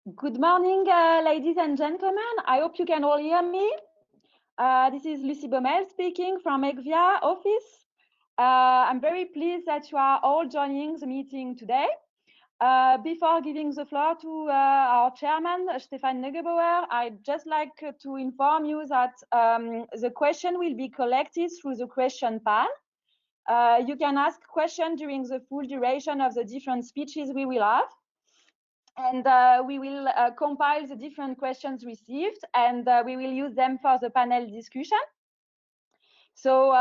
Good morning, ladies and gentlemen. I hope you can all hear me. This is Lucie Baumel speaking from ECVIA office. I'm very pleased that you are all joining the meeting today. Before giving the floor to our chairman, Stefan Neugebauer, I'd just like to inform you that the question will be collected through the question pad. You can ask questions during the full duration of the different speeches we will have. And we will compile the different questions received, and we will use them for the panel discussion. So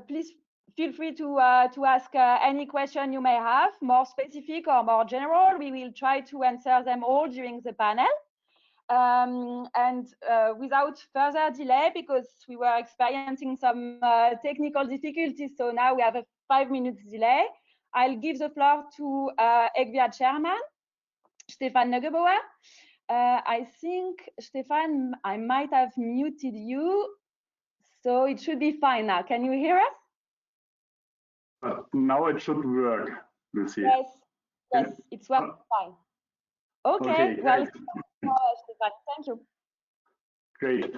please feel free to ask any question you may have, more specific or more general. We will try to answer them all during the panel. Without further delay, because we were experiencing some technical difficulties, so now we have a 5 minutes delay, I'll give the floor to ECVIA chairman, Stefan Neugebauer. I think, Stefan, I might have muted you, so it should be fine now. Can you hear us? Now it should work, Lucie. Yes, it's working fine. Okay, well, Stefan, thank you. Great.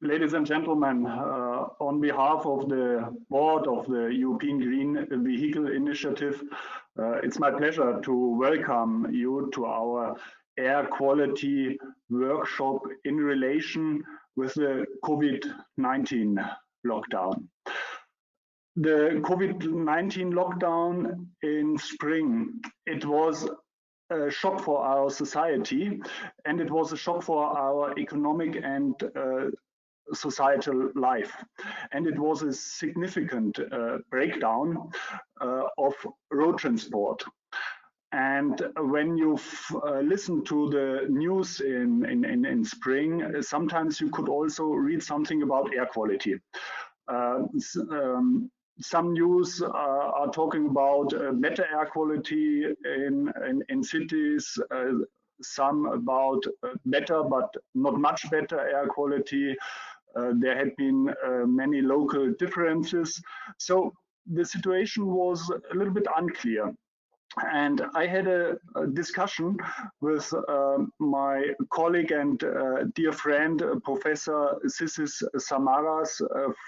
Ladies and gentlemen, on behalf of the board of the European Green Vehicle Initiative, it's my pleasure to welcome you to our air quality workshop in relation with the COVID-19 lockdown. The COVID-19 lockdown in spring, it was a shock for our society, and it was a shock for our economic and societal life. And it was a significant breakdown of road transport. And when you listen to the news in spring, sometimes you could also read something about air quality. Some news are talking about better air quality in cities, some about better but not much better air quality. There had been many local differences. So the situation was a little bit unclear. And I had a discussion with my colleague and dear friend, Professor Sissis Samaras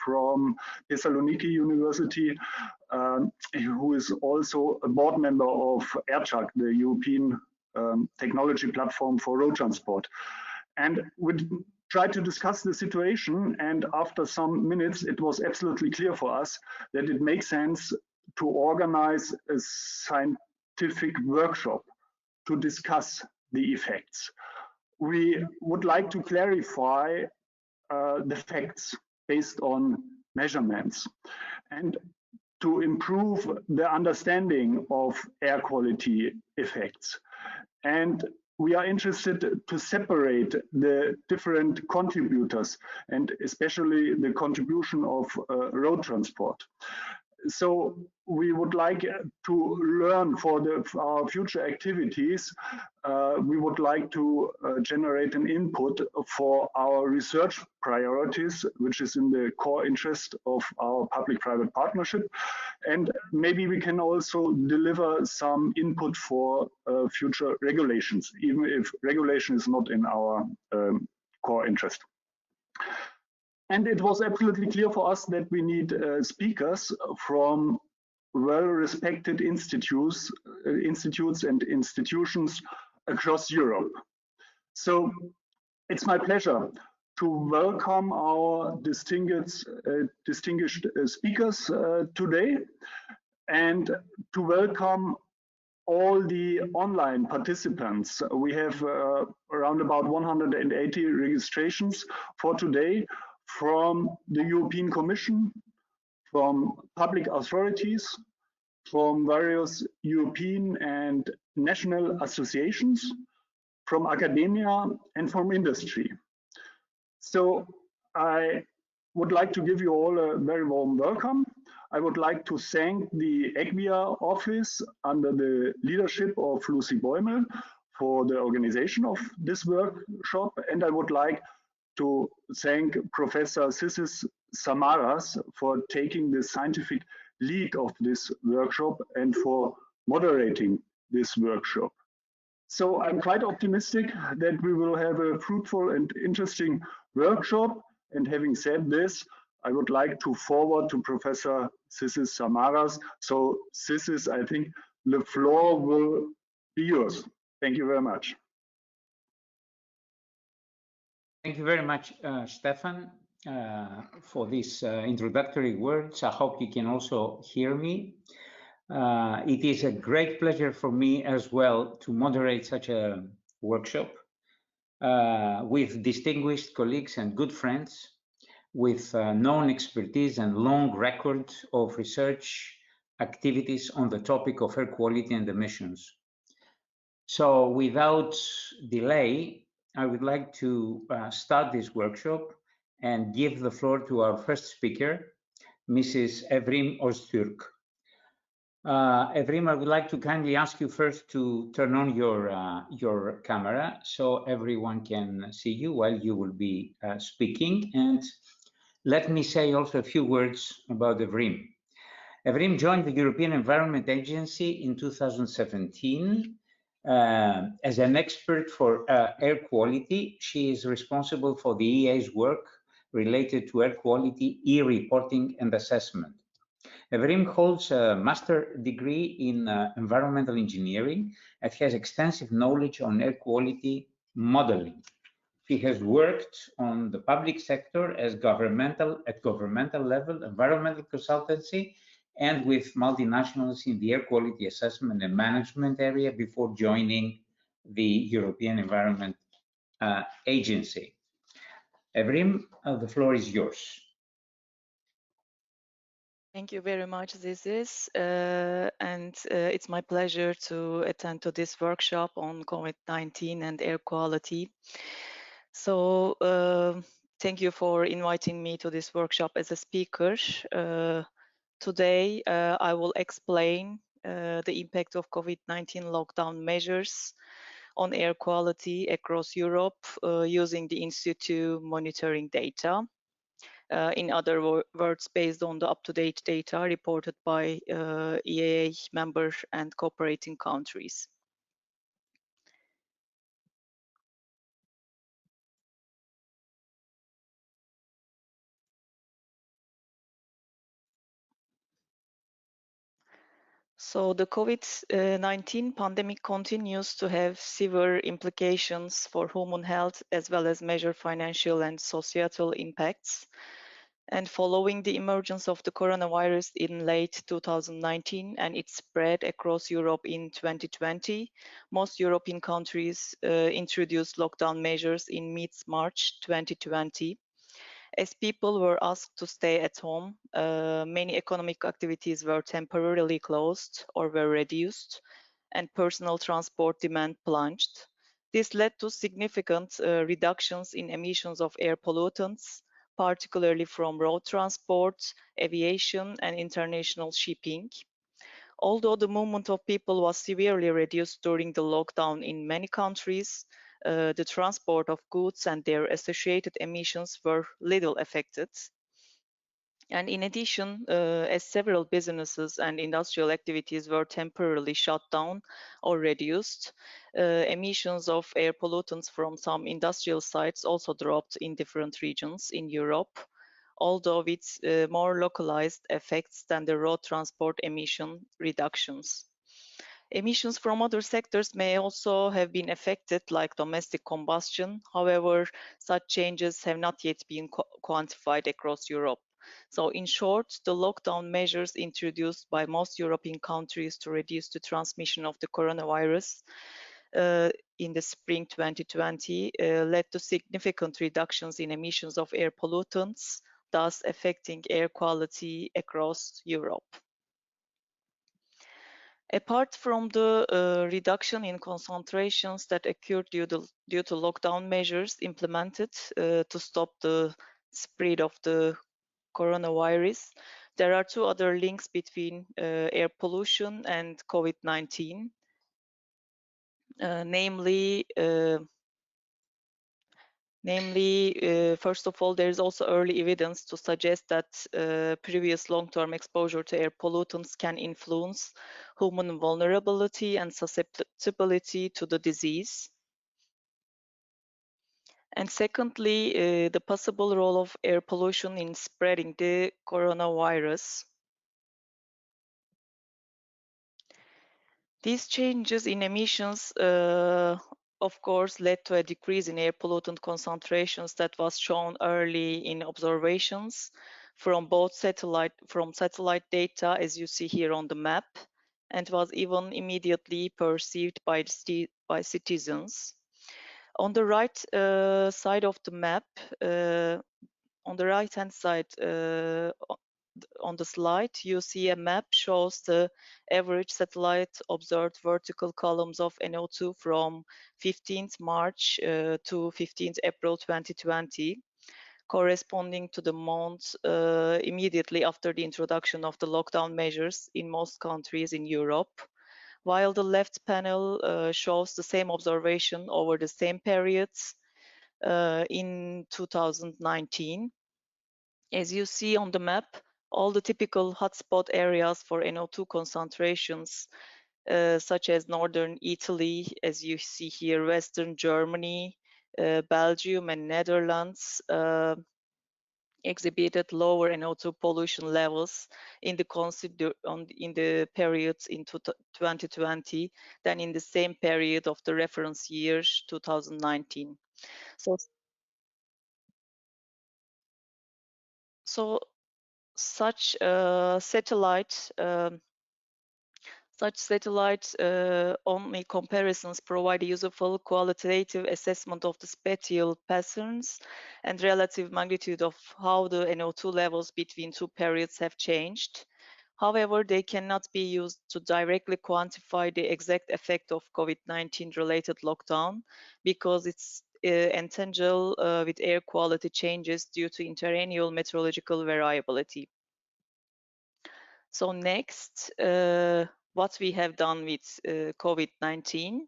from Thessaloniki University, who is also a board member of ERCHAC, the European technology platform for road transport. And we tried to discuss the situation, and after some minutes, it was absolutely clear for us that it makes sense to organize a scientific workshop to discuss the effects. We would like to clarify the facts based on measurements and to improve the understanding of air quality effects. And we are interested to separate the different contributors, and especially the contribution of road transport. So we would like to learn for our future activities. We would like to generate an input for our research priorities, which is in the core interest of our public-private partnership. And maybe we can also deliver some input for future regulations, even if regulation is not in our core interest. And it was absolutely clear for us that we need speakers from well-respected institutes and institutions across Europe. So it's my pleasure to welcome our distinguished speakers today, and to welcome all the online participants. We have around about 180 registrations for today, from the European Commission, from public authorities, from various European and national associations, from academia, and from industry. So I would like to give you all a very warm welcome. I would like to thank the ECVIA office under the leadership of Lucie Baumel for the organization of this workshop, and I would like to thank Professor Sissis Samaras for taking the scientific lead of this workshop and for moderating this workshop. So I'm quite optimistic that we will have a fruitful and interesting workshop. And having said this, I would like to forward to Professor Sissis Samaras. So Sissis, I think the floor will be yours. Thank you very much. Thank you very much, Stefan, for these introductory words. I hope you can also hear me. It is a great pleasure for me as well to moderate such a workshop with distinguished colleagues and good friends with known expertise and long record of research activities on the topic of air quality and emissions. So without delay, I would like to start this workshop and give the floor to our first speaker, Mrs. Evrim Öztürk. Evrim, I would like to kindly ask you first to turn on your camera so everyone can see you while you will be speaking. And let me say also a few words about Evrim. Evrim joined the European Environment Agency in 2017. As an expert for air quality, she is responsible for the EA's work related to air quality, e-reporting and assessment. Evrim holds a master's degree in environmental engineering and has extensive knowledge on air quality modeling. She has worked on the public sector at governmental level, environmental consultancy, and with multinationals in the air quality assessment and management area before joining the European Environment Agency. Evrim, the floor is yours. Thank you very much, Zizis, and it's my pleasure to attend to this workshop on COVID-19 and air quality. So thank you for inviting me to this workshop as a speaker. Today, I will explain the impact of COVID-19 lockdown measures on air quality across Europe using the Institute monitoring data. In other words, based on the up-to-date data reported by EAA member and cooperating countries. So the COVID-19 pandemic continues to have severe implications for human health as well as major financial and societal impacts. And following the emergence of the coronavirus in late 2019 and its spread across Europe in 2020, most European countries introduced lockdown measures in mid-March 2020. As people were asked to stay at home, many economic activities were temporarily closed or were reduced, and personal transport demand plunged. This led to significant reductions in emissions of air pollutants, particularly from road transport, aviation, and international shipping. Although the movement of people was severely reduced during the lockdown in many countries, the transport of goods and their associated emissions were little affected. And in addition, as several businesses and industrial activities were temporarily shut down or reduced, emissions of air pollutants from some industrial sites also dropped in different regions in Europe, although with more localized effects than the road transport emission reductions. Emissions from other sectors may also have been affected, like domestic combustion. However, such changes have not yet been quantified across Europe. So in short, the lockdown measures introduced by most European countries to reduce the transmission of the coronavirus in the spring 2020 led to significant reductions in emissions of air pollutants, thus affecting air quality across Europe. Apart from the reduction in concentrations that occurred due to lockdown measures implemented to stop the spread of the coronavirus, there are two other links between air pollution and COVID-19, namely Namely, first of all, there is also early evidence to suggest that previous long-term exposure to air pollutants can influence human vulnerability and susceptibility to the disease. And secondly, the possible role of air pollution in spreading the coronavirus. These changes in emissions, of course, led to a decrease in air pollutant concentrations that was shown early in observations from satellite data, as you see here on the map, and was even immediately perceived by citizens. On the right side of the map, on the right-hand side on the slide, you see a map shows the average satellite observed vertical columns of NO2 from 15th March to 15th April 2020, corresponding to the months immediately after the introduction of the lockdown measures in most countries in Europe, while the left panel shows the same observation over the same periods in 2019. As you see on the map, all the typical hotspot areas for NO2 concentrations, such as northern Italy, as you see here, western Germany, Belgium and Netherlands, exhibited lower NO2 pollution levels in the periods in 2020 than in the same period of the reference year 2019. So such satellite only comparisons provide a useful qualitative assessment of the spatial patterns and relative magnitude of how the NO2 levels between two periods have changed. However, they cannot be used to directly quantify the exact effect of COVID-19 related lockdown because it's entangled with air quality changes due to interannual meteorological variability. So next, what we have done with COVID-19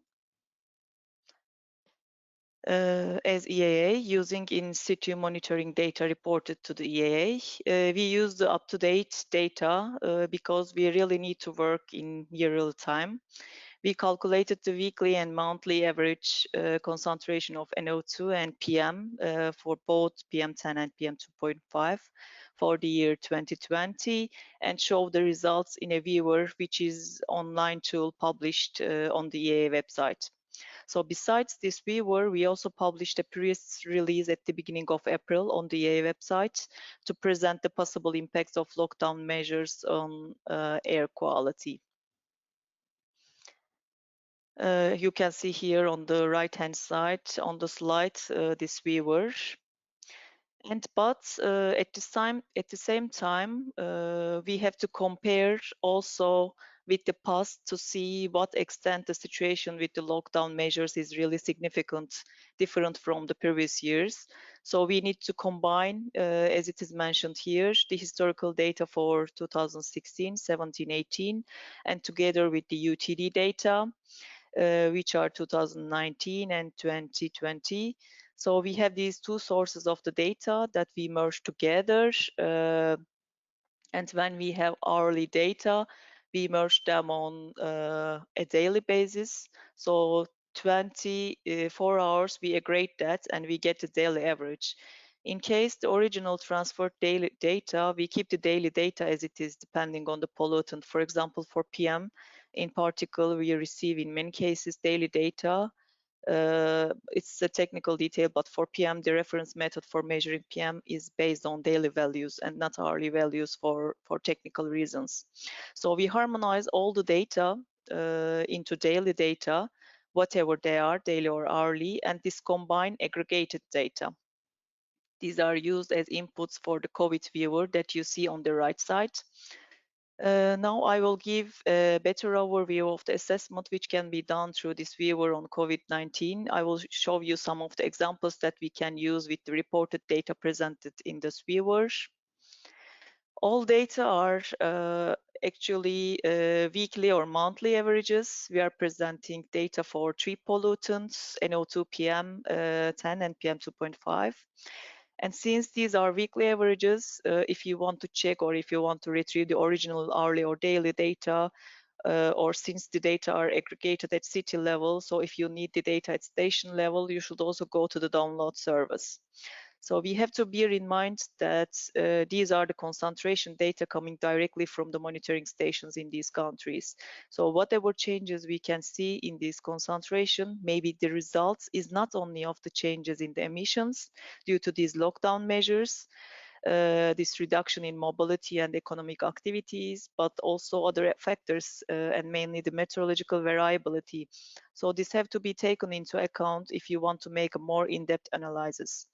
as EAA, using in situ monitoring data reported to the EAA. We use the up-to-date data because we really need to work in real time. We calculated the weekly and monthly average concentration of NO2 and PM for both PM10 and PM2.5 for the year 2020 and show the results in a viewer, which is online tool published on the EAA website. So besides this viewer, we also published a press release at the beginning of April on the EAA website to present the possible impacts of lockdown measures on air quality. You can see here on the right-hand side on the slide this viewer. But at the same time, we have to compare also with the past to see what extent the situation with the lockdown measures is really significant, different from the previous years. So we need to combine, as it is mentioned here, the historical data for 2016, 17, 18, and together with the UTD data, which are 2019 and 2020. So we have these two sources of the data that we merge together. And when we have hourly data, we merge them on a daily basis. So 24 hours, we aggregate that and we get the daily average. In case the original transferred daily data, we keep the daily data as it is depending on the pollutant. For example, for PM, in particular, we receive in many cases daily data. It's a technical detail, but for PM, the reference method for measuring PM is based on daily values and not hourly values for technical reasons. So we harmonize all the data into daily data, whatever they are, daily or hourly, and this combined aggregated data. These are used as inputs for the COVID viewer that you see on the right side. Now I will give a better overview of the assessment which can be done through this viewer on COVID-19. I will show you some of the examples that we can use with the reported data presented in this viewer. All data are actually weekly or monthly averages. We are presenting data for 3 pollutants, NO2, PM10 and PM2.5. And since these are weekly averages, if you want to check or if you want to retrieve the original hourly or daily data, or since the data are aggregated at city level, so if you need the data at station level, you should also go to the download service. So we have to bear in mind that these are the concentration data coming directly from the monitoring stations in these countries. So whatever changes we can see in this concentration, maybe the results is not only of the changes in the emissions due to these lockdown measures, this reduction in mobility and economic activities, but also other factors and mainly the meteorological variability. So this have to be taken into account if you want to make a more in-depth analysis.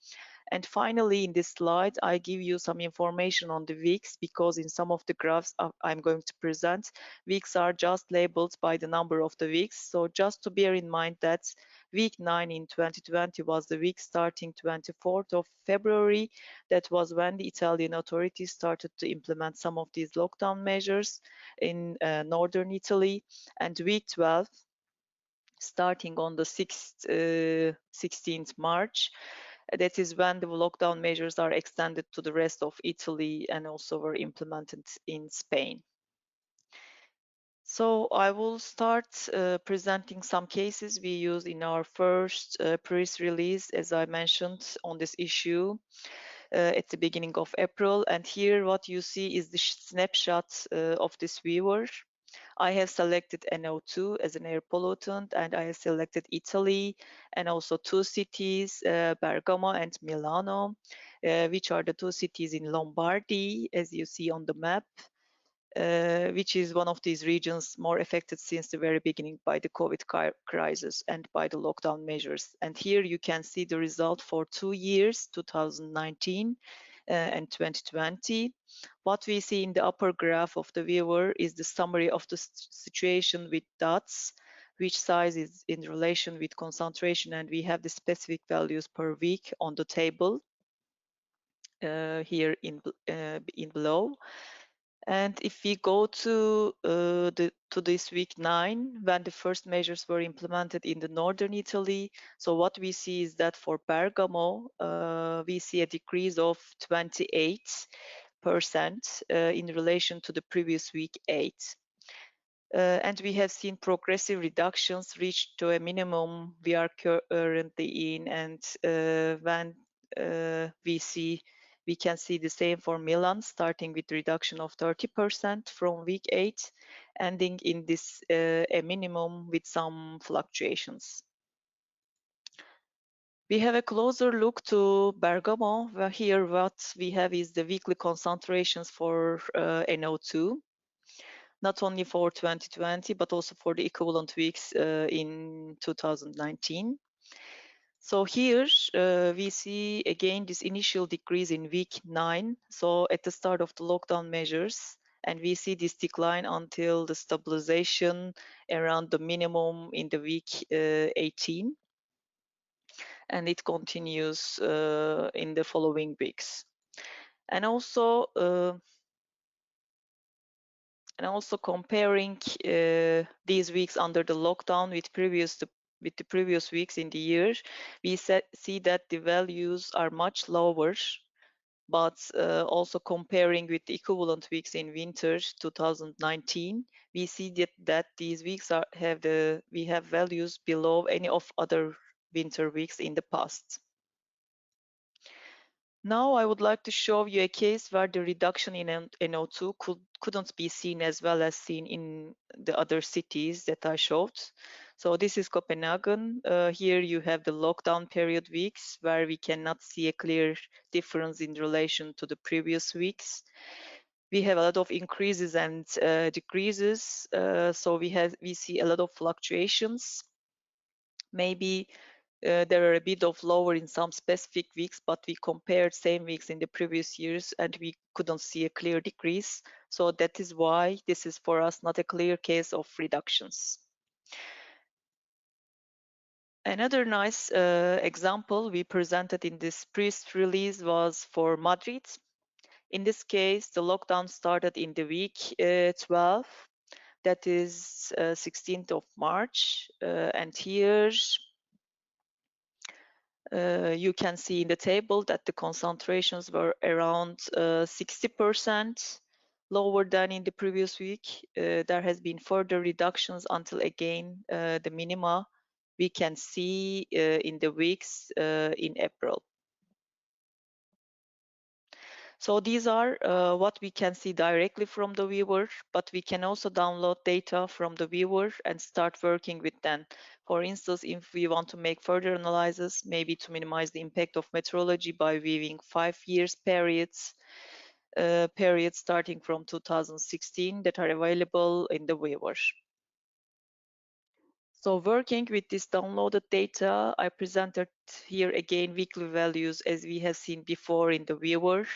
And finally, in this slide, I give you some information on the weeks, because in some of the graphs I'm going to present, weeks are just labeled by the number of the weeks. So just to bear in mind that week 9 in 2020 was the week starting 24th of February. That was when the Italian authorities started to implement some of these lockdown measures in northern Italy. And week 12, starting on the 16th March, that is when the lockdown measures are extended to the rest of Italy and also were implemented in Spain. So I will start presenting some cases we used in our first press release, as I mentioned, on this issue at the beginning of April. And here what you see is the snapshot of this viewer. I have selected NO2 as an air pollutant, and I have selected Italy and also 2 cities, Bergamo and Milano, which are the 2 cities in Lombardy, as you see on the map, which is one of these regions more affected since the very beginning by the COVID crisis and by the lockdown measures. And here you can see the result for 2 years, 2019 and 2020. What we see in the upper graph of the viewer is the summary of the situation with dots, which size is in relation with concentration, and we have the specific values per week on the table here in below. And if we go to this week 9, when the first measures were implemented in the northern Italy, so what we see is that for Bergamo, we see a decrease of 28% in relation to the previous week 8. And we have seen progressive reductions reached to a minimum we are currently in, and when we can see the same for Milan, starting with reduction of 30% from week 8, ending in this a minimum with some fluctuations. We have a closer look to Bergamo, where here what we have is the weekly concentrations for NO2, not only for 2020, but also for the equivalent weeks in 2019. So here we see again this initial decrease in week 9, so at the start of the lockdown measures, and we see this decline until the stabilization around the minimum in the week 18, and it continues in the following weeks. And also comparing these weeks under the lockdown with the previous weeks in the year, we see that the values are much lower, but also comparing with the equivalent weeks in winter 2019, we see that these weeks we have values below any of other winter weeks in the past. Now I would like to show you a case where the reduction in NO2 couldn't be seen as well as seen in the other cities that I showed. So this is Copenhagen. Here you have the lockdown period weeks where we cannot see a clear difference in relation to the previous weeks. We have a lot of increases and decreases. So we see a lot of fluctuations. Maybe there are a bit of lower in some specific weeks, but we compared same weeks in the previous years and we couldn't see a clear decrease. So that is why this is for us not a clear case of reductions. Another nice example we presented in this press release was for Madrid. In this case, the lockdown started in the week 12, that is 16th of March, and here you can see in the table that the concentrations were around 60% lower than in the previous week. There has been further reductions until again the minima we can see in the weeks in April. So these are what we can see directly from the viewer, but we can also download data from the viewer and start working with them. For instance, if we want to make further analysis, maybe to minimize the impact of meteorology by viewing 5 years periods starting from 2016 that are available in the viewer. So working with this downloaded data, I presented here again weekly values as we have seen before in the viewer.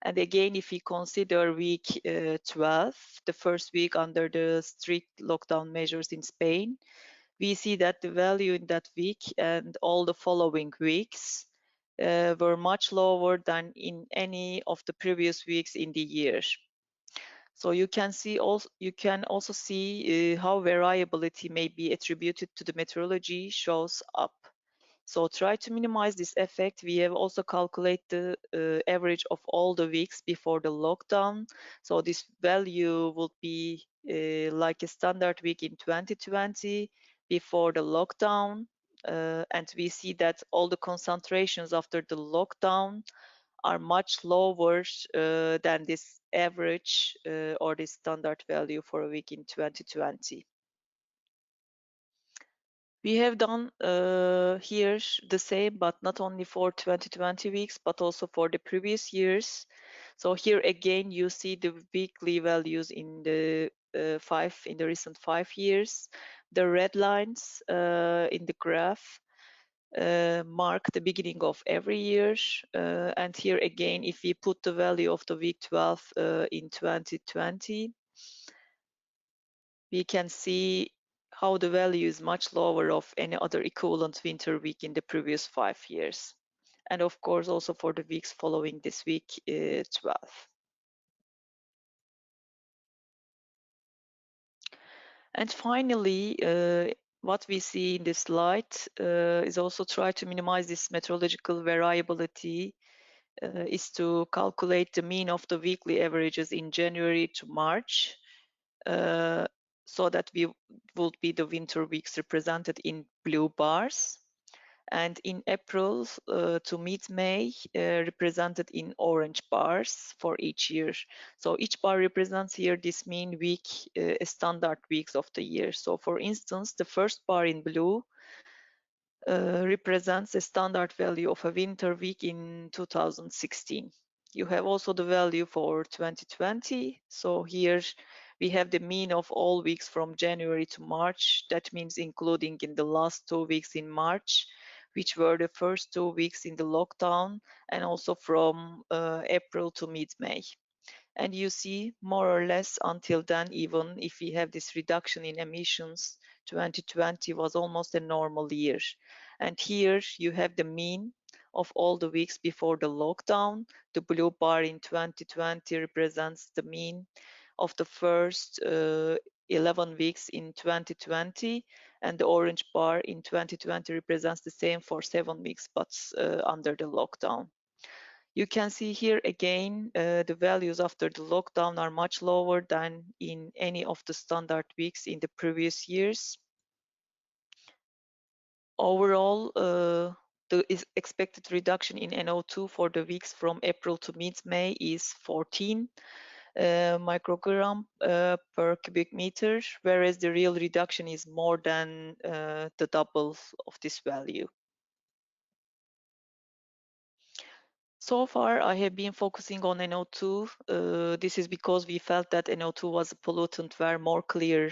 And again, if we consider week 12, the first week under the strict lockdown measures in Spain, we see that the value in that week and all the following weeks were much lower than in any of the previous weeks in the year. So you can also see how variability may be attributed to the meteorology shows up. So try to minimize this effect. We have also calculated the average of all the weeks before the lockdown. So this value would be like a standard week in 2020 before the lockdown. And we see that all the concentrations after the lockdown are much lower than this average or this standard value for a week in 2020. We have done here the same, but not only for 2020 weeks, but also for the previous years. So here again, you see the weekly values in the recent 5 years. The red lines in the graph mark the beginning of every year. And here again, if we put the value of the week 12 in 2020, we can see how the value is much lower of any other equivalent winter week in the previous 5 years. And of course, also for the weeks following this week 12. And finally, what we see in this slide is also try to minimize this meteorological variability is to calculate the mean of the weekly averages in January to March. So that we would be the winter weeks represented in blue bars, and in April to mid-May represented in orange bars for each year. So each bar represents here this mean week, standard weeks of the year. So for instance, the first bar in blue represents a standard value of a winter week in 2016. You have also the value for 2020. So here we have the mean of all weeks from January to March. That means including in the last 2 weeks in March, which were the first 2 weeks in the lockdown, and also from April to mid-May. And you see more or less until then, even if we have this reduction in emissions, 2020 was almost a normal year. And here you have the mean of all the weeks before the lockdown. The blue bar in 2020 represents the mean of the first 11 weeks in 2020, and the orange bar in 2020 represents the same for 7 weeks, but under the lockdown. You can see here again, the values after the lockdown are much lower than in any of the standard weeks in the previous years. Overall, the expected reduction in NO2 for the weeks from April to mid-May is 14 microgram per cubic meter, whereas the real reduction is more than the double of this value. So far, I have been focusing on NO2. This is because we felt that NO2 was a pollutant where more clear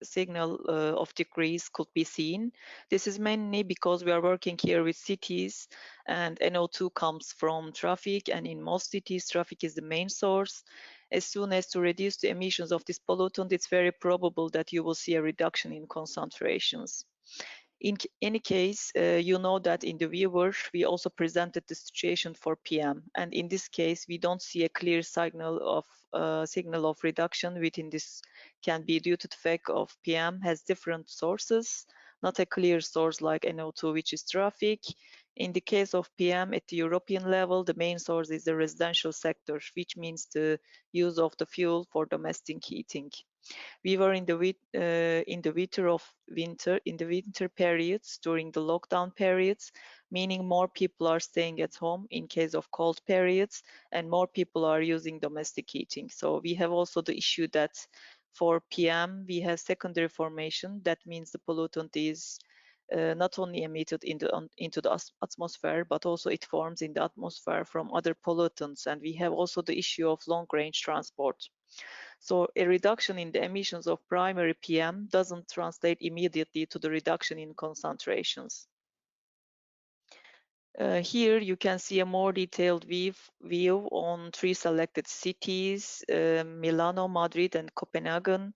signal of decrease could be seen. This is mainly because we are working here with cities, and NO2 comes from traffic, and in most cities, traffic is the main source. As soon as to reduce the emissions of this pollutant, it's very probable that you will see a reduction in concentrations. In any case, you know that in the viewer, we also presented the situation for PM. And in this case, we don't see a clear signal of reduction within this can be due to the fact of PM has different sources, not a clear source like NO2, which is traffic. In the case of PM at the European level, the main source is the residential sector, which means the use of the fuel for domestic heating. We were in the winter periods during the lockdown periods, meaning more people are staying at home in case of cold periods, and more people are using domestic heating. So we have also the issue that for PM we have secondary formation. That means the pollutant is not only emitted into the atmosphere, but also it forms in the atmosphere from other pollutants. And we have also the issue of long-range transport. So a reduction in the emissions of primary PM doesn't translate immediately to the reduction in concentrations. Here you can see a more detailed view on 3 selected cities, Milano, Madrid, and Copenhagen.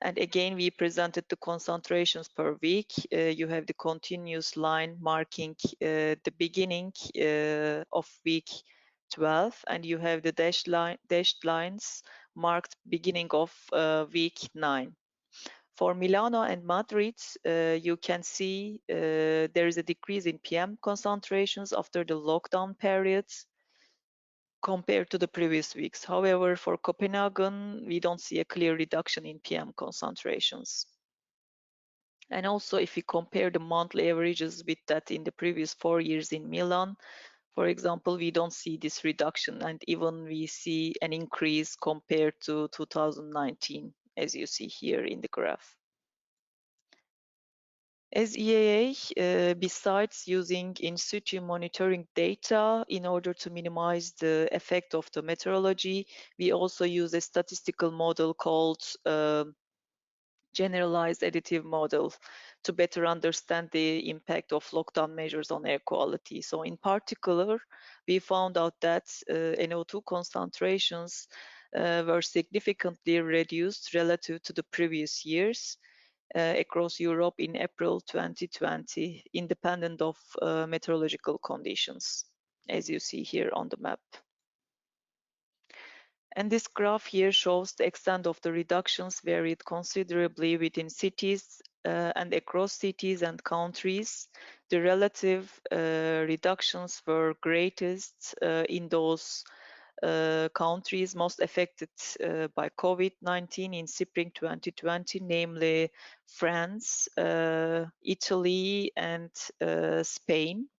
And again, we presented the concentrations per week. You have the continuous line marking the beginning of week 12, and you have the dashed lines marked beginning of week 9. For Milano and Madrid, you can see there is a decrease in PM concentrations after the lockdown periods compared to the previous weeks. However, for Copenhagen, we don't see a clear reduction in PM concentrations. And also, if we compare the monthly averages with that in the previous 4 years in Milan, for example, we don't see this reduction, and even we see an increase compared to 2019, as you see here in the graph. As EAA, besides using in situ monitoring data in order to minimize the effect of the meteorology, we also use a statistical model called Generalized Additive model to better understand the impact of lockdown measures on air quality. So in particular, we found out that NO2 concentrations were significantly reduced relative to the previous years across Europe in April 2020, independent of meteorological conditions, as you see here on the map. And this graph here shows the extent of the reductions varied considerably within cities and across cities and countries. The relative reductions were greatest in those countries most affected by COVID-19 in spring 2020, namely France, Italy, and Spain,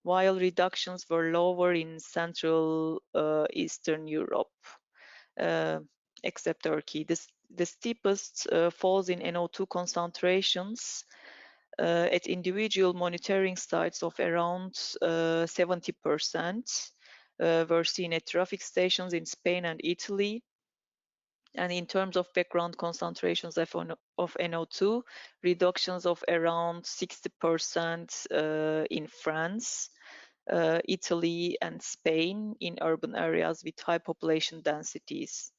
while reductions were lower in Central Eastern Europe, except Turkey. The steepest falls in NO2 concentrations at individual monitoring sites of around 70% were seen at traffic stations in Spain and Italy. And in terms of background concentrations of NO2, reductions of around 60% in France, Italy, and Spain in urban areas with high population densities.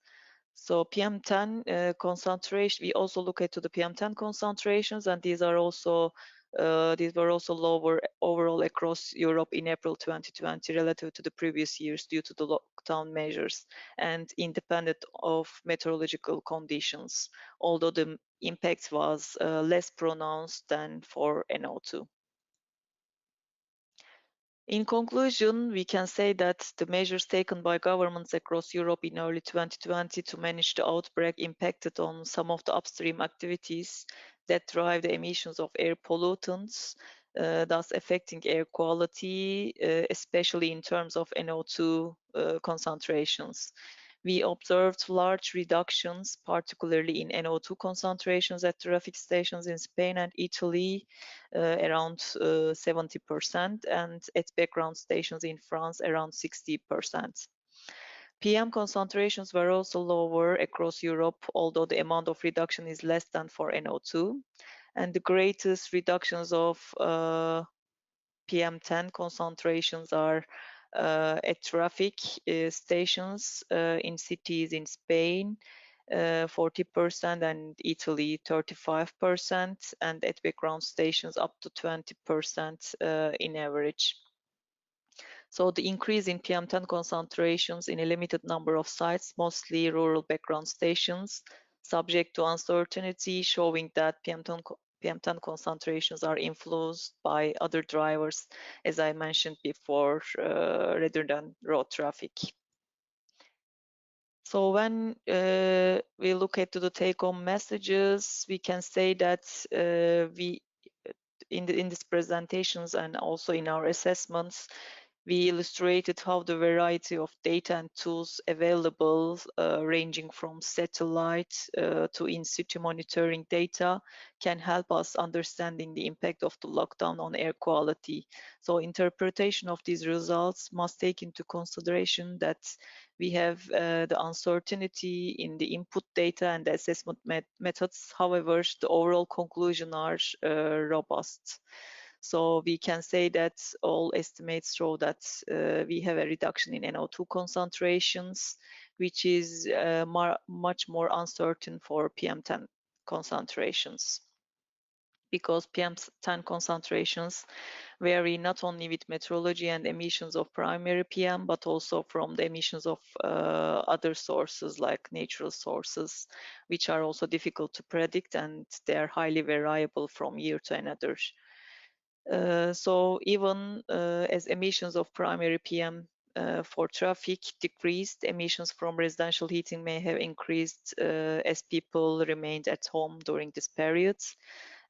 So PM10 concentration, we also look at the PM10 concentrations, and these were also lower overall across Europe in April 2020 relative to the previous years due to the lockdown measures and independent of meteorological conditions, although the impact was less pronounced than for NO2. In conclusion, we can say that the measures taken by governments across Europe in early 2020 to manage the outbreak impacted on some of the upstream activities that drive the emissions of air pollutants, thus affecting air quality, especially in terms of NO2 concentrations. We observed large reductions, particularly in NO2 concentrations at traffic stations in Spain and Italy, around 70%, and at background stations in France, around 60%. PM concentrations were also lower across Europe, although the amount of reduction is less than for NO2. And the greatest reductions of PM10 concentrations are at traffic stations in cities in Spain 40%, and Italy 35%, and at background stations up to 20% in average. So the increase in PM10 concentrations in a limited number of sites, mostly rural background stations, subject to uncertainty, showing that PM10 concentrations are influenced by other drivers, as I mentioned before, rather than road traffic. So when we look at the take-home messages, we can say that in these presentations and also in our assessments, we illustrated how the variety of data and tools available, ranging from satellite to in-situ monitoring data, can help us understanding the impact of the lockdown on air quality. So interpretation of these results must take into consideration that we have the uncertainty in the input data and the assessment methods. However, the overall conclusion are robust. So we can say that all estimates show that we have a reduction in NO2 concentrations, which is much more uncertain for PM10 concentrations, because PM10 concentrations vary not only with meteorology and emissions of primary PM, but also from the emissions of other sources like natural sources, which are also difficult to predict, and they are highly variable from year to another. So even as emissions of primary PM for traffic decreased, emissions from residential heating may have increased as people remained at home during this period.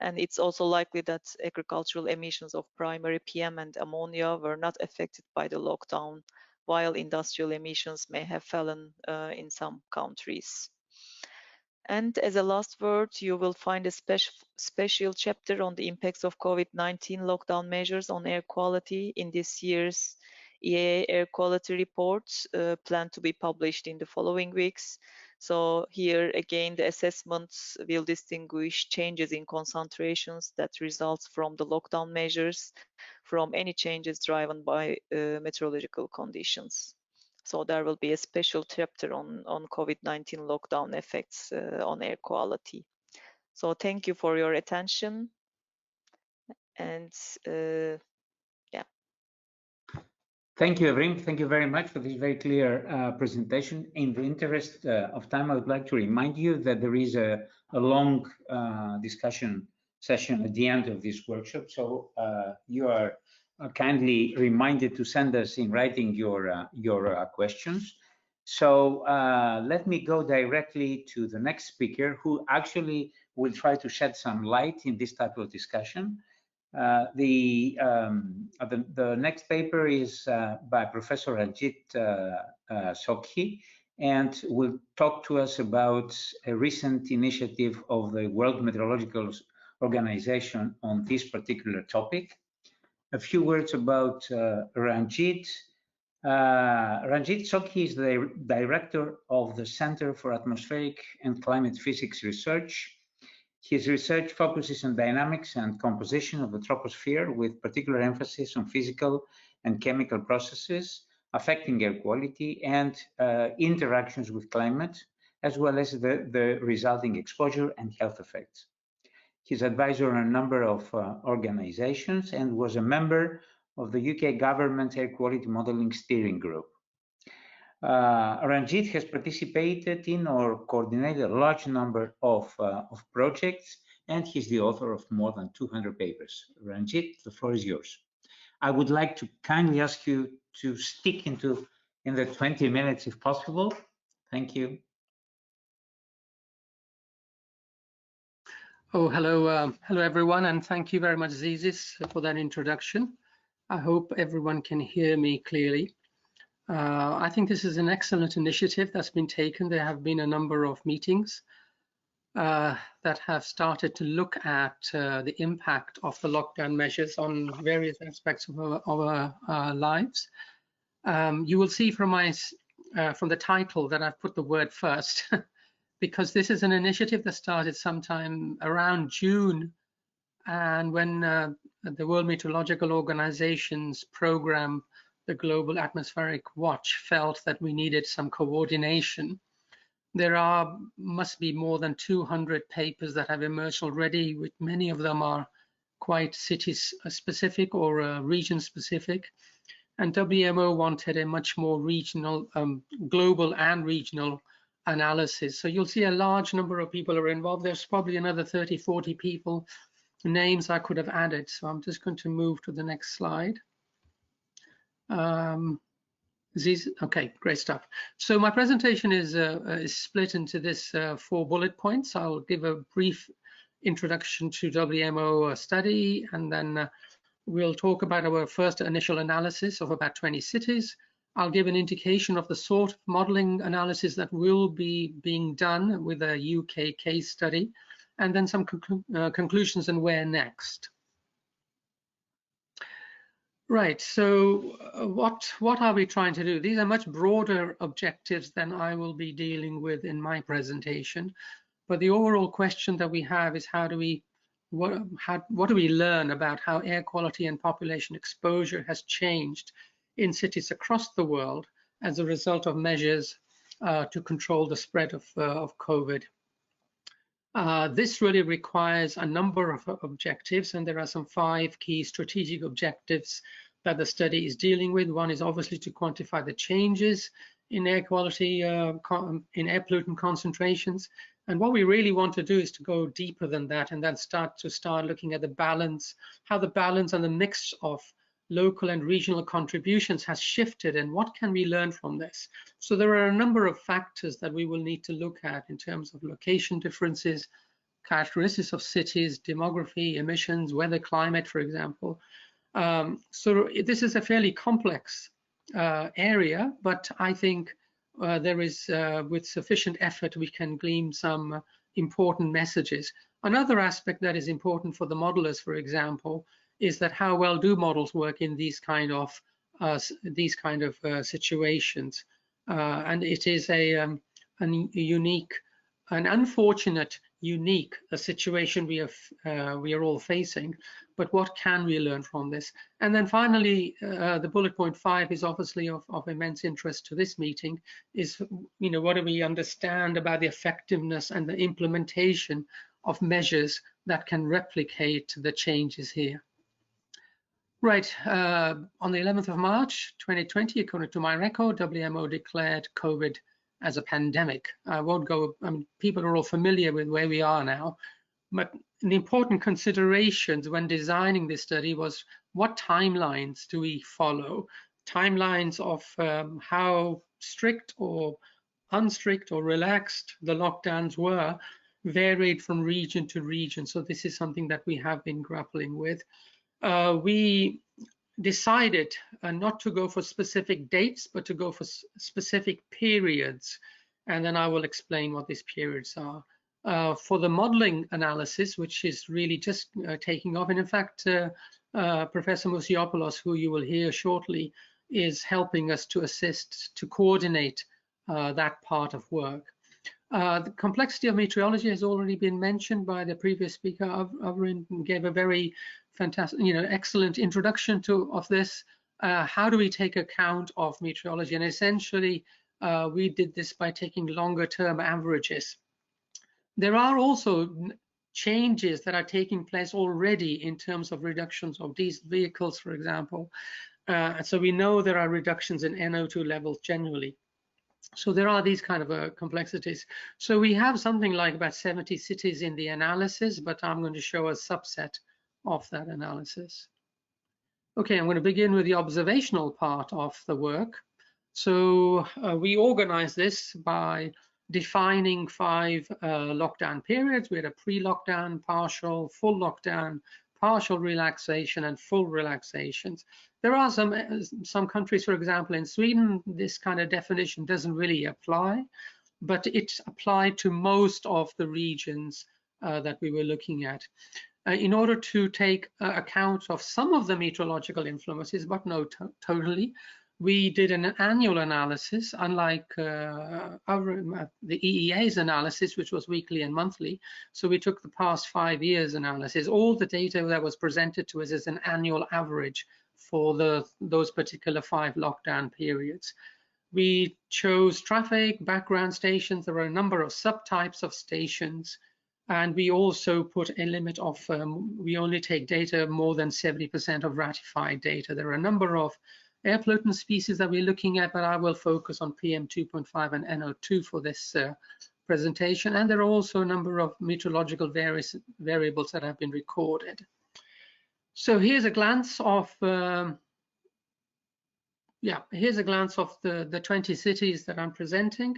And it's also likely that agricultural emissions of primary PM and ammonia were not affected by the lockdown, while industrial emissions may have fallen in some countries. And as a last word, you will find a special chapter on the impacts of COVID-19 lockdown measures on air quality in this year's EAA air quality reports, planned to be published in the following weeks. So here again, the assessments will distinguish changes in concentrations that results from the lockdown measures from any changes driven by meteorological conditions. So there will be a special chapter on COVID-19 lockdown effects on air quality. So thank you for your attention. And yeah. Thank you, Evrim. Thank you very much for this very clear presentation. In the interest of time, I would like to remind you that there is a long discussion session at the end of this workshop. So you are kindly reminded to send us in writing your questions. So let me go directly to the next speaker, who actually will try to shed some light in this type of discussion. The next paper is by Professor Ranjit Sokhi, and will talk to us about a recent initiative of the World Meteorological Organization on this particular topic. A few words about Ranjit. Ranjit Sokhi is the director of the Center for Atmospheric and Climate Physics Research. His research focuses on dynamics and composition of the troposphere, with particular emphasis on physical and chemical processes affecting air quality and interactions with climate, as well as the resulting exposure and health effects. He's advisor on a number of organizations and was a member of the UK government air quality modeling steering group. Ranjit has participated in or coordinated a large number of projects, and he's the author of more than 200 papers. Ranjit, the floor is yours. I would like to kindly ask you to stick in the 20 minutes if possible. Thank you. Oh, hello, hello everyone, and thank you very much, Zizis, for that introduction. I hope everyone can hear me clearly. I think this is an excellent initiative that's been taken. There have been a number of meetings that have started to look at the impact of the lockdown measures on various aspects of our lives. You will see from the title that I've put the word first, because this is an initiative that started sometime around June, and when the World Meteorological Organization's program, the Global Atmospheric Watch, felt that we needed some coordination There must be more than 200 papers that have emerged already, with many of them are quite city-specific or region-specific. And WMO wanted a much more regional, global and regional analysis. So you'll see a large number of people are involved. There's probably another 30, 40 people, names I could have added. So I'm just going to move to the next slide. Okay, great stuff. So my presentation is split into this 4 bullet points. I'll give a brief introduction to WMO study, and then we'll talk about our first initial analysis of about 20 cities. I'll give an indication of the sort of modeling analysis that will be being done with a UK case study, and then some conclusions and where next. Right, so what are we trying to do? These are much broader objectives than I will be dealing with in my presentation. But the overall question that we have is what do we learn about how air quality and population exposure has changed in cities across the world as a result of measures to control the spread of COVID. This really requires a number of objectives, and there are some 5 key strategic objectives that the study is dealing with. One is obviously to quantify the changes in air quality, in air pollutant concentrations. And what we really want to do is to go deeper than that, and then start looking at the balance, how the balance and the mix of local and regional contributions has shifted, and what can we learn from this. So there are a number of factors that we will need to look at in terms of location differences, characteristics of cities, demography, emissions, weather, climate, for example. So this is a fairly complex area, but I think there is, with sufficient effort, we can glean some important messages. Another aspect that is important for the modelers, for example, is that how well do models work in these kind of situations, and it is an unfortunate, unique situation we are all facing. But what can we learn from this? And then finally, the bullet point 5 is obviously of immense interest to this meeting. Is what do we understand about the effectiveness and the implementation of measures that can replicate the changes here? Right, on the 11th of March 2020, according to my record, WMO declared COVID as a pandemic. I won't go, people are all familiar with where we are now, but the important considerations when designing this study was what timelines do we follow? Timelines of how strict or unstrict or relaxed the lockdowns were varied from region to region. So this is something that we have been grappling with. We decided not to go for specific dates, but to go for specific periods. And then I will explain what these periods are. For the modeling analysis, which is really just taking off, and in fact, Professor Mousiopoulos, who you will hear shortly, is helping us to assist, to coordinate that part of work. The complexity of meteorology has already been mentioned by the previous speaker. Avrin gave a very fantastic, excellent introduction of this. How do we take account of meteorology? And essentially, we did this by taking longer-term averages. There are also changes that are taking place already in terms of reductions of diesel vehicles, for example. So we know there are reductions in NO2 levels generally. So there are these kind of complexities. So we have something like about 70 cities in the analysis, but I'm going to show a subset of that analysis. Okay, I'm going to begin with the observational part of the work. So we organized this by defining 5 lockdown periods. We had a pre-lockdown, partial, full lockdown, partial relaxation, and full relaxations. There are some countries, for example, in Sweden, this kind of definition doesn't really apply, but it applied to most of the regions that we were looking at. In order to take account of some of the meteorological influences, but not totally, we did an annual analysis, unlike the EEA's analysis, which was weekly and monthly. So we took the past 5 years analysis. All the data that was presented to us is an annual average for those particular 5 lockdown periods. We chose traffic, background stations. There are a number of subtypes of stations. And we also put a limit of, we only take data more than 70% of ratified data. There are a number of air pollutant species that we're looking at, but I will focus on PM2.5 and NO2 for this presentation. And there are also a number of meteorological variables that have been recorded. So here's a glance of, here's a glance of the 20 cities that I'm presenting.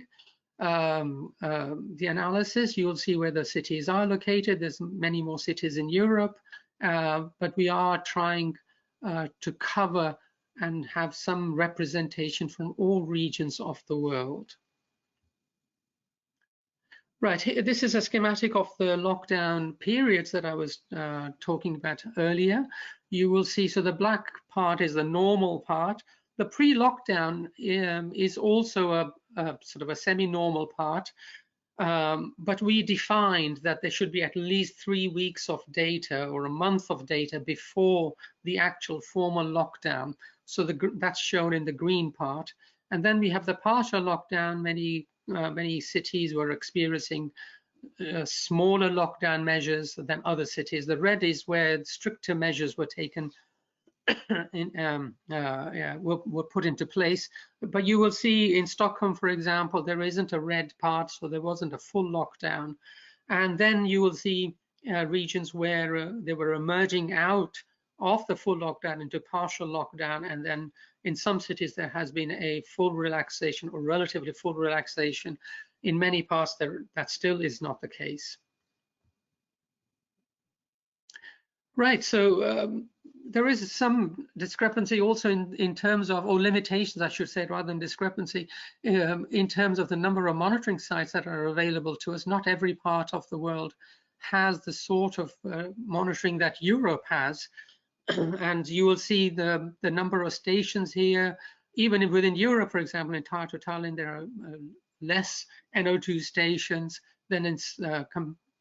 The analysis, you'll see where the cities are located. There's many more cities in Europe, but we are trying to cover and have some representation from all regions of the world. Right, this is a schematic of the lockdown periods that I was talking about earlier. You will see, so the black part is the normal part. The pre-lockdown is also a sort of a semi-normal part, but we defined that there should be at least 3 weeks of data or a month of data before the actual formal lockdown. So that's shown in the green part. And then we have the partial lockdown. Many cities were experiencing smaller lockdown measures than other cities. The red is where stricter measures were taken were put into place. But you will see in Stockholm, for example, there isn't a red part, so there wasn't a full lockdown. And then you will see regions where they were emerging out of the full lockdown into partial lockdown, and then in some cities there has been a full relaxation or relatively full relaxation. In many parts that still is not the case. Right, so there is some discrepancy also in terms of, or limitations I should say, rather than discrepancy, in terms of the number of monitoring sites that are available to us. Not every part of the world has the sort of monitoring that Europe has. And you will see the number of stations here. Even within Europe, for example, in Tartu Tallinn, there are less NO2 stations than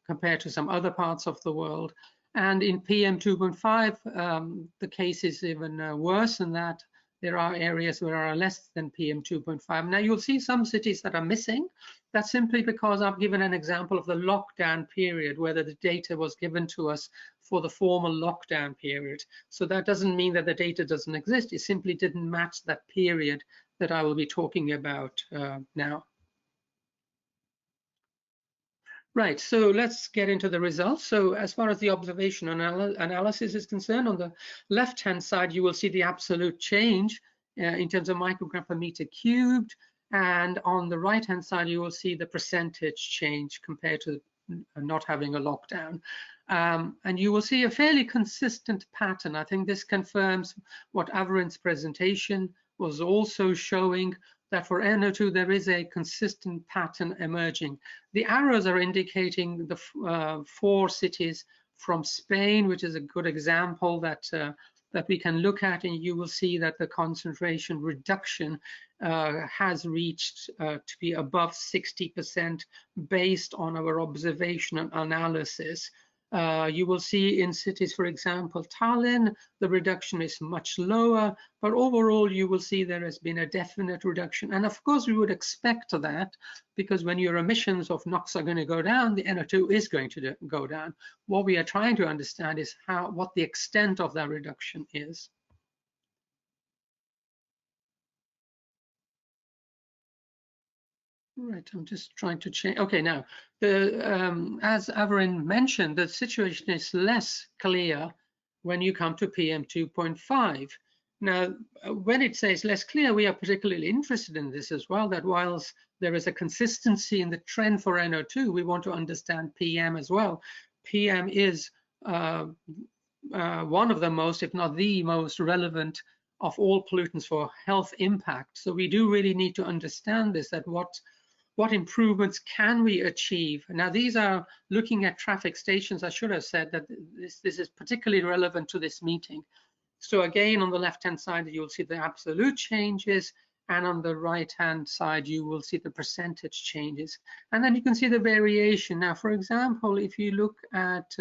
compared to some other parts of the world. And in PM2.5, the case is even worse than that. There are areas where are less than PM2.5. Now you'll see some cities that are missing. That's simply because I've given an example of the lockdown period, whether the data was given to us for the formal lockdown period. So that doesn't mean that the data doesn't exist. It simply didn't match that period that I will be talking about now. Right, so let's get into the results. So as far as the observation analysis is concerned, on the left-hand side, you will see the absolute change in terms of microgram per meter cubed. And on the right-hand side, you will see the percentage change compared to not having a lockdown. And you will see a fairly consistent pattern. I think this confirms what Avrin's presentation was also showing, that for NO2 there is a consistent pattern emerging. The arrows are indicating the 4 cities from Spain, which is a good example that we can look at, and you will see that the concentration reduction has reached to be above 60% based on our observational analysis. You will see in cities, for example, Tallinn, the reduction is much lower, but overall you will see there has been a definite reduction. And of course we would expect that, because when your emissions of NOx are going to go down, the NO2 is going to go down. What we are trying to understand is what the extent of that reduction is. Right, I'm just trying to change. Okay, now, as Avrin mentioned, the situation is less clear when you come to PM2.5. Now, when it says less clear, we are particularly interested in this as well, that whilst there is a consistency in the trend for NO2, we want to understand PM as well. PM is one of the most, if not the most relevant of all pollutants for health impact. So we do really need to understand this, that what improvements can we achieve? Now, these are looking at traffic stations. I should have said that this is particularly relevant to this meeting. So again, on the left-hand side, you'll see the absolute changes, and on the right-hand side, you will see the percentage changes. And then you can see the variation. Now, for example, if you look at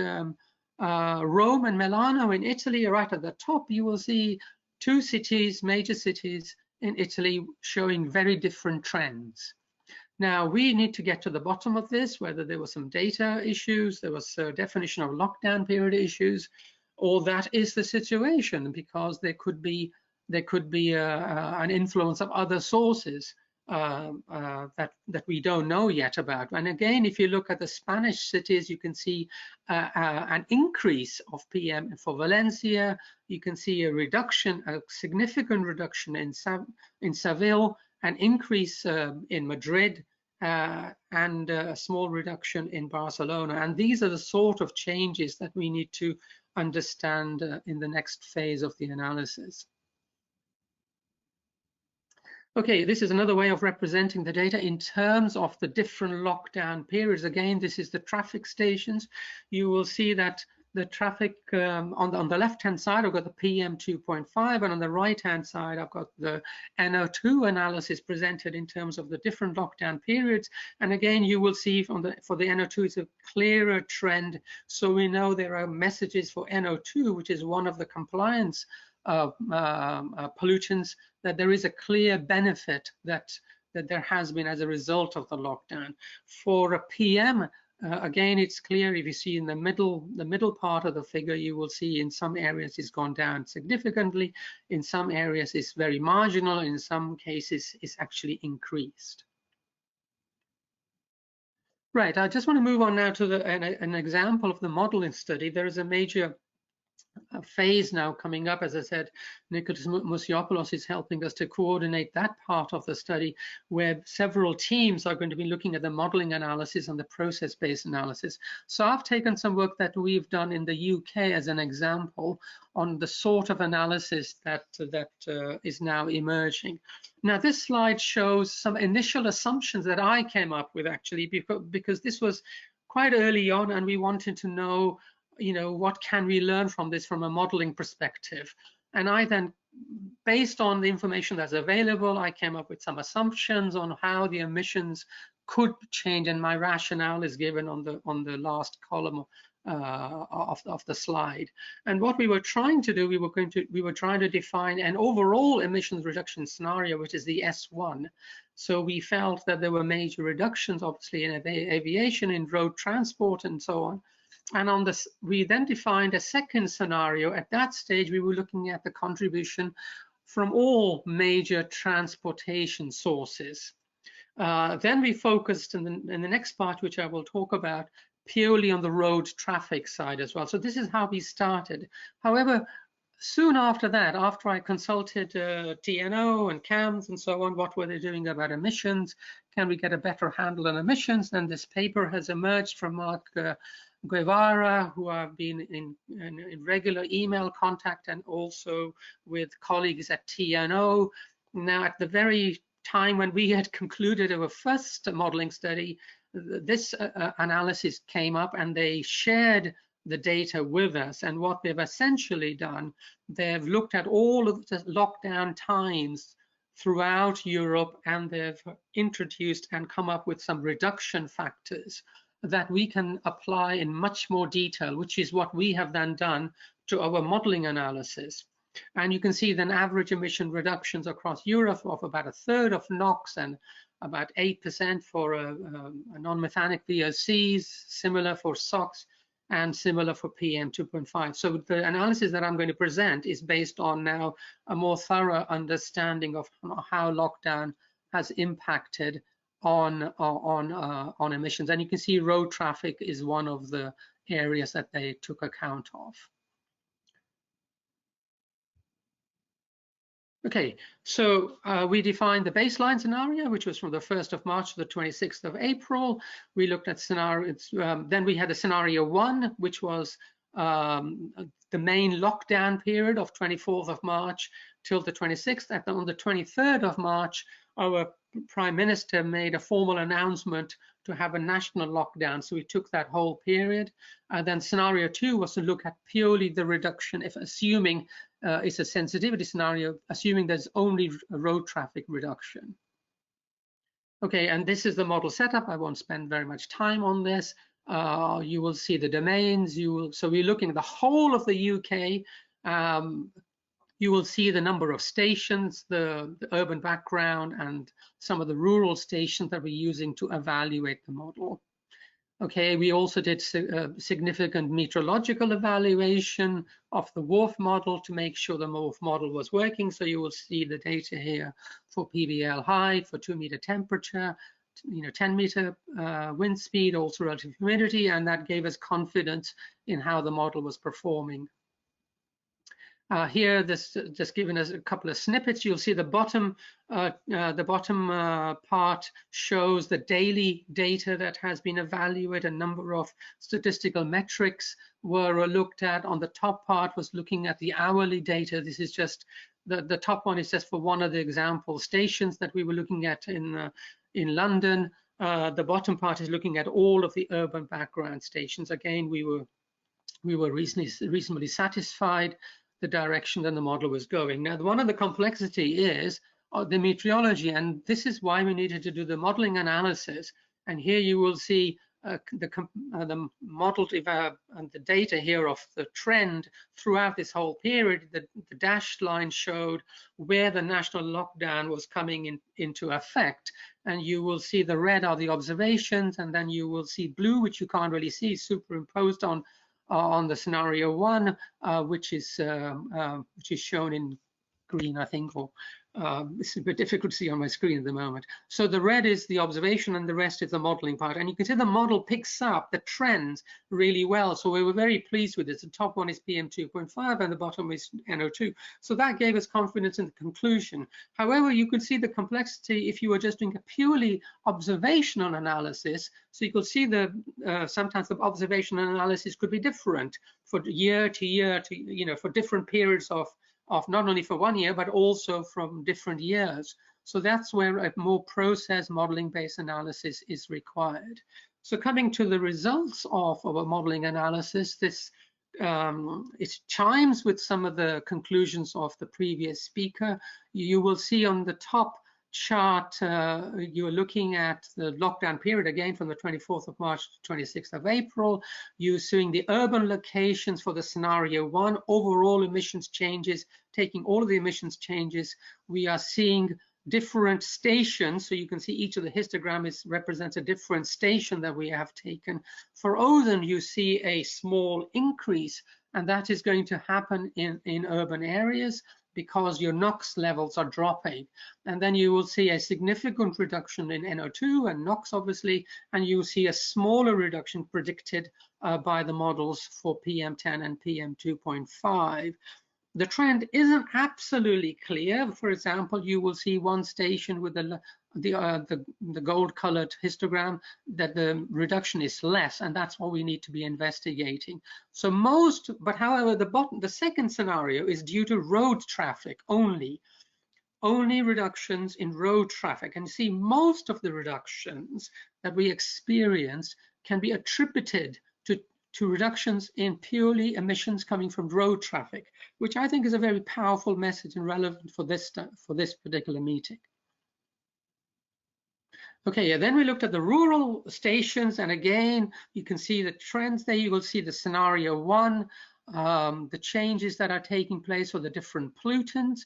Rome and Milano in Italy, right at the top, you will see 2 cities, major cities, in Italy showing very different trends. Now, we need to get to the bottom of this, whether there were some data issues, there was a definition of lockdown period issues, or that is the situation, because there could be an influence of other sources that we don't know yet about. And again, if you look at the Spanish cities, you can see an increase of PM for Valencia. You can see a reduction, a significant reduction in Seville, an increase in Madrid, and a small reduction in Barcelona. And these are the sort of changes that we need to understand in the next phase of the analysis. Okay, this is another way of representing the data in terms of the different lockdown periods. Again, this is the traffic stations. You will see that the traffic on the left-hand side, I've got the PM2.5, and on the right-hand side, I've got the NO2 analysis presented in terms of the different lockdown periods. And again, you will see for the NO2, it's a clearer trend. So we know there are messages for NO2, which is one of the compliance pollutants, that there is a clear benefit that there has been as a result of the lockdown. For a PM, again, it's clear. If you see in the middle part of the figure, you will see in some areas it's gone down significantly, in some areas it's very marginal, in some cases it's actually increased. Right, I just want to move on now to an example of the modeling study. There is a major phase now coming up. As I said, Nicholas Mousiopoulos is helping us to coordinate that part of the study, where several teams are going to be looking at the modeling analysis and the process-based analysis. So I've taken some work that we've done in the UK as an example on the sort of analysis that is now emerging. Now, this slide shows some initial assumptions that I came up with, actually, because this was quite early on, and we wanted to know, what can we learn from this from a modeling perspective? And I then, based on the information that's available, I came up with some assumptions on how the emissions could change, and my rationale is given on the last column of the slide. And what we were trying to do, we were trying to define an overall emissions reduction scenario, which is the S1. So we felt that there were major reductions, obviously, in aviation, in road transport, and so on. And on this, we then defined a second scenario. At that stage, we were looking at the contribution from all major transportation sources. Then we focused in the next part, which I will talk about, purely on the road traffic side as well. So this is how we started. However, soon after that, after I consulted TNO and CAMS and so on, what were they doing about emissions? Can we get a better handle on emissions? Then this paper has emerged from Mark Guevara, who I've been in regular email contact, and also with colleagues at TNO. Now, at the very time when we had concluded our first modeling study, this analysis came up, and they shared the data with us. And what they've essentially done, they've looked at all of the lockdown times throughout Europe, and they've introduced and come up with some reduction factors that we can apply in much more detail, which is what we have then done to our modeling analysis. And you can see then average emission reductions across Europe of about 1/3 of NOx and about 8% for non-methanic VOCs, similar for SOx, and similar for PM2.5. So the analysis that I'm going to present is based on now a more thorough understanding of how lockdown has impacted on emissions. And you can see road traffic is one of the areas that they took account of. Okay, so we defined the baseline scenario, which was from the 1st of March to the 26th of April. We looked at scenarios, then we had a scenario 1, which was the main lockdown period of 24th of March till the 26th. And on the 23rd of March, our Prime Minister made a formal announcement to have a national lockdown. So we took that whole period. And then scenario 2 was to look at purely the reduction, if assuming it's a sensitivity scenario, assuming there's only a road traffic reduction. Okay, and this is the model setup. I won't spend very much time on this. You will see the domains. So we're looking at the whole of the UK, You will see the number of stations, the urban background, and some of the rural stations that we're using to evaluate the model. Okay, we also did significant meteorological evaluation of the WRF model to make sure the WRF model was working. So you will see the data here for PBL height, for 2 meter temperature, 10 meter wind speed, also relative humidity, and that gave us confidence in how the model was performing. Here, this just giving us a couple of snippets. You'll see the bottom part shows the daily data that has been evaluated. A number of statistical metrics were looked at. On the top part was looking at the hourly data. This is just the top one is just for one of the example stations that we were looking at in London. The bottom part is looking at all of the urban background stations. Again, we were reasonably satisfied the direction that the model was going. Now, one of the complexity is the meteorology, and this is why we needed to do the modeling analysis. And here you will see the modeled and the data here of the trend throughout this whole period. The dashed line showed where the national lockdown was coming into effect. And you will see the red are the observations, and then you will see blue, which you can't really see, superimposed on the scenario 1, which is shown in green, I think, or it's a bit difficult to see on my screen at the moment. So the red is the observation and the rest is the modeling part. And you can see the model picks up the trends really well. So we were very pleased with this. The top one is PM2.5 and the bottom is NO2. So that gave us confidence in the conclusion. However, you could see the complexity if you were just doing a purely observational analysis. So you could see sometimes the observational analysis could be different for year to year to, for different periods of not only for 1 year, but also from different years. So that's where a more process modeling based analysis is required. So coming to the results of our modeling analysis, this it chimes with some of the conclusions of the previous speaker. You will see on the top chart, you're looking at the lockdown period again from the 24th of March to 26th of April. You're seeing the urban locations for the scenario 1, overall emissions changes, taking all of the emissions changes. We are seeing different stations, so you can see each of the histogram represents a different station that we have taken. For ozone, you see a small increase, and that is going to happen in urban areas, because your NOx levels are dropping. And then you will see a significant reduction in NO2 and NOx, obviously, and you will see a smaller reduction predicted by the models for PM10 and PM2.5. The trend isn't absolutely clear. For example, you will see one station with the gold-colored histogram that the reduction is less, and that's what we need to be investigating. So however, the second scenario is due to road traffic only reductions in road traffic. And see, most of the reductions that we experienced can be attributed to reductions in purely emissions coming from road traffic, which I think is a very powerful message and relevant for this particular meeting. Okay, yeah, then we looked at the rural stations, and again, you can see the trends there. You will see the scenario 1, the changes that are taking place for the different pollutants,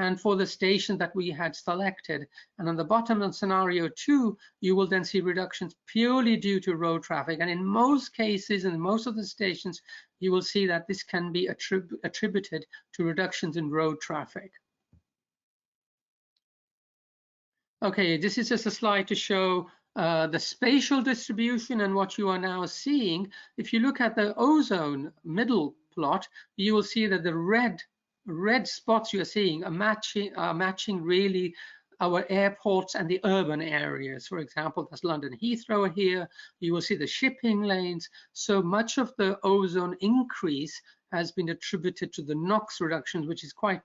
and for the station that we had selected. And on the bottom of scenario 2, you will then see reductions purely due to road traffic. And in most cases, in most of the stations, you will see that this can be attributed to reductions in road traffic. Okay, this is just a slide to show the spatial distribution and what you are now seeing. If you look at the ozone middle plot, you will see that the red spots you're seeing are matching really our airports and the urban areas. For example, there's London Heathrow here. You will see the shipping lanes. So much of the ozone increase has been attributed to the NOx reductions, which is quite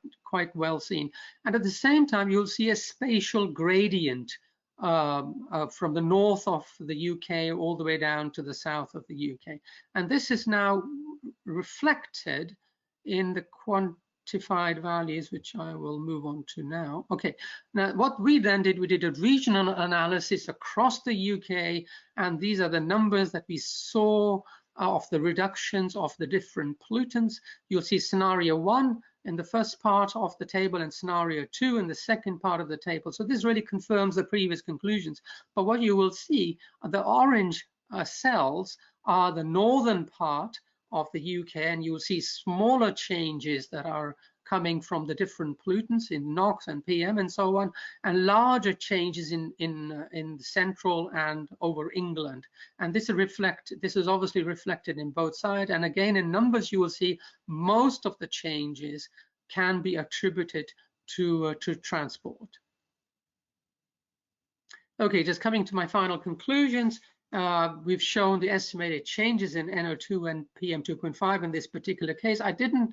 well seen. And at the same time, you'll see a spatial gradient from the north of the UK all the way down to the south of the UK. And this is now reflected in the quantified values, which I will move on to now. Okay, now what we then did, we did a regional analysis across the UK, and these are the numbers that we saw of the reductions of the different pollutants. You'll see scenario 1 in the first part of the table and scenario 2 in the second part of the table. So this really confirms the previous conclusions. But what you will see, the orange cells are the northern part of the UK, and you will see smaller changes that are coming from the different pollutants in NOx and PM and so on, and larger changes in central and over England. And this is obviously reflected in both sides. And again, in numbers, you will see most of the changes can be attributed to transport. Okay, just coming to my final conclusions. We've shown the estimated changes in NO2 and PM2.5 in this particular case. I didn't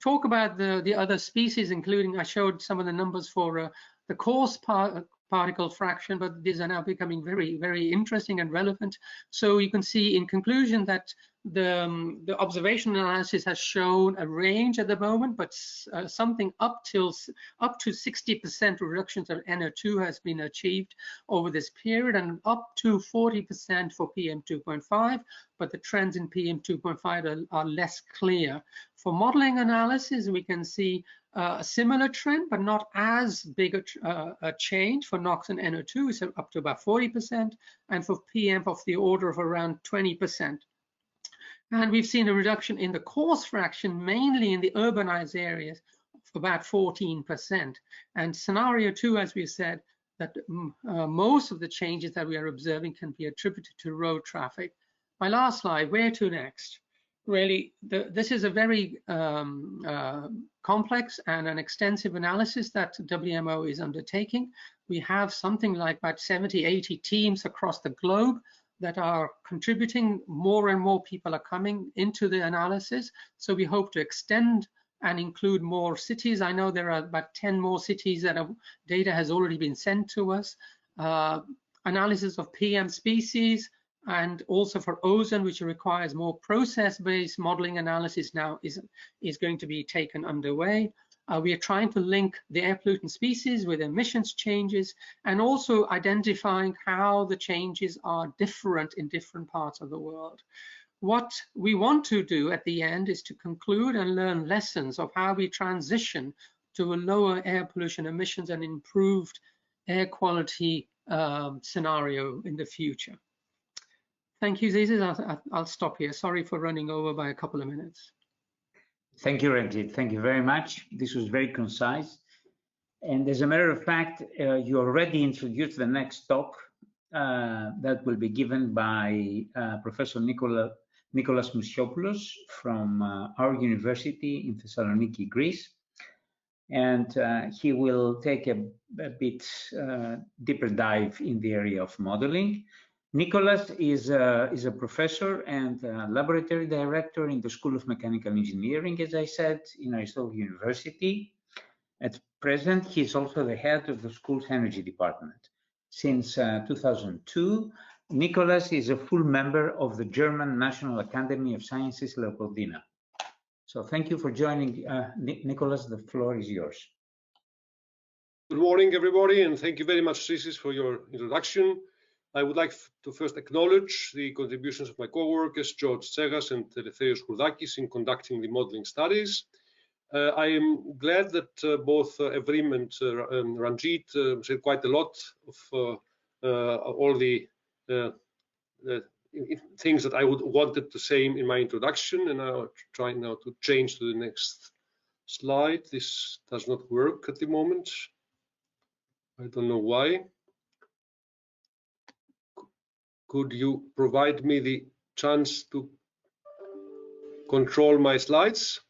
talk about the other species, including I showed some of the numbers for the coarse particle fraction, but these are now becoming very, very interesting and relevant. So you can see in conclusion that the observational analysis has shown a range at the moment, but something up to 60% reductions of NO2 has been achieved over this period, and up to 40% for PM2.5, but the trends in PM2.5 are less clear. For modeling analysis, we can see a similar trend, but not as big a change for NOx and NO2, so up to about 40%, and for PM of the order of around 20%. And we've seen a reduction in the coarse fraction, mainly in the urbanized areas, of about 14%. And scenario 2, as we said, that most of the changes that we are observing can be attributed to road traffic. My last slide, where to next? Really, this is a very complex and an extensive analysis that WMO is undertaking. We have something like about 70, 80 teams across the globe that are contributing. More and more people are coming into the analysis. So we hope to extend and include more cities. I know there are about 10 more cities that data has already been sent to us. Analysis of PM species, and also for ozone, which requires more process-based modeling analysis, now is going to be taken underway. We are trying to link the air pollutant species with emissions changes, and also identifying how the changes are different in different parts of the world. What we want to do at the end is to conclude and learn lessons of how we transition to a lower air pollution emissions and improved air quality scenario in the future. Thank you, Zizis. I'll stop here. Sorry for running over by a couple of minutes. Thank you, Ranjit. Thank you very much. This was very concise. And as a matter of fact, you already introduced the next talk that will be given by Professor Nicholas Moussiopoulos from our university in Thessaloniki, Greece. And he will take a bit deeper dive in the area of modeling. Nicholas is a professor and laboratory director in the School of Mechanical Engineering, as I said, in Aristotle University. At present, he is also the head of the school's energy department. Since 2002, Nicholas is a full member of the German National Academy of Sciences, Leopoldina. So thank you for joining, Nicholas. The floor is yours. Good morning, everybody, and thank you very much, Zizis, for your introduction. I would like to first acknowledge the contributions of my co-workers, George Tsegas and Eleftherios Kourdakis, in conducting the modeling studies. I am glad that both Evrim and Ranjit said quite a lot of all the things that I wanted to say in my introduction, and I'll try now to change to the next slide. This does not work at the moment. I don't know why. Could you provide me the chance to control my slides?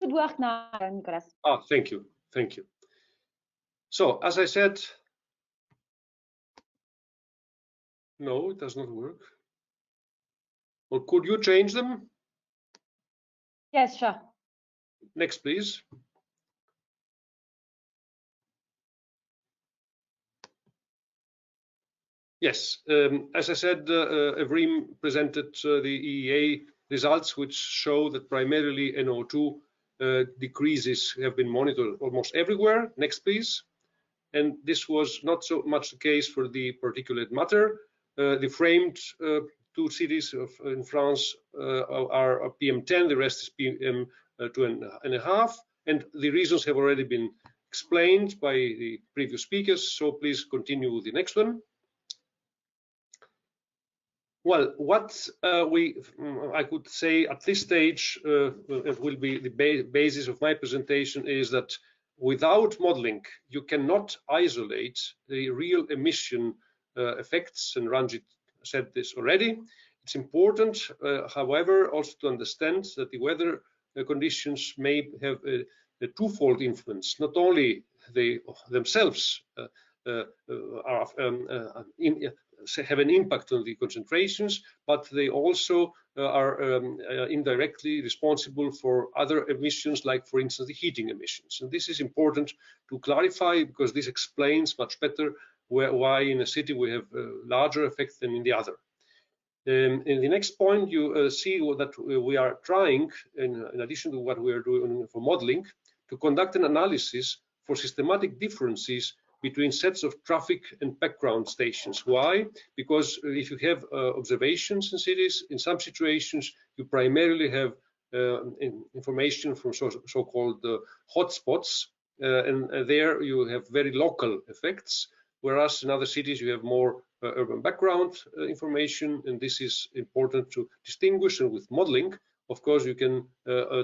It should work now, Nicholas. Ah, thank you. Thank you. So, as I said, no, it does not work. Or could you change them? Yes, sure. Next, please. Yes, as I said, Evrim presented the EEA results, which show that primarily NO2 decreases have been monitored almost everywhere. Next, please. And this was not so much the case for the particulate matter. The framed two cities in France are PM10, the rest is 2.5, and the reasons have already been explained by the previous speakers, so please continue with the next one. Well, what I could say at this stage, it will be the basis of my presentation, is that without modeling, you cannot isolate the real emission effects, and Ranjit said this already. It's important, however, also to understand that the weather conditions may have a twofold influence. Not only they themselves have an impact on the concentrations, but they also are indirectly responsible for other emissions, like, for instance, the heating emissions. And this is important to clarify, because this explains much better why in a city we have a larger effect than in the other. In the next point, you see that we are trying, in addition to what we are doing for modeling, to conduct an analysis for systematic differences between sets of traffic and background stations. Why? Because if you have observations in cities, in some situations, you primarily have information from so-called hotspots, and there you have very local effects, whereas in other cities you have more urban background information, and this is important to distinguish. And with modeling, of course, you can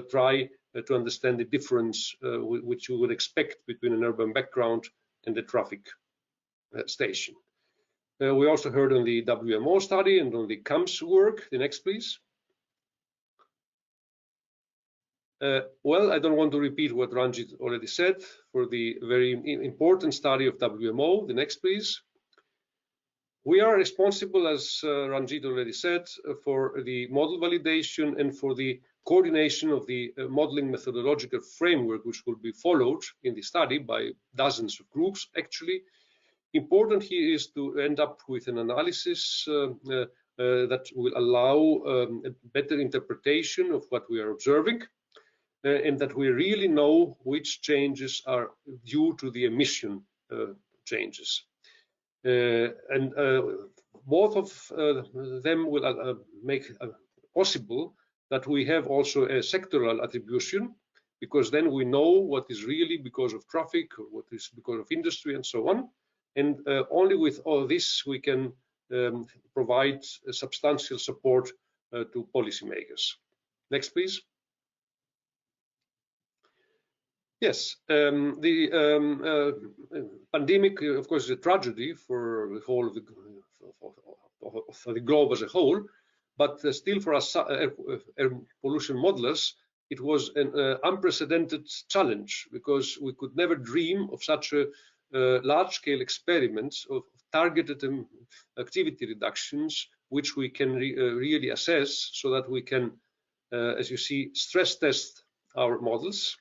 try to understand the difference which you would expect between an urban background and the traffic station. We also heard on the WMO study and on the CAMS work. The next, please. Well, I don't want to repeat what Ranjit already said for the very important study of WMO. The next, please. We are responsible, as Ranjit already said, for the model validation and for the coordination of the modeling methodological framework, which will be followed in the study by dozens of groups, actually. Important here is to end up with an analysis that will allow a better interpretation of what we are observing, and that we really know which changes are due to the emission changes. And both of them will make possible that we have also a sectoral attribution, because then we know what is really because of traffic, or what is because of industry, and so on. And only with all this we can provide substantial support to policymakers. Next, please. Yes, the pandemic, of course, is a tragedy for the whole of the globe as a whole, but still for us air pollution modelers, it was an unprecedented challenge, because we could never dream of such a large-scale experiment of targeted activity reductions, which we can really assess, so that we can, as you see, stress test our models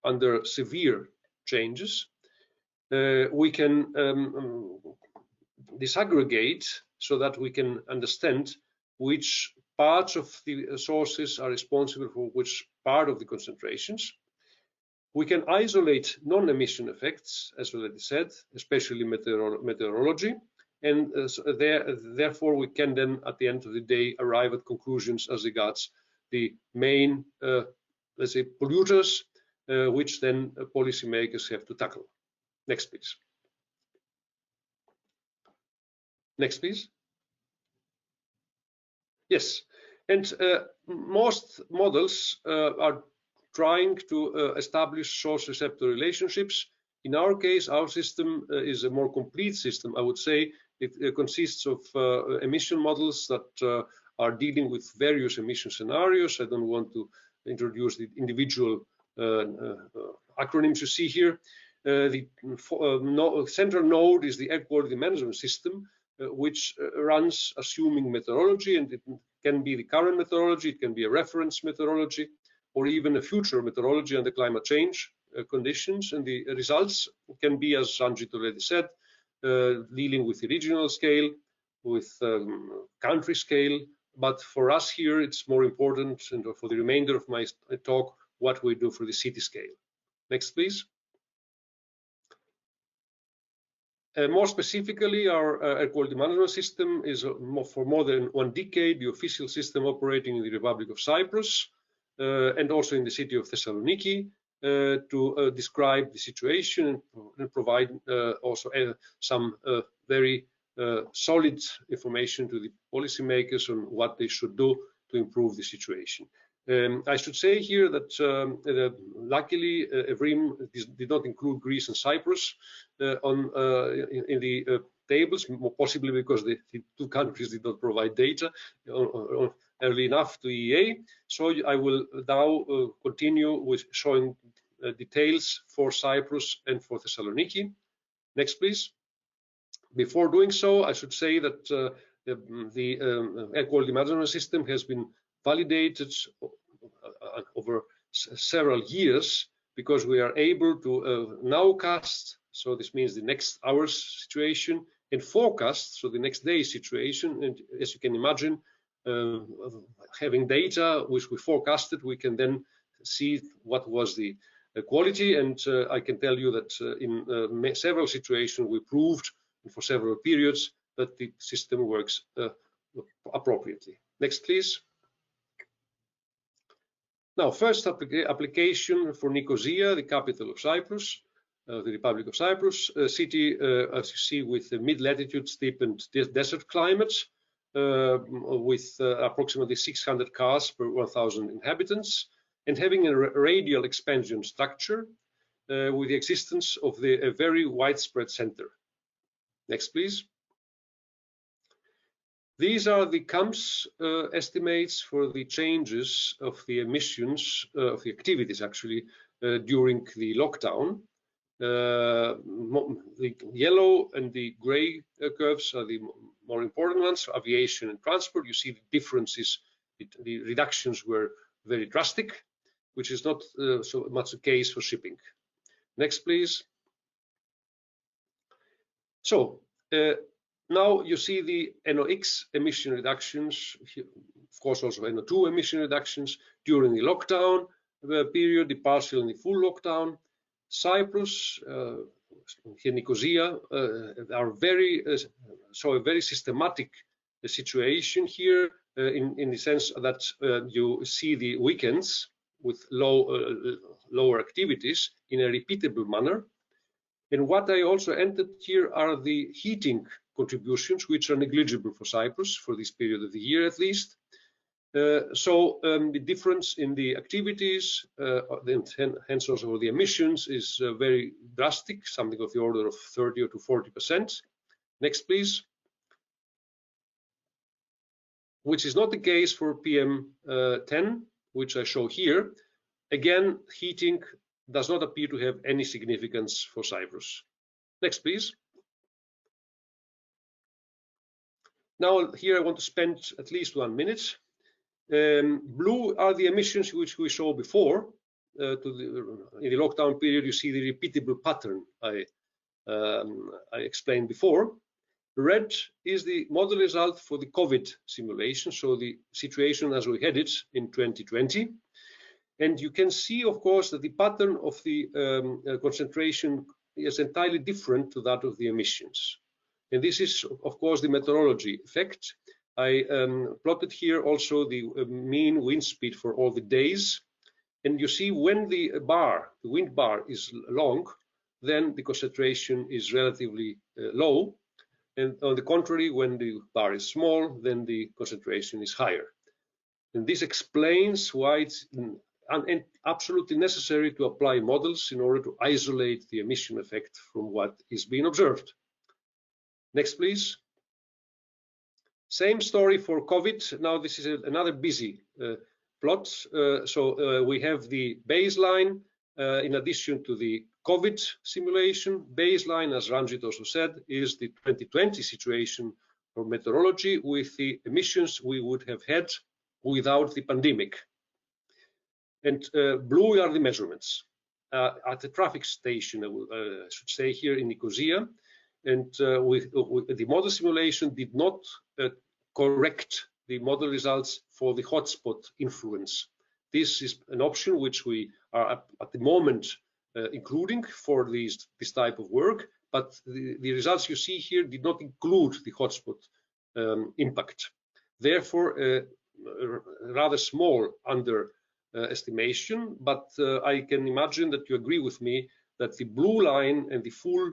under severe changes. We can disaggregate so that we can understand which parts of the sources are responsible for which part of the concentrations. We can isolate non-emission effects, as already said, especially meteorology, and therefore we can then, at the end of the day, arrive at conclusions as regards the main, let's say, polluters, which then policymakers have to tackle. Next, please. Next, please. Yes, and most models are trying to establish source-receptor relationships. In our case, our system is a more complete system, I would say. It consists of emission models that are dealing with various emission scenarios. I don't want to introduce the individual acronyms you see here. The central node is the air quality management system, which runs assuming methodology, and it can be the current methodology, it can be a reference methodology, or even a future methodology under climate change conditions. And the results can be, as Ranjit already said, dealing with the regional scale, with country scale. But for us here, it's more important, and for the remainder of my talk, what we do for the city scale. Next, please. More specifically, our air quality management system is for more than 1 decade the official system operating in the Republic of Cyprus. and also in the city of Thessaloniki to describe the situation and provide also some very solid information to the policymakers on what they should do to improve the situation. I should say here that luckily EVRIM did not include Greece and Cyprus in the tables, possibly because the two countries did not provide data early enough to EEA. So I will now continue with showing details for Cyprus and for Thessaloniki. Next, please. Before doing so, I should say that the air quality management system has been validated over several years, because we are able to nowcast, so this means the next hour's situation, and forecast, so the next day's situation. And as you can imagine, having data which we forecasted, we can then see what was the quality. And I can tell you that in several situations we proved for several periods that the system works appropriately. Next, please. Now, first application for Nicosia, the capital of Cyprus, the Republic of Cyprus, a city, as you see, with a mid-latitude steppe and desert climate, with approximately 600 cars per 1,000 inhabitants, and having a radial expansion structure with the existence of a very widespread center. Next, please. These are the CAMS estimates for the changes of the emissions, of the activities actually, during the lockdown. The yellow and the gray curves are the more important ones, aviation and transport. You see the differences, the reductions were very drastic, which is not so much the case for shipping. Next, please. So, now you see the NOx emission reductions, of course also NO2 emission reductions during the lockdown period, the partial and the full lockdown. Cyprus, here Nicosia, are so a very systematic situation here in the sense that you see the weekends with lower activities in a repeatable manner. And what I also entered here are the heating contributions, which are negligible for Cyprus for this period of the year at least. So the difference in the activities, hence also the emissions, is very drastic, something of the order of 30 to 40%. Next, please. Which is not the case for PM10, which I show here. Again, heating does not appear to have any significance for Cyprus. Next, please. Now, here I want to spend at least 1 minute. Blue are the emissions which we saw before. In the lockdown period, you see the repeatable pattern I explained before. Red is the model result for the COVID simulation, so the situation as we had it in 2020. And you can see, of course, that the pattern of the concentration is entirely different to that of the emissions. And this is, of course, the meteorology effect. I plotted here also the mean wind speed for all the days. And you see when the wind bar is long, then the concentration is relatively low. And on the contrary, when the bar is small, then the concentration is higher. And this explains why it's absolutely necessary to apply models in order to isolate the emission effect from what is being observed. Next, please. Same story for COVID. Now this is another busy plot. So we have the baseline in addition to the COVID simulation. Baseline, as Ranjit also said, is the 2020 situation for meteorology with the emissions we would have had without the pandemic. And blue are the measurements at the traffic station, I should say, here in Nicosia. And the model simulation did not correct the model results for the hotspot influence. This is an option which we are at the moment including for this type of work, but the results you see here did not include the hotspot impact. Therefore, rather small under estimation, but I can imagine that you agree with me that the blue line and the full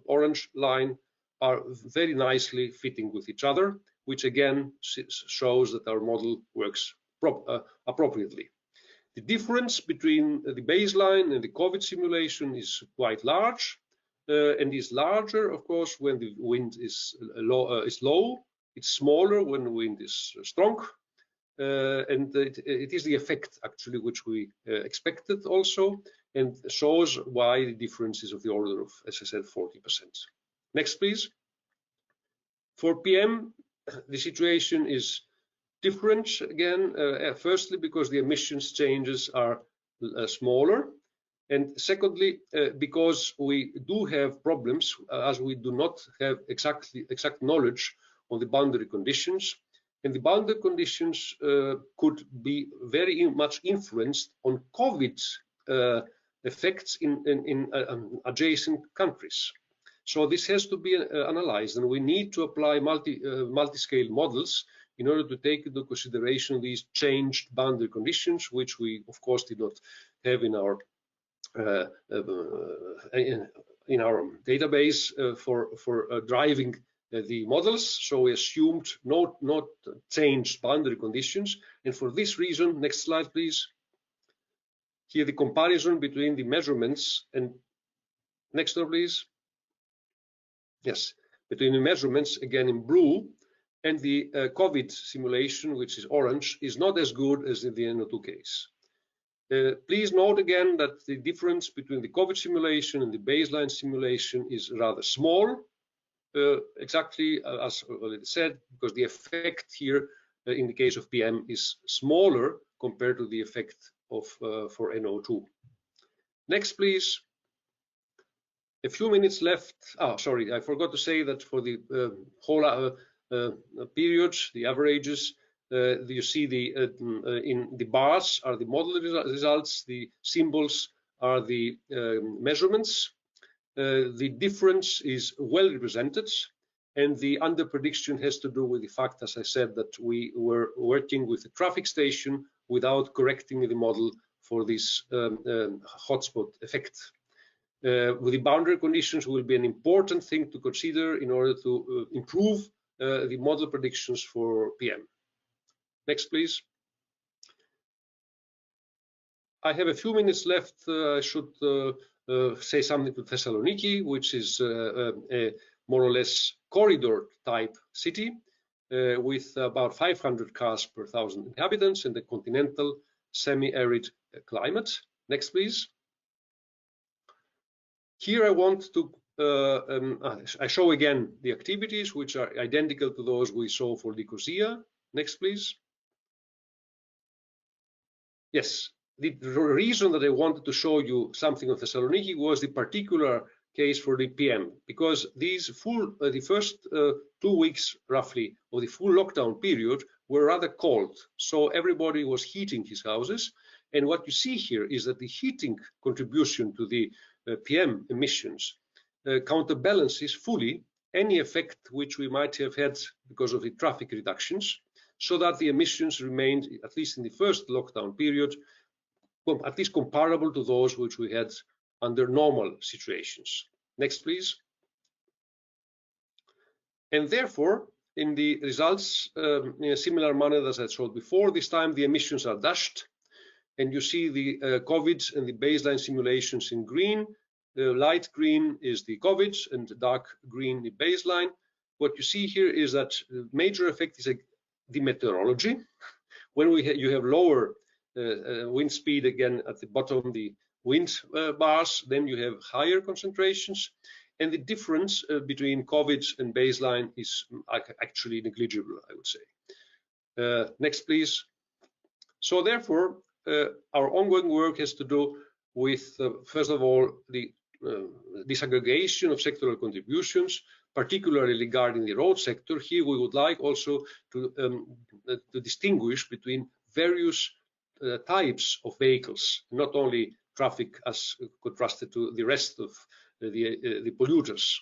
orange line are very nicely fitting with each other, which again shows that our model works appropriately. The difference between the baseline and the COVID simulation is quite large, and is larger, of course, when the wind is low. It's smaller when the wind is strong, and it is the effect actually which we expected also, and shows why the difference is of the order of, as I said, 40%. Next, please. For PM, the situation is different again, firstly because the emissions changes are smaller, and secondly because we do have problems as we do not have exact knowledge on the boundary conditions, and the boundary conditions could be very much influenced on COVID effects in adjacent countries. So this has to be analyzed, and we need to apply multi-scale models in order to take into consideration these changed boundary conditions, which we of course did not have in our database for driving the models. So we assumed not changed boundary conditions, and for this reason, next slide please. Here the comparison between the measurements and next one please. Yes, between the measurements again in blue and the COVID simulation, which is orange, is not as good as in the NO2 case. Please note again that the difference between the COVID simulation and the baseline simulation is rather small, exactly as already said, because the effect here in the case of PM is smaller compared to the effect of for NO2. Next, please. A few minutes left. Oh, sorry, I forgot to say that for the whole period, the averages, you see in the bars are the model results, the symbols are the measurements. The difference is well represented, and the under prediction has to do with the fact, as I said, that we were working with the traffic station without correcting the model for this hotspot effect. With the boundary conditions will be an important thing to consider in order to improve the model predictions for PM. Next, please. I have a few minutes left. I should say something to Thessaloniki, which is a more or less corridor type city with about 500 cars per 1,000 inhabitants and a continental semi-arid climate. Next, please. Here I want to I show again the activities which are identical to those we saw for Nicosia. Next, please. Yes, the reason that I wanted to show you something of Thessaloniki was the particular case for the PM, because these the first 2 weeks roughly of the full lockdown period were rather cold, so everybody was heating his houses, and what you see here is that the heating contribution to the PM emissions counterbalances fully any effect which we might have had because of the traffic reductions, so that the emissions remained, at least in the first lockdown period, at least comparable to those which we had under normal situations. Next, please. And therefore, in the results, in a similar manner as I showed before, this time the emissions are dashed, and you see the COVID and the baseline simulations in green. The light green is the COVID and the dark green the baseline. What you see here is that the major effect is the meteorology. When you have lower wind speed, again at the bottom, the wind bars, then you have higher concentrations, and the difference between COVID and baseline is actually negligible, I would say. Next, please. So therefore, our ongoing work has to do with, first of all, the disaggregation of sectoral contributions, particularly regarding the road sector. Here we would like also to distinguish between various types of vehicles, not only traffic as contrasted to the rest of the polluters.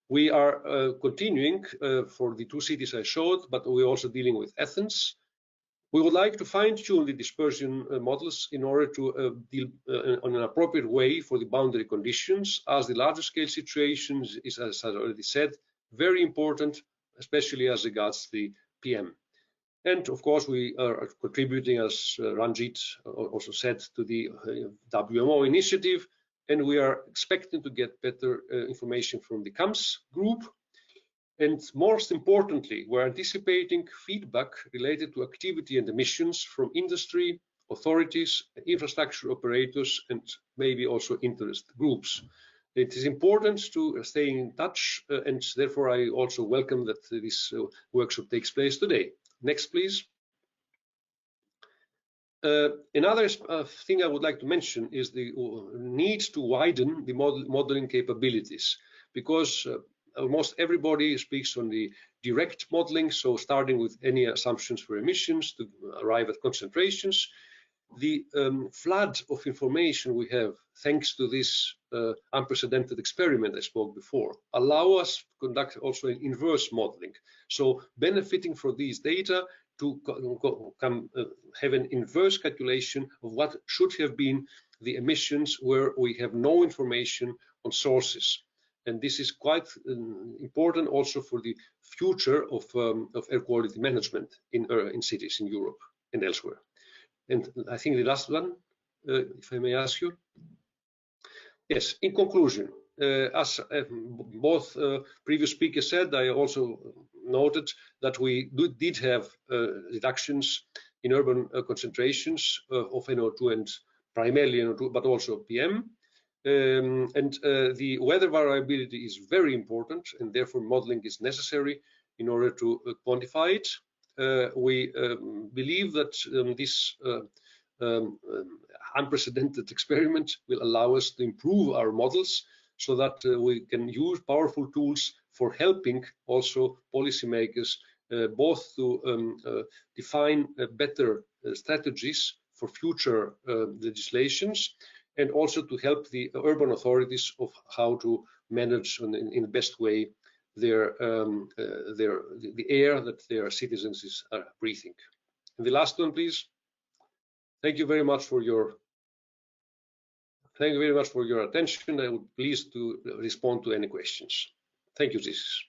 We are continuing for the 2 cities I showed, but we're also dealing with Athens, We would like to fine-tune the dispersion models in order to deal on an appropriate way for the boundary conditions, as the larger scale situations is, as I already said, very important, especially as regards the PM. And of course, we are contributing, as Ranjit also said, to the WMO initiative, and we are expecting to get better information from the CAMS group. And most importantly, we're anticipating feedback related to activity and emissions from industry, authorities, infrastructure operators, and maybe also interest groups. It is important to stay in touch, and therefore I also welcome that this workshop takes place today. Next, please. Another thing I would like to mention is the need to widen the modeling capabilities, because almost everybody speaks on the direct modeling, so starting with any assumptions for emissions to arrive at concentrations. The flood of information we have, thanks to this unprecedented experiment I spoke before, allow us to conduct also an inverse modeling. So benefiting from these data to have an inverse calculation of what should have been the emissions where we have no information on sources. And this is quite important also for the future of air quality management in cities in Europe and elsewhere. And I think the last one, if I may ask you. Yes, in conclusion, as both previous speakers said, I also noted that we did have reductions in urban concentrations of NO2 and primarily NO2, but also PM. The weather variability is very important, and therefore modeling is necessary in order to quantify it. We believe that this unprecedented experiment will allow us to improve our models so that we can use powerful tools for helping also policymakers both to define better strategies for future legislations, and also to help the urban authorities of how to manage in the best way the air that their citizens are breathing. And the last one, please. Thank you very much for your attention. I would be pleased to respond to any questions. Thank you, Jesus.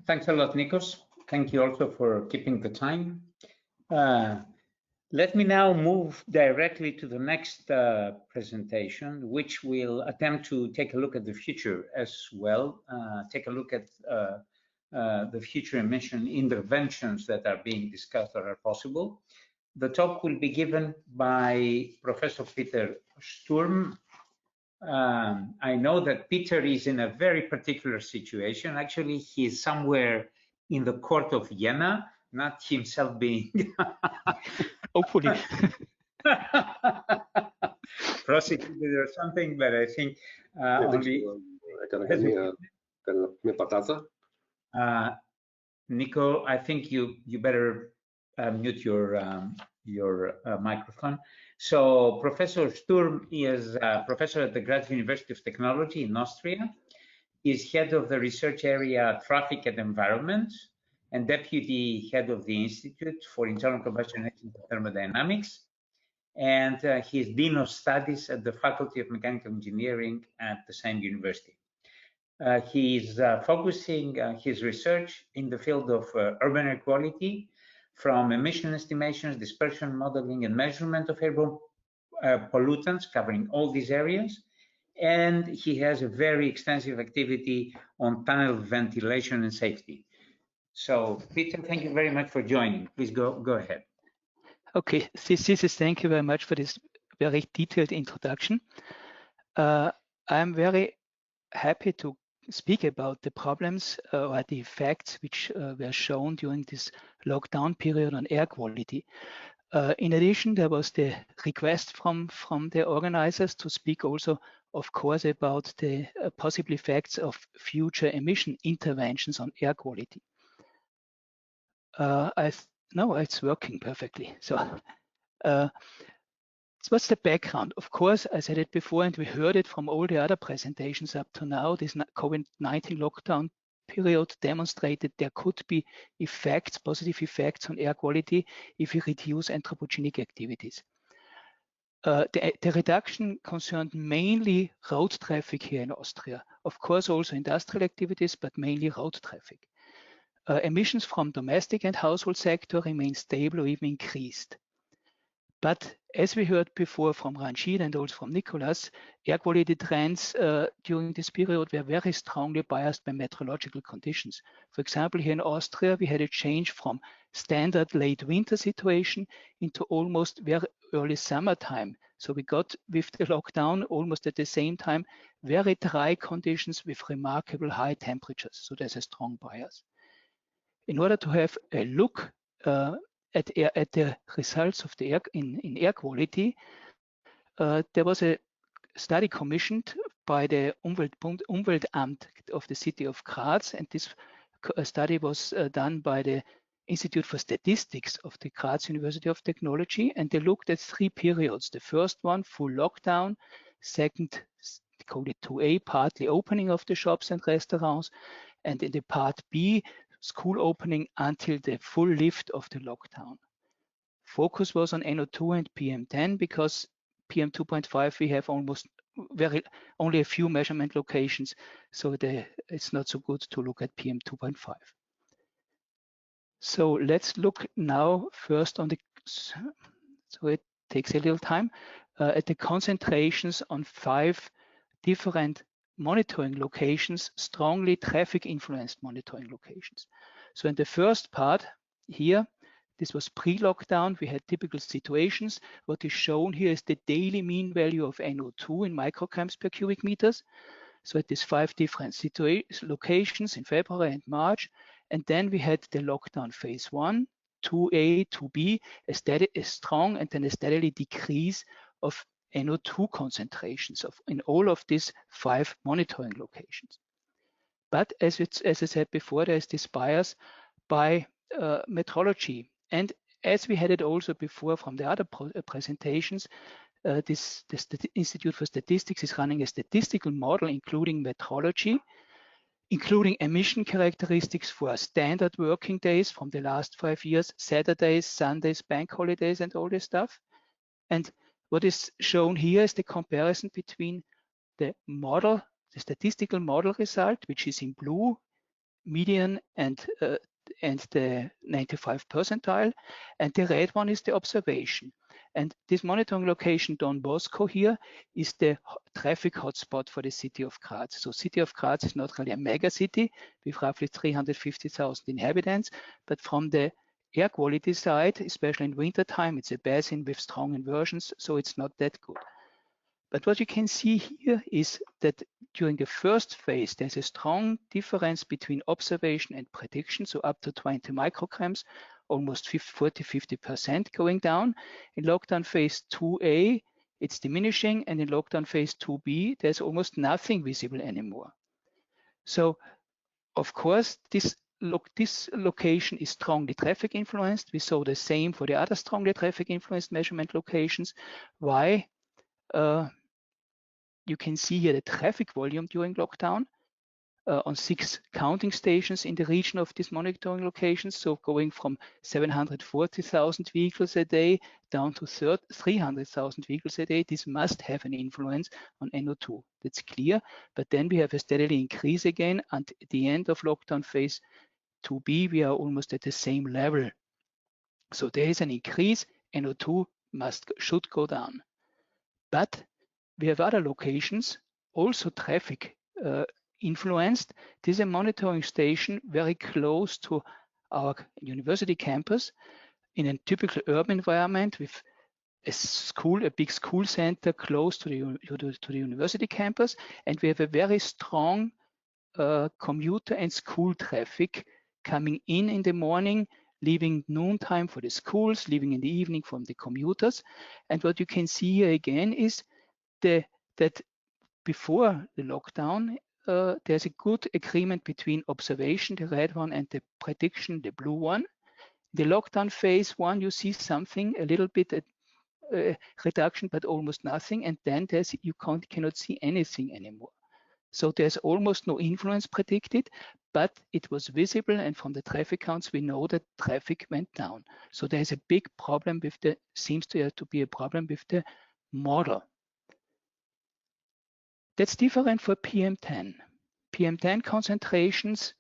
Thanks a lot, Nikos. Thank you also for keeping the time. Let me now move directly to the next presentation, which will attempt to take a look at the future as well, take a look at the future emission interventions that are being discussed or are possible. The talk will be given by Professor Peter Sturm. I know that Peter is in a very particular situation. Actually, he is somewhere in the court of Vienna, not himself being hopefully prosecuted or something, but I think only Nico, I think you better mute your microphone. So Professor Sturm is a professor at the Graz University of Technology in Austria. He is head of the research area Traffic and Environment and deputy head of the Institute for Internal Combustion Engines and Thermodynamics. And he is Dean of Studies at the Faculty of Mechanical Engineering at the same university. He is focusing his research in the field of urban air quality, from emission estimations, dispersion modeling, and measurement of airborne pollutants, covering all these areas. And he has a very extensive activity on tunnel ventilation and safety. So, Peter, thank you very much for joining. Please go ahead. Okay, Cisis, thank you very much for this very detailed introduction. I'm very happy to speak about the problems or the effects which were shown during this lockdown period on air quality. In addition, there was the request from the organizers to speak also, of course, about the possible effects of future emission interventions on air quality. No, it's working perfectly. So what's the background? Of course, I said it before, and we heard it from all the other presentations up to now, this COVID-19 lockdown period demonstrated there could be effects, positive effects on air quality if we reduce anthropogenic activities. The reduction concerned mainly road traffic here in Austria. Of course, also industrial activities, but mainly road traffic. Emissions from domestic and household sector remain stable or even increased. But as we heard before from Ranjit and also from Nicolas, air quality trends during this period were very strongly biased by meteorological conditions. For example, here in Austria, we had a change from standard late winter situation into almost very early summertime. So we got with the lockdown almost at the same time, very dry conditions with remarkable high temperatures. So there's a strong bias. In order to have a look at the results of the in air quality, there was a study commissioned by the Umweltamt of the city of Graz, and this study was done by the Institute for Statistics of the Graz University of Technology, and they looked at 3 periods. The first one, full lockdown. Second, called it 2A, partly opening of the shops and restaurants, and in the part B, school opening until the full lift of the lockdown. Focus was on NO2 and PM10 because PM2.5 we have only a few measurement locations, so it's not so good to look at PM2.5. So let's look now first on the, so it takes a little time, at the concentrations on 5 different monitoring locations, strongly traffic influenced monitoring locations. So in the first part here, this was pre-lockdown, we had typical situations. What is shown here is the daily mean value of NO2 in micrograms per cubic meters. So at these 5 different locations in February and March. And then we had the lockdown phase 1, 2A, 2B, a strong and then a steadily decrease of NO2 concentrations in all of these 5 monitoring locations. But as I said before, there is this bias by metrology. And as we had it also before from the other presentations, the Institute for Statistics is running a statistical model including metrology, including emission characteristics for standard working days from the last 5 years, Saturdays, Sundays, bank holidays, and all this stuff. And what is shown here is the comparison between the model, the statistical model result, which is in blue, median and the 95th percentile, and the red one is the observation. And this monitoring location, Don Bosco here, is the traffic hotspot for the city of Graz. So city of Graz is not really a mega city with roughly 350,000 inhabitants, but from the air quality side, especially in winter time, it's a basin with strong inversions, so it's not that good. But what you can see here is that during the first phase, there's a strong difference between observation and prediction, so up to 20 micrograms, almost 40–50% going down. In lockdown phase 2A, it's diminishing, and in lockdown phase 2B, there's almost nothing visible anymore. So, of course, this location is strongly traffic influenced. We saw the same for the other strongly traffic influenced measurement locations. Why? You can see here the traffic volume during lockdown on 6 counting stations in the region of these monitoring locations. So going from 740,000 vehicles a day down to 300,000 vehicles a day, this must have an influence on NO2. That's clear. But then we have a steadily increase again. And at the end of lockdown phase 2B, we are almost at the same level. So there is an increase. NO2 should go down. But we have other locations, also traffic influenced. This is a monitoring station very close to our university campus in a typical urban environment with a big school center close to the university campus. And we have a very strong commuter and school traffic coming in the morning, leaving noontime for the schools, leaving in the evening from the commuters. And what you can see here again is that before the lockdown, there's a good agreement between observation, the red one, and the prediction, the blue one. The lockdown phase 1, you see something, a little bit reduction, but almost nothing. And then you cannot see anything anymore. So there's almost no influence predicted, but it was visible, and from the traffic counts we know that traffic went down. So there's a big problem with the, seems to be a problem with the model. That's different for PM10. PM10 concentrations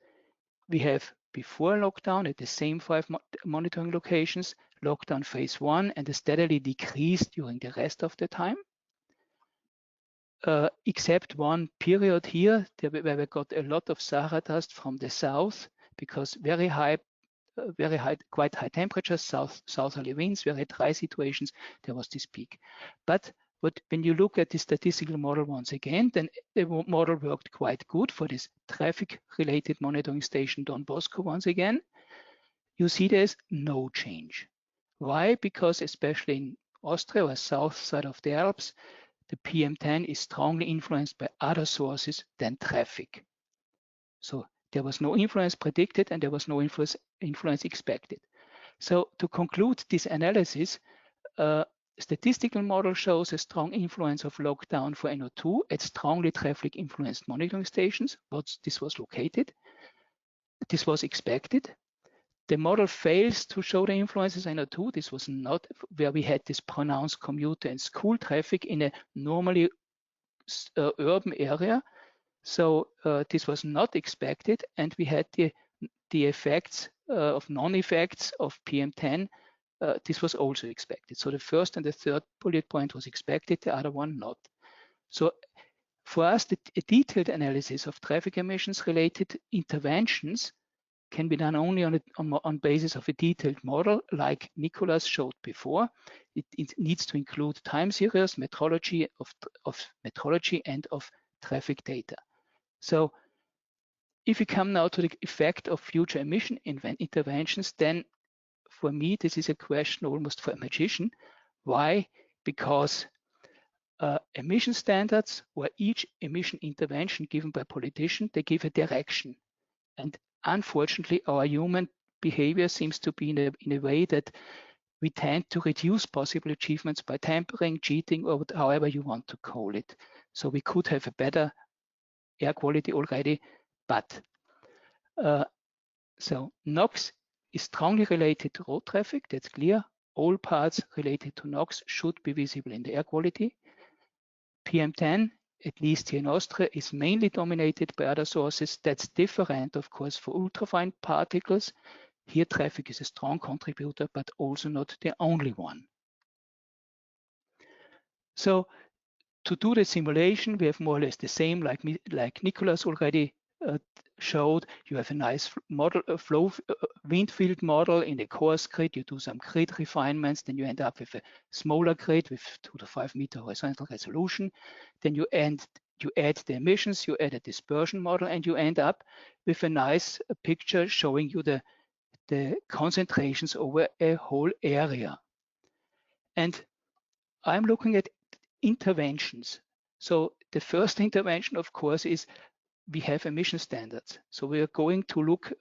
we have before lockdown at the same 5 monitoring locations, lockdown phase 1, and steadily decreased during the rest of the time. Except one period here where we got a lot of Sahara dust from the south, because very high, quite high temperatures, southerly winds, very dry situations, there was this peak. But when you look at the statistical model once again, then the model worked quite good for this traffic-related monitoring station Don Bosco once again. You see there's no change. Why? Because especially in Austria or south side of the Alps, the PM10 is strongly influenced by other sources than traffic. So there was no influence predicted and there was no influence expected. So to conclude this analysis, statistical model shows a strong influence of lockdown for NO2 at strongly traffic influenced monitoring stations. This was located. This was expected. The model fails to show the influences in NO2. This was not where we had this pronounced commuter and school traffic in a normally urban area. So this was not expected, and we had the effects of non-effects of PM10. This was also expected. So the first and the third bullet point was expected, the other one not. So for us, a detailed analysis of traffic emissions related interventions can be done only on basis of a detailed model like Nicolas showed before. It needs to include time series, metrology of metrology and of traffic data. So if we come now to the effect of future emission interventions, then for me, this is a question almost for a magician. Why? Because emission standards or each emission intervention given by politicians, they give a direction. And unfortunately, our human behavior seems to be in a way that we tend to reduce possible achievements by tampering, cheating, or however you want to call it. So we could have a better air quality already, but so NOx is strongly related to road traffic, that's clear. All parts related to NOx should be visible in the air quality. PM10, at least here in Austria, is mainly dominated by other sources. That's different, of course, for ultrafine particles. Here, traffic is a strong contributor, but also not the only one. So to do the simulation, we have more or less the same like Nicolas already showed. You have a nice model, wind field model in the coarse grid. You do some grid refinements, then you end up with a smaller grid with 2 to 5 meter horizontal resolution. Then you add the emissions, you add a dispersion model, and you end up with a nice picture showing you the concentrations over a whole area. And I'm looking at interventions. So the first intervention, of course, is we have emission standards. So we are going to look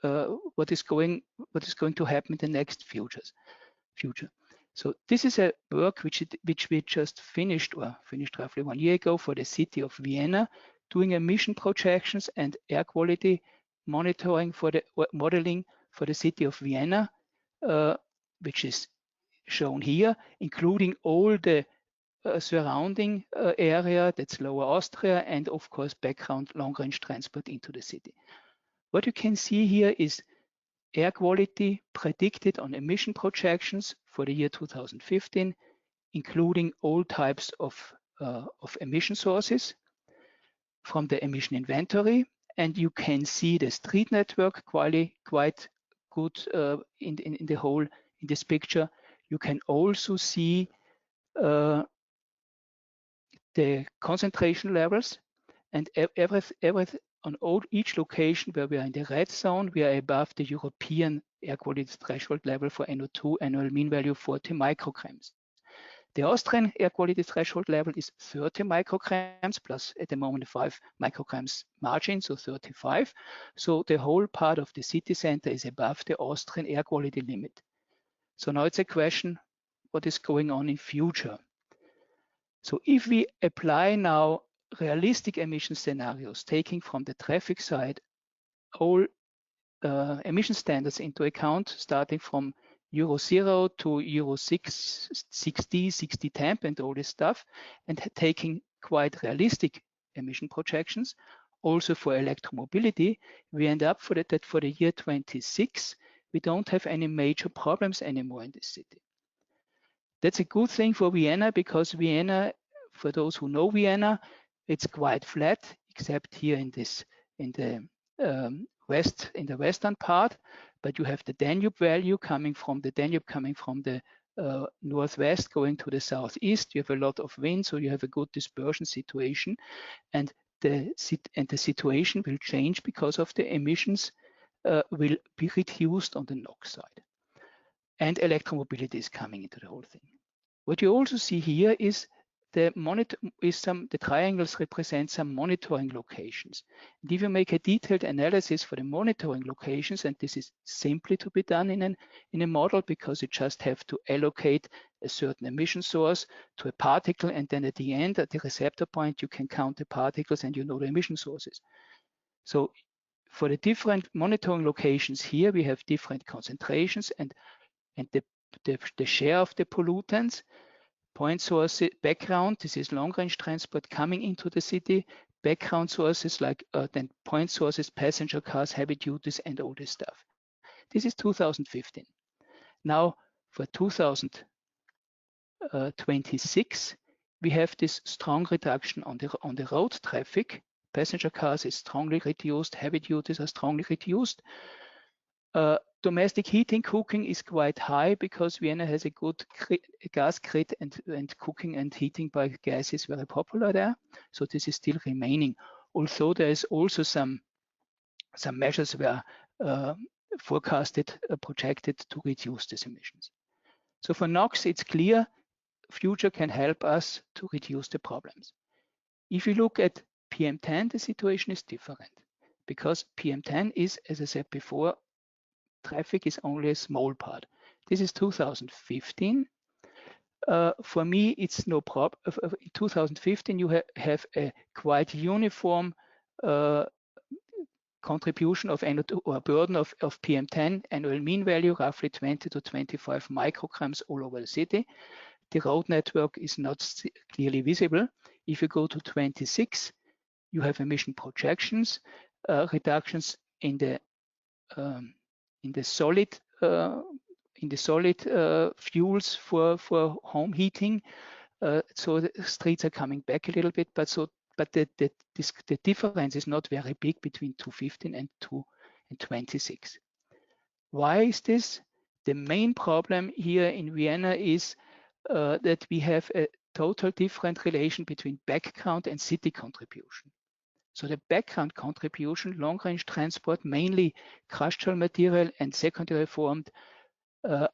what is going to happen in the next future. So this is a work which we just finished roughly 1 year ago for the city of Vienna, doing emission projections and air quality monitoring for the modeling for the city of Vienna, which is shown here, including all the surrounding area, that's Lower Austria, and of course background long-range transport into the city. What you can see here is air quality predicted on emission projections for the year 2015, including all types of emission sources from the emission inventory. And you can see the street network quite good in this picture. You can also see the concentration levels, and on each location where we are in the red zone, we are above the European air quality threshold level for NO2 annual mean value 40 micrograms. The Austrian air quality threshold level is 30 micrograms plus at the moment 5 micrograms margin, so 35. So the whole part of the city center is above the Austrian air quality limit. So now it's a question, what is going on in future? So if we apply now realistic emission scenarios, taking from the traffic side all emission standards into account, starting from Euro 0 to Euro 6, 60 temp and all this stuff, and taking quite realistic emission projections, also for electromobility, we end up that for the year 26, we don't have any major problems anymore in this city. That's a good thing for Vienna, because Vienna, for those who know Vienna, it's quite flat, except here in the western part. But you have the Danube value coming from the northwest going to the southeast. You have a lot of wind, so you have a good dispersion situation, and the situation will change because of the emissions will be reduced on the NOx side. And electromobility is coming into the whole thing. What you also see here is the triangles represent some monitoring locations. And if you make a detailed analysis for the monitoring locations, and this is simply to be done in a model, because you just have to allocate a certain emission source to a particle, and then at the end, at the receptor point, you can count the particles and you know the emission sources. So for the different monitoring locations here, we have different concentrations and the share of the pollutants. Point source background, this is long-range transport coming into the city. Background sources like then point sources, passenger cars, heavy duties, and all this stuff. This is 2015. Now for 2026, we have this strong reduction on the road traffic. Passenger cars is strongly reduced, heavy duties are strongly reduced. Domestic heating, cooking is quite high, because Vienna has a good gas grid, and cooking and heating by gas is very popular there. So this is still remaining. Although there is also some measures were projected to reduce these emissions. So for NOx, it's clear future can help us to reduce the problems. If you look at PM10, the situation is different, because PM10 is, as I said before, traffic is only a small part. This is 2015. For me, it's no problem. In 2015, you have a quite uniform contribution of or burden of PM10 annual mean value, roughly 20 to 25 micrograms all over the city. The road network is not clearly visible. If you go to 26, you have emission projections, reductions in the solid fuels for home heating. So the streets are coming back a little bit, but the difference is not very big between 2015 and 2026. Why is this? The main problem here in Vienna is that we have a total different relation between background and city contribution. So the background contribution, long-range transport, mainly crushed shell material and secondary formed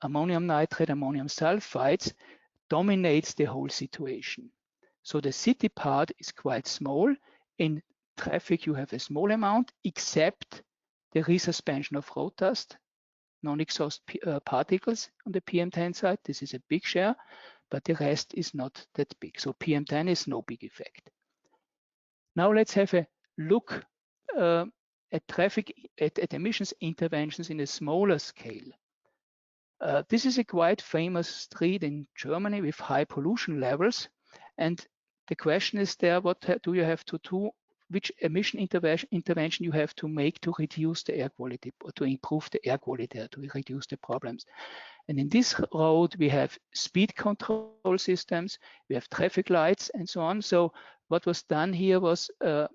ammonium nitrate, ammonium sulfides, dominates the whole situation. So the city part is quite small. In traffic, you have a small amount, except the resuspension of road dust, non-exhaust particles on the PM10 side. This is a big share, but the rest is not that big. So PM10 is no big effect. Now let's have a look at emissions interventions in a smaller scale. This is a quite famous street in Germany with high pollution levels. And the question is there, what do you have to do? Which emission intervention you have to make to reduce the air quality, or to improve the air quality, to reduce the problems? And in this road, we have speed control systems, we have traffic lights, and so on. So what was done here was a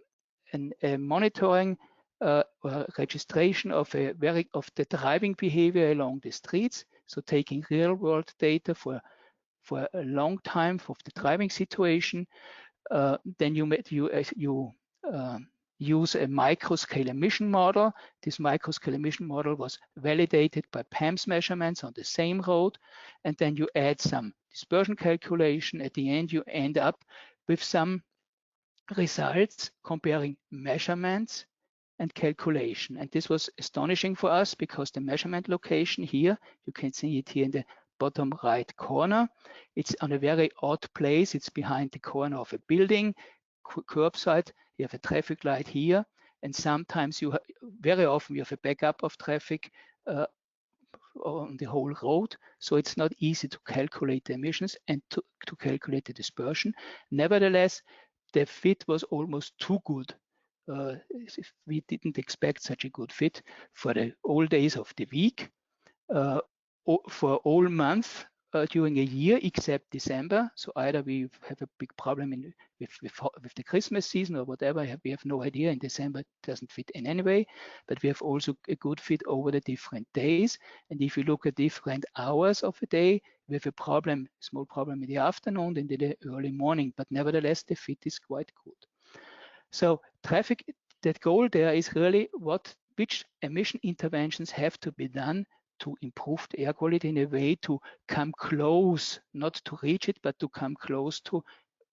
monitoring or registration of the driving behavior along the streets. So taking real-world data for a long time of the driving situation. Then you use a microscale emission model. This microscale emission model was validated by PAMS measurements on the same road. And then you add some dispersion calculation. At the end, you end up with some results comparing measurements and calculation. And this was astonishing for us, because the measurement location here, you can see it here in the bottom right corner. It's on a very odd place. It's behind the corner of a building, curbside, you have a traffic light here, and sometimes very often you have a backup of traffic on the whole road, so it's not easy to calculate the emissions and to calculate the dispersion. Nevertheless, the fit was almost too good. We didn't expect such a good fit for all days of the week, for all months during a year except December. So either we have a big problem with the Christmas season or whatever. We have no idea. In December, it doesn't fit in any way, but we have also a good fit over the different days. And if you look at different hours of a day, we have a small problem in the afternoon and in the early morning, but nevertheless, the fit is quite good. So traffic, that goal there is really which emission interventions have to be done to improve the air quality in a way to come close, not to reach it, but to come close to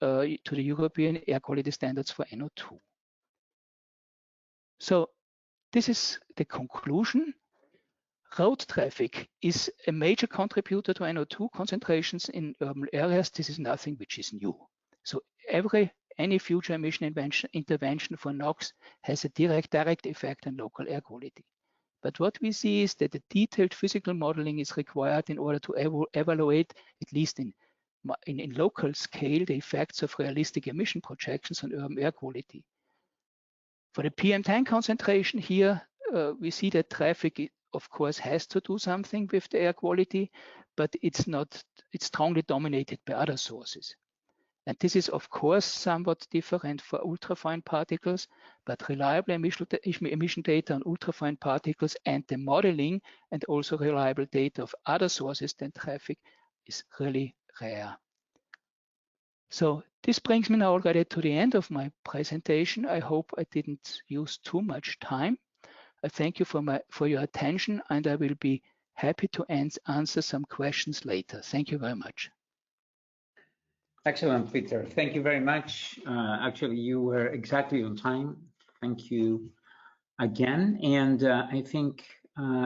the European air quality standards for NO2. So this is the conclusion. Road traffic is a major contributor to NO2 concentrations in urban areas. This is nothing which is new. So any future emission intervention for NOx has a direct effect on local air quality. But what we see is that a detailed physical modeling is required in order to evaluate, at least in local scale, the effects of realistic emission projections on urban air quality. For the PM10 concentration here, we see that traffic, of course, has to do something with the air quality, but it's strongly dominated by other sources. And this is, of course, somewhat different for ultrafine particles, but reliable emission data on ultrafine particles and the modeling and also reliable data of other sources than traffic is really rare. So this brings me now already to the end of my presentation. I hope I didn't use too much time. I thank you for your attention, and I will be happy to answer some questions later. Thank you very much. Excellent, Peter. Thank you very much. Actually, you were exactly on time. Thank you again. And I think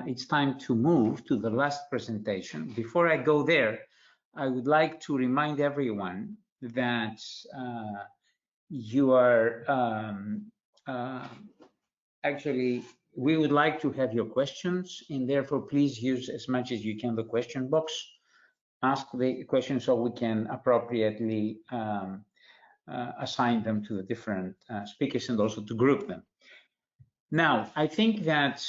it's time to move to the last presentation. Before I go there, I would like to remind everyone that you are actually, we would like to have your questions, and therefore please use as much as you can the question box. Ask the questions so we can appropriately assign them to the different speakers and also to group them. Now, I think that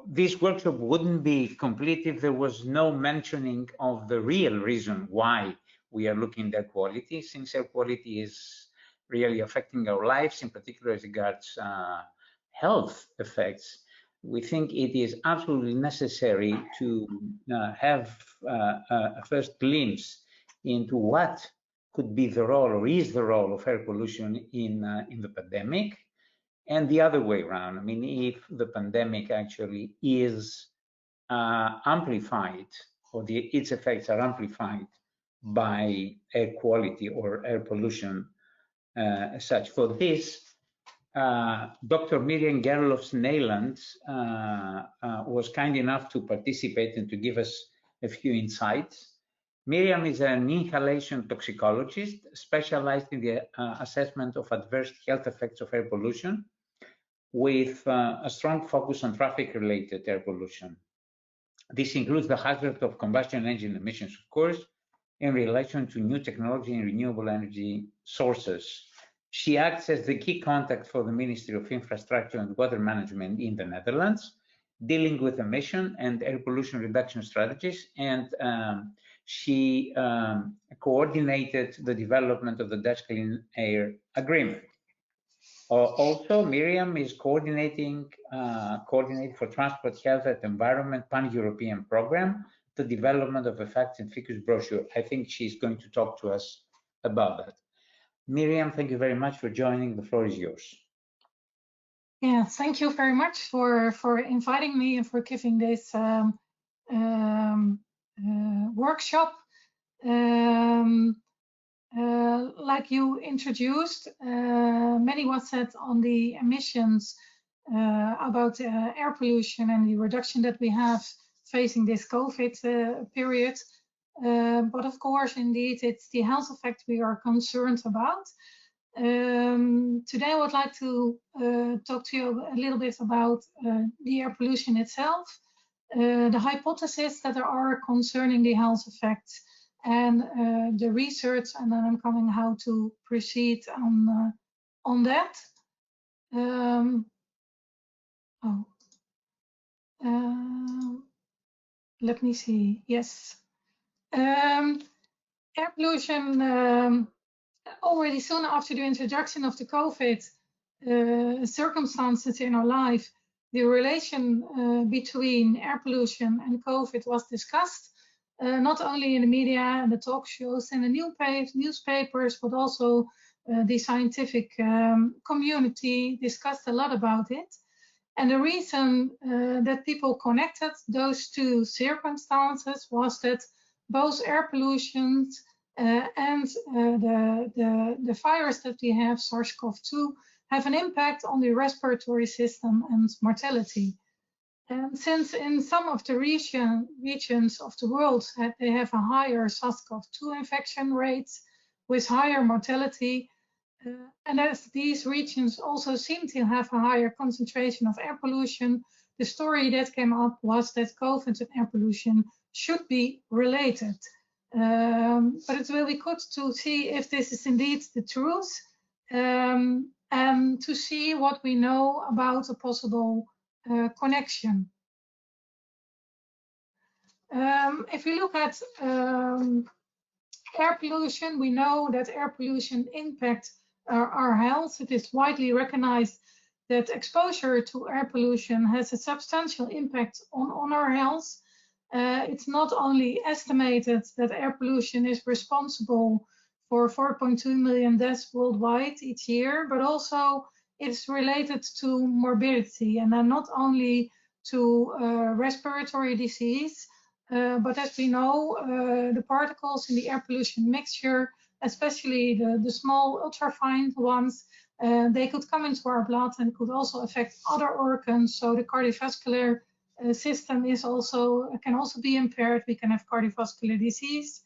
this workshop wouldn't be complete if there was no mentioning of the real reason why we are looking at quality, since air quality is really affecting our lives, in particular as regards health effects. We think it is absolutely necessary to have a first glimpse into what could be the role or is the role of air pollution in the pandemic, and the other way around. I mean, if the pandemic actually is amplified or its effects are amplified by air quality or air pollution as such. For this, Dr. Miriam Gerlofs-Neyland was kind enough to participate and to give us a few insights. Miriam is an inhalation toxicologist specialized in the assessment of adverse health effects of air pollution, with a strong focus on traffic-related air pollution. This includes the hazard of combustion engine emissions, of course, in relation to new technology and renewable energy sources. She acts as the key contact for the Ministry of Infrastructure and Water Management in the Netherlands, dealing with emission and air pollution reduction strategies, and she coordinated the development of the Dutch Clean Air Agreement. Also, Miriam is coordinating for Transport, Health and Environment Pan-European Program, the development of a facts and figures brochure. I think she's going to talk to us about that. Miriam, thank you very much for joining. The floor is yours. Yeah, thank you very much for inviting me and for giving this workshop. Like you introduced, many was said on the emissions about air pollution and the reduction that we have facing this COVID period. But of course, indeed, it's the health effect we are concerned about. Today, I would like to talk to you a little bit about the air pollution itself, the hypotheses that there are concerning the health effects, and the research, and then I'm coming how to proceed on that. Let me see. Yes. Air pollution, already soon after the introduction of the COVID circumstances in our life, the relation between air pollution and COVID was discussed, not only in the media and the talk shows and the newspapers, but also the scientific community discussed a lot about it. And the reason that people connected those two circumstances was that both air pollution and the virus that we have, SARS-CoV-2, have an impact on the respiratory system and mortality. And since in some of the regions of the world they have a higher SARS-CoV-2 infection rates with higher mortality, and as these regions also seem to have a higher concentration of air pollution, the story that came up was that COVID and air pollution should be related. But it will be good to see if this is indeed the truth, and to see what we know about a possible connection. If we look at air pollution, we know that air pollution impacts our health. It is widely recognized that exposure to air pollution has a substantial impact on our health. It's not only estimated that air pollution is responsible for 4.2 million deaths worldwide each year, but also it's related to morbidity, and then not only to respiratory disease, but as we know, the particles in the air pollution mixture, especially the small ultrafine ones, they could come into our blood and could also affect other organs. So the cardiovascular system can also be impaired. We can have cardiovascular disease.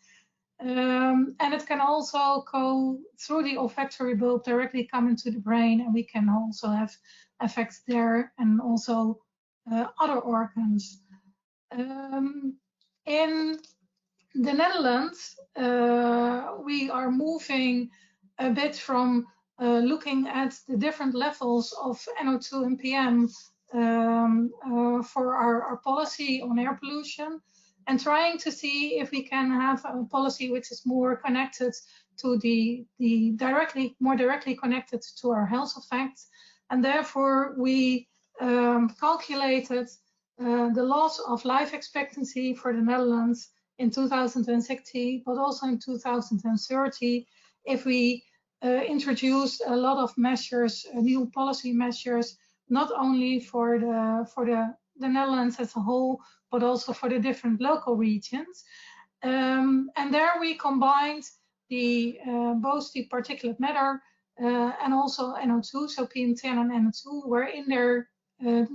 And it can also go through the olfactory bulb, directly come into the brain, and we can also have effects there and also other organs. In the Netherlands, we are moving a bit from looking at the different levels of NO2 and PM for our policy on air pollution, and trying to see if we can have a policy which is more connected to more directly connected to our health effects. And therefore, we calculated the loss of life expectancy for the Netherlands in 2060, but also in 2030, if we introduce a lot of measures, new policy measures, not only for the Netherlands as a whole, but also for the different local regions. And there we combined both the particulate matter and also NO2, so PM10 and NO2 were in there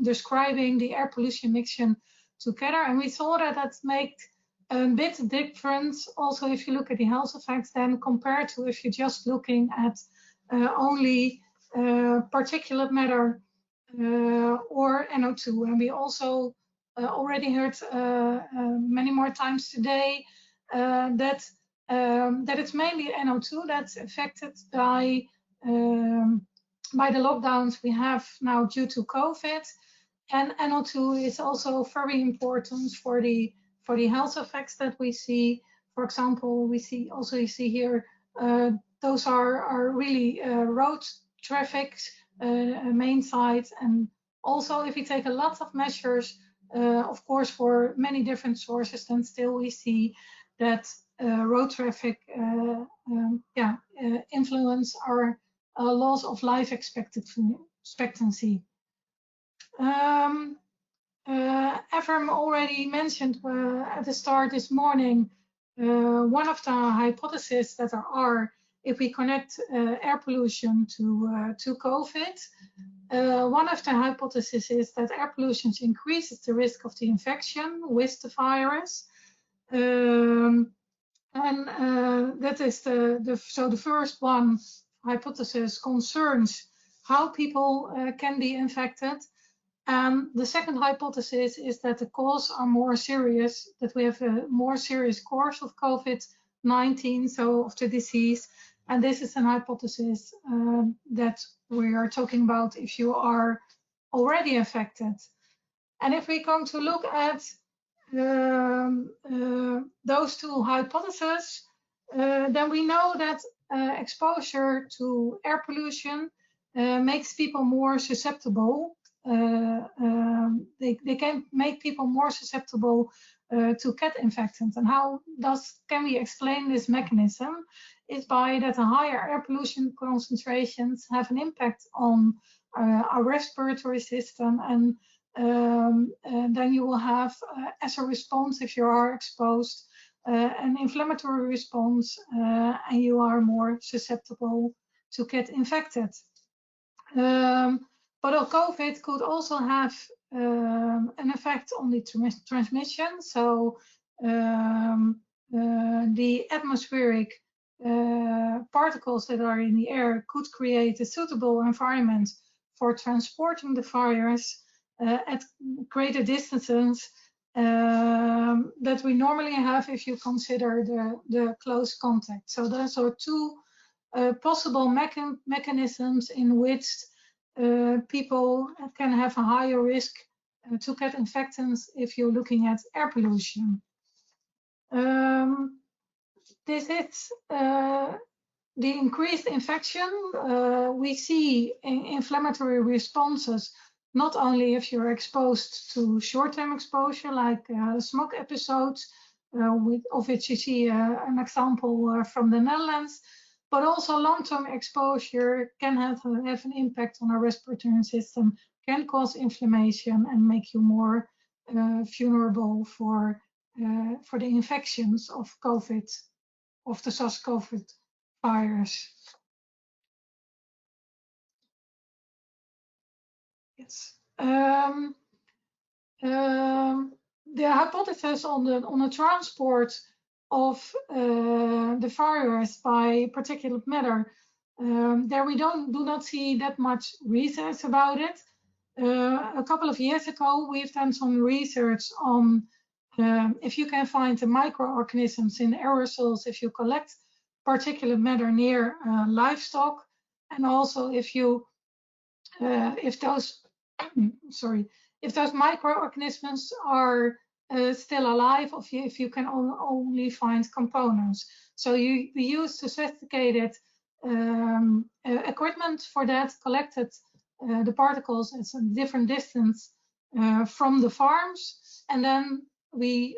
describing the air pollution mixture together. And we saw that made a bit difference also if you look at the health effects then compared to if you're just looking at only particulate matter or NO2. And we also already heard many more times today that it's mainly NO2 that's affected by the lockdowns we have now due to COVID. And NO2 is also very important for the health effects that we see. For example, you see here, those are really road traffic main sites. And also if we take a lot of measures, of course, for many different sources, then still we see that road traffic influence our loss of life expectancy. Ephraim already mentioned at the start this morning, one of the hypotheses that there are if we connect air pollution to COVID. One of the hypotheses is that air pollution increases the risk of the infection with the virus. And that is so the first one hypothesis concerns how people can be infected. And the second hypothesis is that the cause are more serious, that we have a more serious course of COVID-19, so of the disease. And this is an hypothesis that we are talking about if you are already infected. And if we come to look at those two hypotheses, then we know that exposure to air pollution makes people more susceptible. They can make people more susceptible to get infected. And how can we explain this mechanism? Is by that the higher air pollution concentrations have an impact on our respiratory system, and then you will have, as a response, if you are exposed, an inflammatory response, and you are more susceptible to get infected. But COVID could also have an effect on the transmission. So the atmospheric particles that are in the air could create a suitable environment for transporting the virus at greater distances that we normally have if you consider the close contact. So those are two possible mechanisms in which people can have a higher risk to get infections if you're looking at air pollution. This is the increased infection. We see inflammatory responses not only if you're exposed to short-term exposure, like smoke episodes, of which you see an example from the Netherlands, but also long-term exposure can have an impact on our respiratory system, can cause inflammation and make you more vulnerable for the infections of COVID, of the SARS-CoV virus. Yes. The hypothesis on the transport of the virus by particulate matter, there we do not see that much research about it. A couple of years ago, we've done some research on if you can find the microorganisms in aerosols if you collect particulate matter near livestock, and also if those microorganisms are still alive, or if you can only find components. So we use sophisticated equipment for that, collected the particles at a different distance from the farms, and then we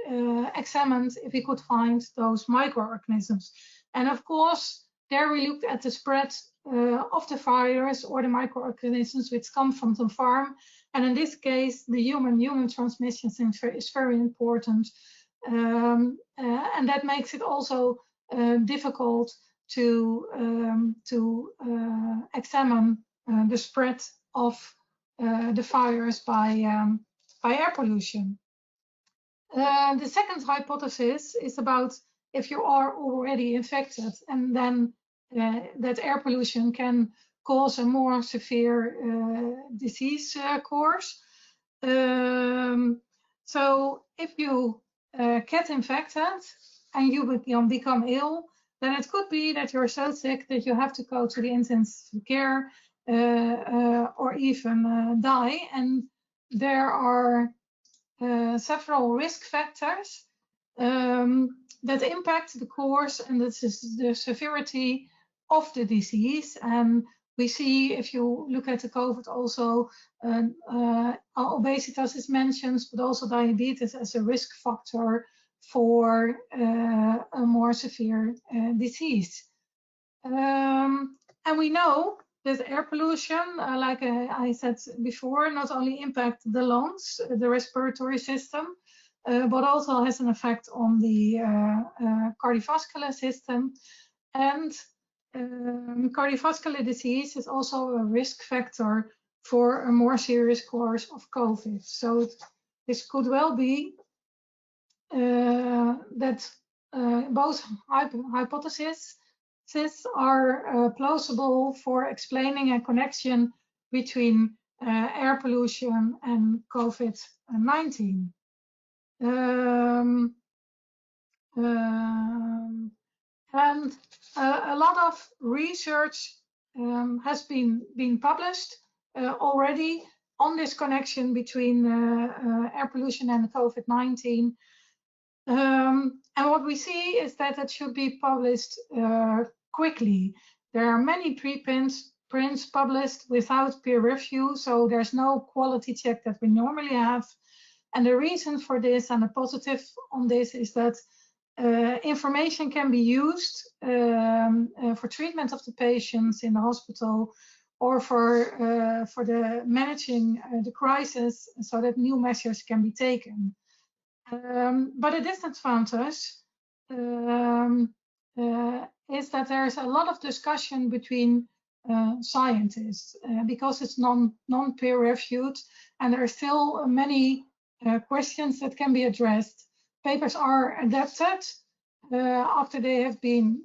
examined if we could find those microorganisms. And of course, there we looked at the spread of the virus or the microorganisms which come from the farm. And in this case, the human transmission is very important. And that makes it also difficult to examine the spread of the virus by air pollution. The second hypothesis is about if you are already infected, and then that air pollution can cause a more severe disease course. So if you get infected and you become ill, then it could be that you're so sick that you have to go to the intensive care or even die. And there are several risk factors that impact the course and the severity of the disease. And we see, if you look at the COVID also, obesity is mentioned, but also diabetes as a risk factor for a more severe disease. And we know that air pollution, like I said before, not only impacts the lungs, the respiratory system, but also has an effect on the cardiovascular system. And cardiovascular disease is also a risk factor for a more serious course of COVID. So this could well be that both hypotheses are plausible for explaining a connection between air pollution and COVID-19. And a lot of research has been published already on this connection between air pollution and COVID-19. And what we see is that it should be published quickly. There are many preprints published without peer review, so there's no quality check that we normally have. And the reason for this and the positive on this is that information can be used for treatment of the patients in the hospital or for the managing the crisis so that new measures can be taken. But a disadvantage is that there's a lot of discussion between scientists because it's non-peer reviewed, and there are still many questions that can be addressed. Papers are adapted after they have been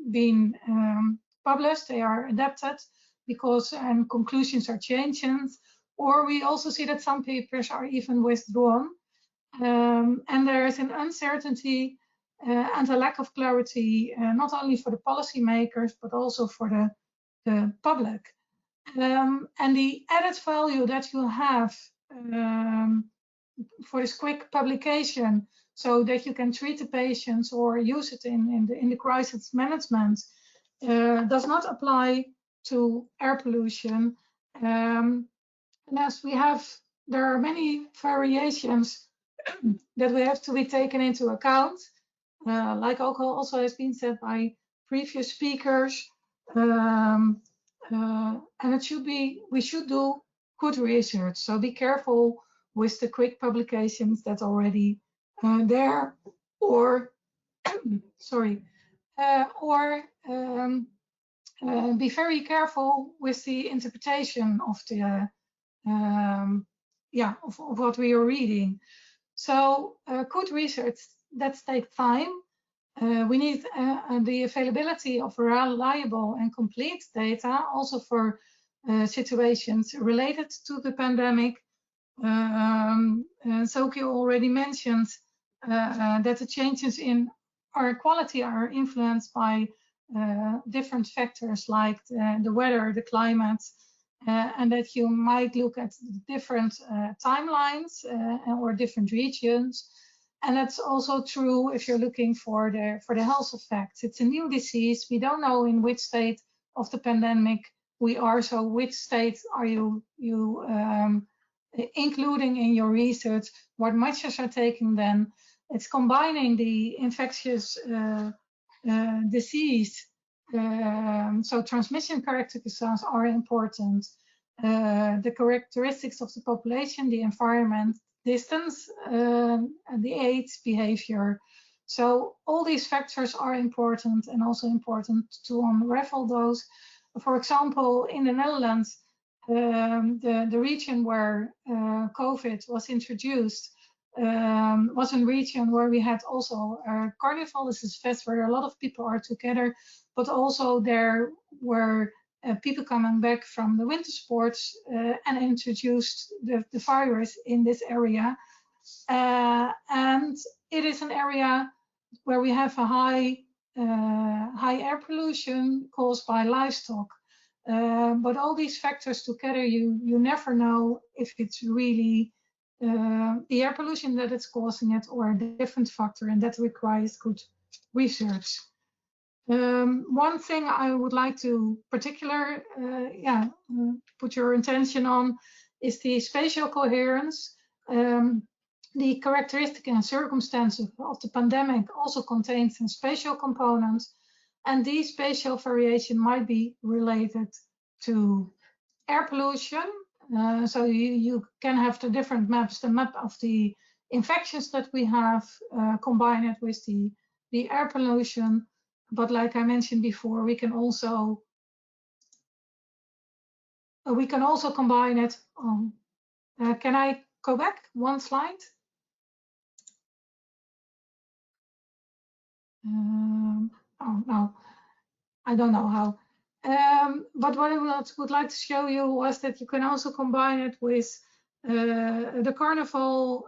published. They are adapted because conclusions are changing, or we also see that some papers are even withdrawn. And there is an uncertainty and a lack of clarity, not only for the policymakers, but also for the public. And the added value that you have for this quick publication, so that you can treat the patients or use it in the crisis management, does not apply to air pollution. And as there are many variations that we have to be taken into account, like also has been said by previous speakers, and we should do good research. So be careful with the quick publications that's already there, or sorry, or be very careful with the interpretation of the of what we are reading. So good research, that takes time. We need the availability of reliable and complete data, also for situations related to the pandemic. Soki already mentioned that the changes in air quality are influenced by different factors like the weather, the climate, and that you might look at different timelines or different regions. And that's also true if you're looking for the health effects. It's a new disease. We don't know in which state of the pandemic we are. So which state are you including in your research? What measures are taken then? It's combining the infectious disease. So transmission characteristics are important. The characteristics of the population, the environment, distance, the age, behavior. So all these factors are important, and also important to unravel those. For example, in the Netherlands, the region where COVID was introduced was a region where we had also carnival. This is fest where a lot of people are together, but also there were people coming back from the winter sports and introduced the virus in this area. And it is an area where we have a high air pollution caused by livestock. But all these factors together, you never know if it's really the air pollution that is causing it or a different factor, and that requires good research. One thing I would like to put your attention on is the spatial coherence. The characteristic and circumstances of the pandemic also contains some spatial components, and these spatial variation might be related to air pollution. So you can have the different maps, the map of the infections that we have, combine it with the air pollution. But like I mentioned before, we can also combine it. Can I go back one slide? oh no, I don't know how. But what I would like to show you was that you can also combine it with the carnival,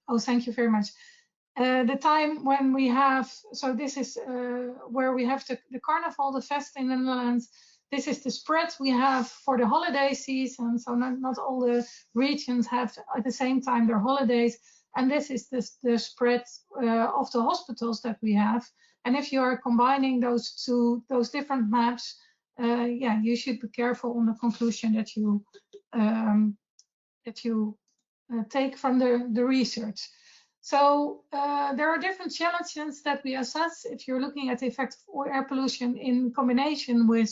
oh, thank you very much. The time when we have, so this is where we have the carnival, the fest in the Netherlands. This is the spread we have for the holiday season. So not all the regions have at the same time their holidays. And this is the spread of the hospitals that we have. And if you are combining those different maps, yeah, you should be careful on the conclusion that you take from the research. So there are different challenges that we assess if you're looking at the effect of air pollution in combination with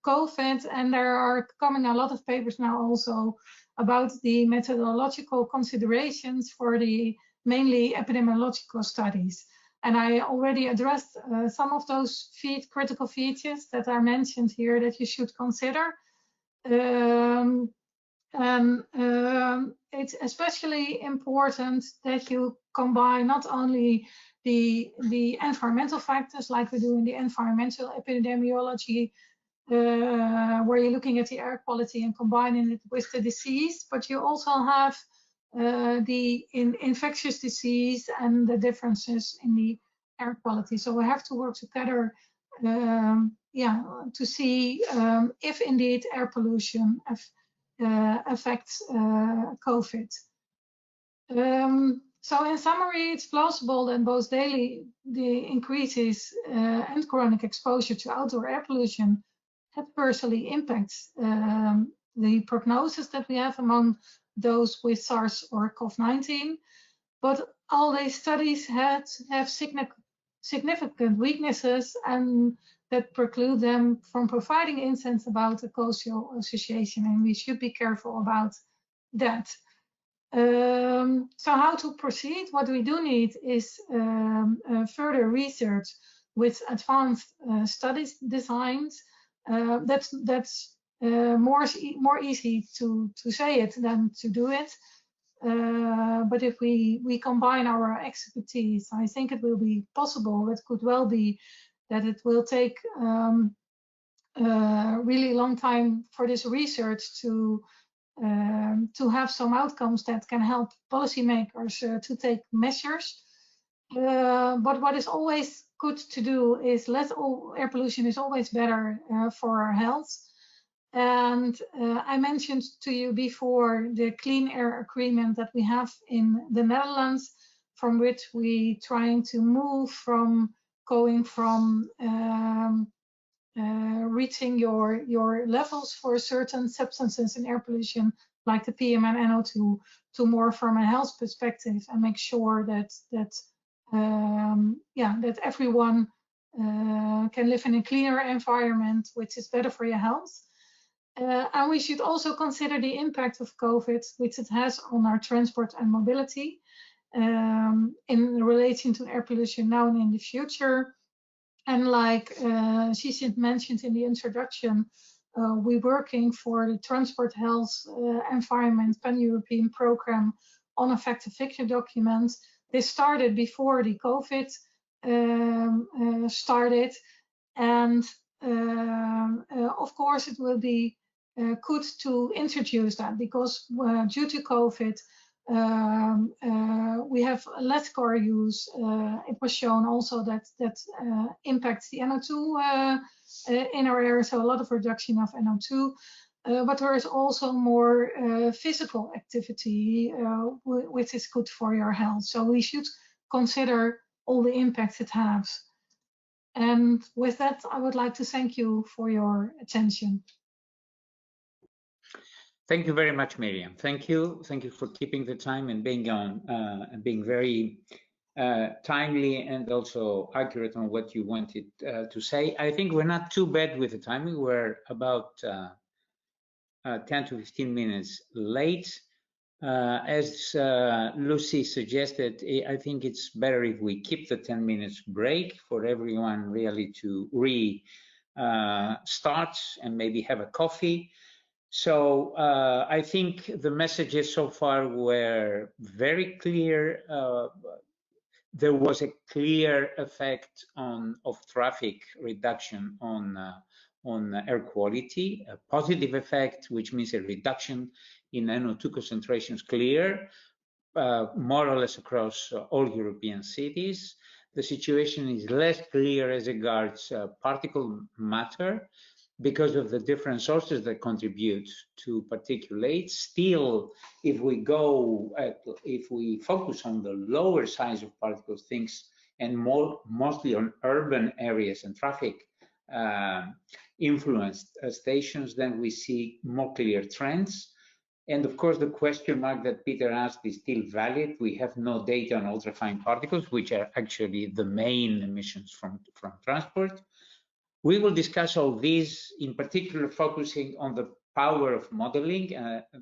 COVID, and there are coming a lot of papers now also about the methodological considerations for the mainly epidemiological studies. And I already addressed some of those critical features that are mentioned here that you should consider. It's especially important that you combine not only the environmental factors like we do in the environmental epidemiology, where you're looking at the air quality and combining it with the disease, but you also have the infectious disease and the differences in the air quality. So we have to work together, to see if indeed air pollution affects COVID. So in summary, it's plausible that both the increases and chronic exposure to outdoor air pollution adversely impacts the prognosis that we have among those with SARS or COVID-19. But all these studies have significant weaknesses and that preclude them from providing insights about the causal association, and we should be careful about that. So how to proceed? What we do need is further research with advanced studies designs. That's more easy to say it than to do it. But if we combine our expertise, I think it will be possible. It could well be that it will take really long time for this research to have some outcomes that can help policymakers to take measures. But what is always good to do is less air pollution is always better for our health. And I mentioned to you before the clean air agreement that we have in the Netherlands, from which we trying to move from going from reaching your levels for certain substances in air pollution, like the PM and NO2, to more from a health perspective, and make sure that everyone can live in a cleaner environment, which is better for your health. And we should also consider the impact of COVID, which it has on our transport and mobility in relation to air pollution now and in the future. And like Cecil mentioned in the introduction, we're working for the Transport Health Environment Pan-European Program on effective fixture documents. This started before the COVID started. And of course, it will be good to introduce that because due to COVID, we have less car use. It was shown also that impacts the NO2 in our air, so a lot of reduction of NO2. But there is also more physical activity, which is good for your health. So we should consider all the impacts it has. And with that, I would like to thank you for your attention. Thank you very much, Miriam. Thank you for keeping the time and being on and being very timely and also accurate on what you wanted to say. I think we're not too bad with the timing. We're about 10 to 15 minutes late. As Lucy suggested, I think it's better if we keep the 10 minutes break for everyone really to restart and maybe have a coffee. So I think the messages so far were very clear. there was a clear effect of traffic reduction on air quality, a positive effect, which means a reduction in NO2 concentrations clear, more or less across all European cities. The situation is less clear as regards particle matter because of the different sources that contribute to particulates. Still, if we focus on the lower size of particles, things, and mostly on urban areas and traffic influenced stations, then we see more clear trends. And of course, the question mark that Peter asked is still valid. We have no data on ultrafine particles, which are actually the main emissions from transport. We will discuss all these, in particular focusing on the power of modeling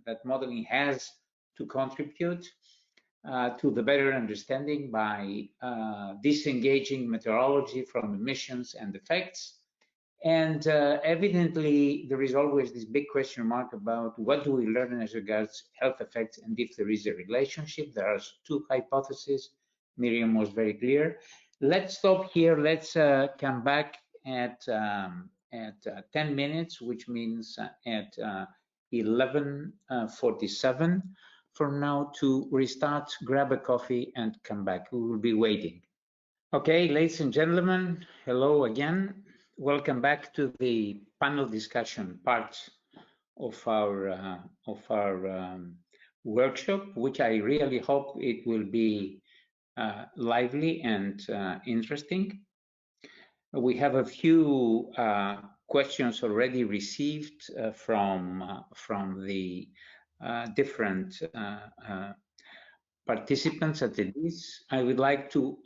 that modeling has to contribute to the better understanding by disengaging meteorology from emissions and effects. And evidently, there is always this big question mark about what do we learn as regards health effects and if there is a relationship. There are two hypotheses. Miriam was very clear. Let's stop here. Let's come back at 10 minutes, which means at 11:47 from now to restart, grab a coffee and come back. We will be waiting. Okay, ladies and gentlemen, hello again. Welcome back to the panel discussion part of our workshop, which I really hope it will be lively and interesting. We have a few questions already received from the different participants at this. I would like to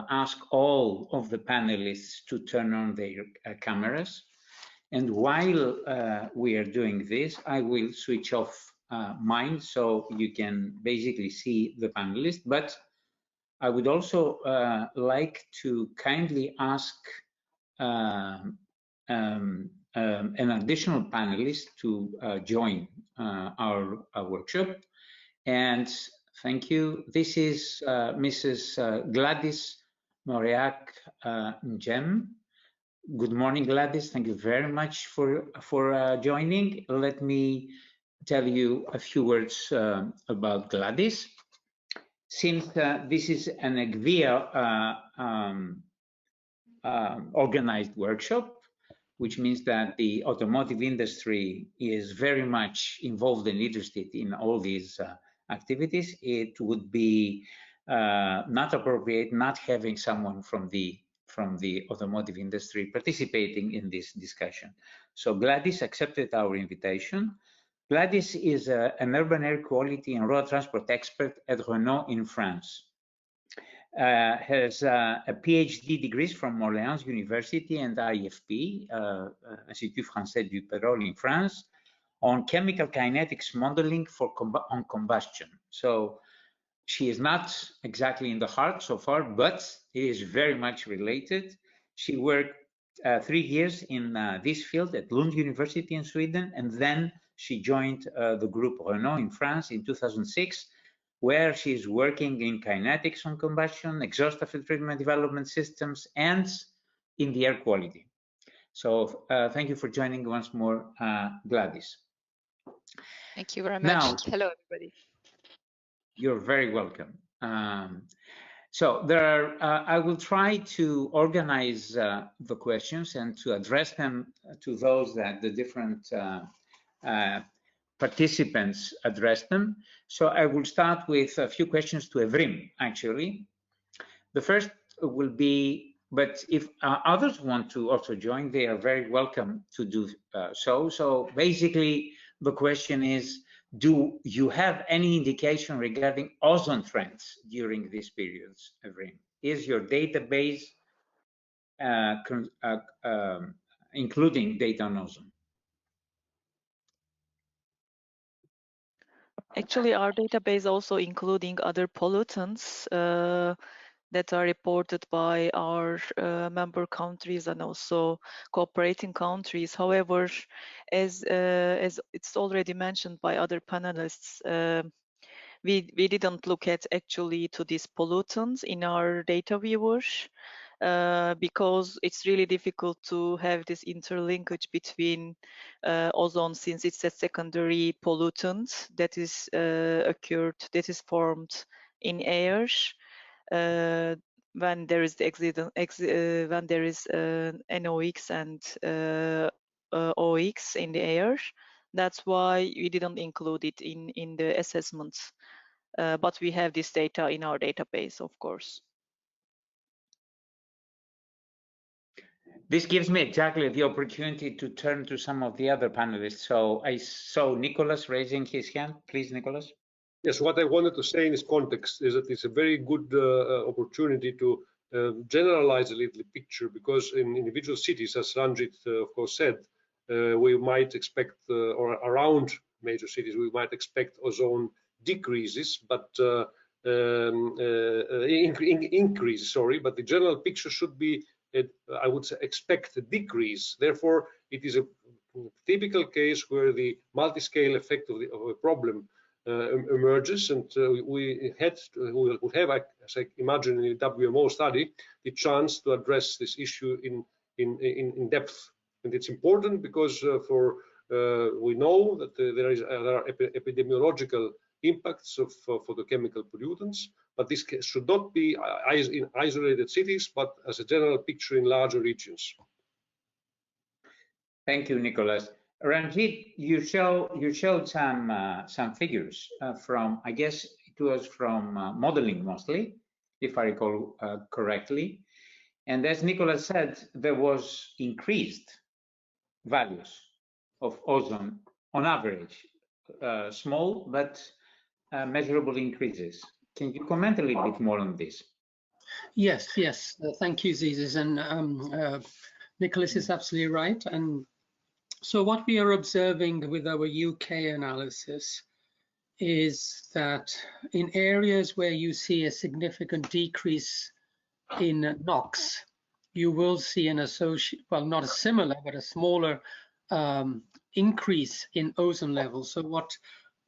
ask all of the panelists to turn on their cameras. And while we are doing this, I will switch off mine so you can basically see the panelists. But I would also like to kindly ask an additional panelist to join our workshop. And thank you. This is Mrs. Gladys Moriak Njem. Good morning, Gladys. Thank you very much for joining. Let me tell you a few words about Gladys. Since this is an EGVIA organized workshop, which means that the automotive industry is very much involved and interested in all these activities, it would be not appropriate not having someone from the automotive industry participating in this discussion. So Gladys accepted our invitation. Gladys is an urban air quality and road transport expert at Renault in France. Has a PhD degrees from Orléans University and IFP, Institut Français du Pétrole in France, on chemical kinetics modeling for on combustion. So she is not exactly in the heart so far, but it is very much related. She worked 3 years in this field at Lund University in Sweden, and then she joined the group Renault in France in 2006, where she is working in kinetics on combustion, exhaust effect treatment development systems, and in the air quality. So thank you for joining once more, Gladys. Thank you very much. Now, hello, everybody. You're very welcome. So there are, I will try to organize the questions and to address them to those that the different participants address them. So I will start with a few questions to Evrim, actually. The first will be, but if others want to also join, they are very welcome to do so. So basically, the question is, do you have any indication regarding ozone trends during these periods, Evrim? Is your database including data on ozone? Actually, our database also including other pollutants that are reported by our member countries and also cooperating countries. However, as it's already mentioned by other panelists, we didn't look at actually to these pollutants in our data viewers because it's really difficult to have this interlinkage between ozone, since it's a secondary pollutant that is that is formed in air when there is when there is NOx and OX in the air. That's why we didn't include it in the assessments, but we have this data in our database, of course. This gives me exactly the opportunity to turn to some of the other panelists. So I saw Nicholas raising his hand. Please, Nicholas. Yes, what I wanted to say in this context is that it's a very good opportunity to generalize a little picture, because in individual cities, as Ranjit of course said, we might expect, or around major cities, we might expect ozone decreases, but increase, sorry, but the general picture should be, I would say, expect a decrease. Therefore, it is a typical case where the multi-scale effect of a problem emerges, and we would have, as I imagine in the WMO study, the chance to address this issue in depth. And it's important because we know that there are epidemiological impacts for the chemical pollutants, but this should not be in isolated cities, but as a general picture in larger regions. Thank you, Nicholas. Ranjit, you showed some figures from, I guess it was from modeling mostly, if I recall correctly. And as Nicholas said, there was increased values of ozone on average, small but measurable increases. Can you comment a little bit more on this? Yes. Thank you, Zizis. And Nicholas is absolutely right. And so what we are observing with our UK analysis is that in areas where you see a significant decrease in NOx, you will see an well, not a similar, but a smaller increase in ozone levels. So what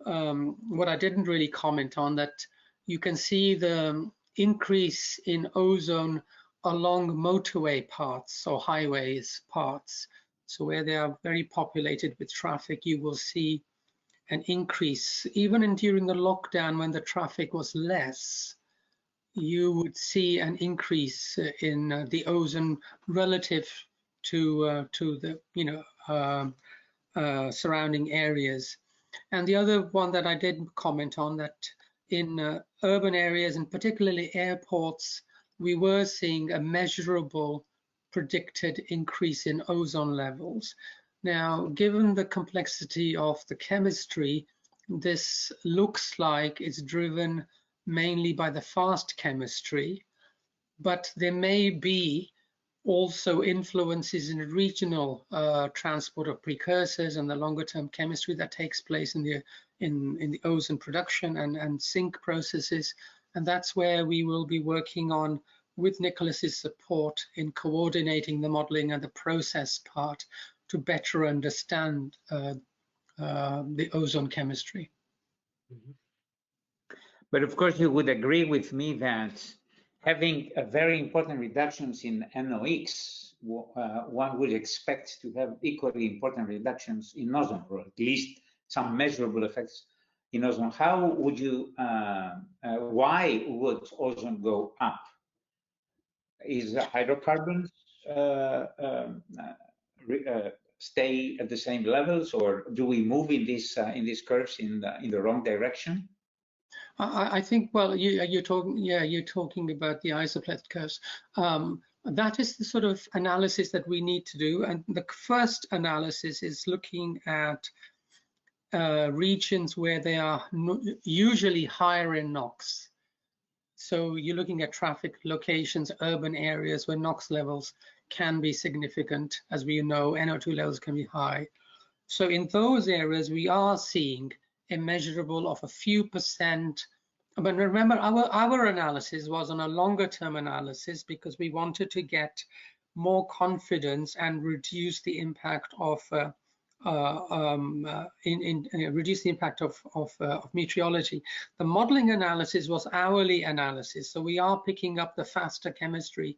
I didn't really comment on, that you can see the increase in ozone along motorway parts or highways parts. So where they are very populated with traffic, you will see an increase. Even during the lockdown, when the traffic was less, you would see an increase in the ozone relative to the surrounding areas. And the other one that I didn't comment on, that in urban areas and particularly airports, we were seeing a measurable predicted increase in ozone levels. Now, given the complexity of the chemistry, this looks like it's driven mainly by the fast chemistry, but there may be also influences in regional transport of precursors and the longer term chemistry that takes place in the ozone production and sink processes. And that's where we will be working on, with Nicholas's support, in coordinating the modeling and the process part to better understand the ozone chemistry. Mm-hmm. But of course, you would agree with me that having a very important reductions in NOx, one would expect to have equally important reductions in ozone, or at least some measurable effects in ozone. How would you, why would ozone go up? Is hydrocarbons stay at the same levels, or do we move in these curves in the wrong direction? I think, well, you're talking about the isoplet curves. That is the sort of analysis that we need to do. And the first analysis is looking at regions where they are usually higher in NOx. So you're looking at traffic locations, urban areas where NOx levels can be significant. As we know, NO2 levels can be high. So in those areas, we are seeing a measurable of a few percent. But remember, our analysis was on a longer term analysis because we wanted to get more confidence and reduce the impact of reduce the impact of meteorology. The modeling analysis was hourly analysis, so we are picking up the faster chemistry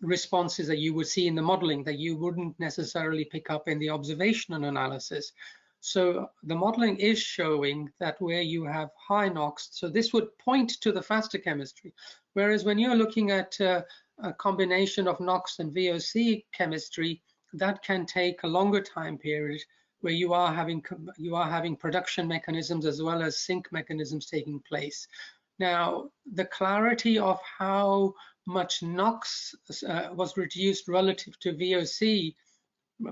responses that you would see in the modeling that you wouldn't necessarily pick up in the observational analysis. So the modeling is showing that where you have high NOx, so this would point to the faster chemistry. Whereas when you're looking at a combination of NOx and VOC chemistry, that can take a longer time period where you are having production mechanisms as well as sink mechanisms taking place. Now, the clarity of how much NOx was reduced relative to VOC,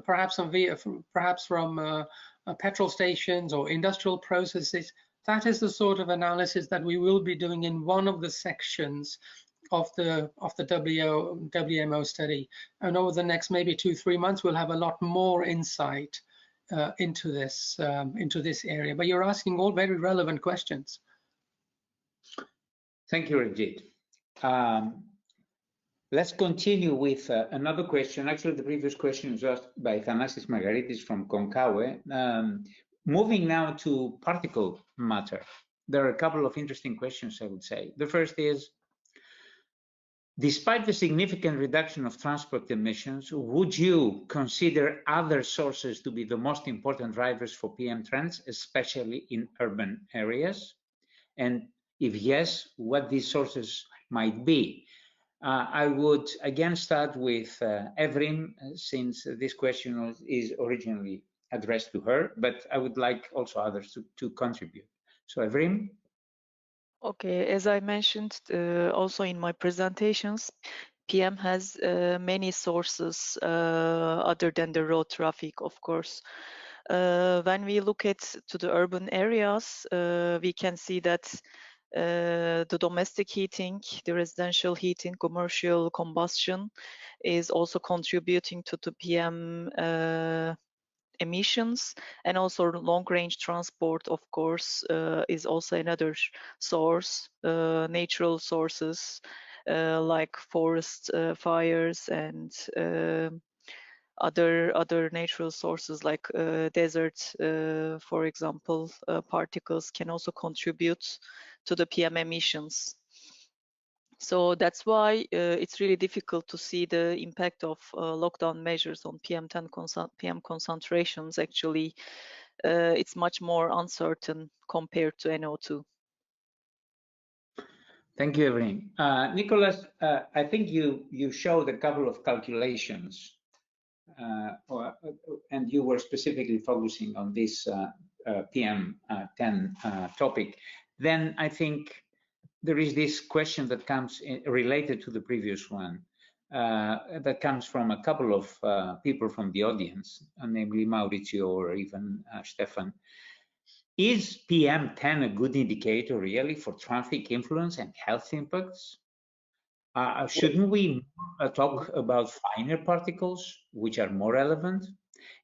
perhaps from petrol stations or industrial processes, that is the sort of analysis that we will be doing in one of the sections of the WMO study. And over the next maybe 2-3 months, we'll have a lot more insight into this area. But you're asking all very relevant questions. Thank you, Rajit. Let's continue with another question. Actually, the previous question was asked by Thanasis Margaritis from Konkawe. Moving now to particle matter. There are a couple of interesting questions, I would say. The first is, despite the significant reduction of transport emissions, would you consider other sources to be the most important drivers for PM trends, especially in urban areas? And if yes, what these sources might be? I would again start with Evrim, since this question is originally addressed to her, but I would like also others to contribute. So Evrim? Okay, as I mentioned also in my presentations, PM has many sources other than the road traffic, of course. When we look to the urban areas, we can see that the domestic heating, the residential heating, commercial combustion is also contributing to the PM emissions, and also long-range transport, of course, is also another source. Natural sources like forest fires and other natural sources like deserts, for example, particles can also contribute to the PM emissions. So that's why it's really difficult to see the impact of lockdown measures on PM10 PM concentrations. Actually, it's much more uncertain compared to NO2. Thank you, Evrim. Nicholas, I think you showed a couple of calculations, and you were specifically focusing on this PM10 topic. Then I think there is this question that comes related to the previous one, that comes from a couple of people from the audience, namely Maurizio or even Stefan. Is PM10 a good indicator really for traffic influence and health impacts? Shouldn't we talk about finer particles, which are more relevant?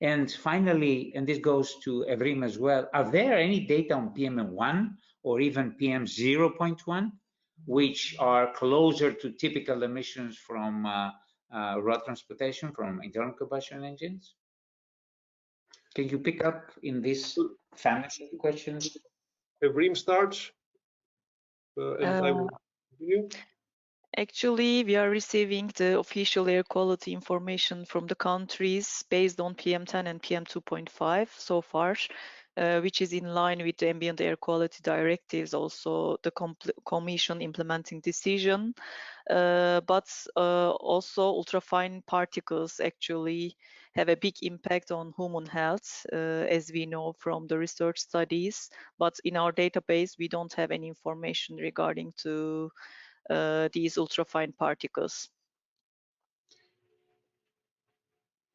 And finally, and this goes to Evrim as well, are there any data on PM1 or even PM0.1, which are closer to typical emissions from road transportation, from internal combustion engines? Can you pick up in this family of questions? Evrim starts, and I will continue. Actually, we are receiving the official air quality information from the countries based on PM10 and PM2.5 so far, which is in line with the ambient air quality directives, also the Commission implementing decision. But also ultrafine particles actually have a big impact on human health, as we know from the research studies. But in our database, we don't have any information regarding to these ultrafine particles.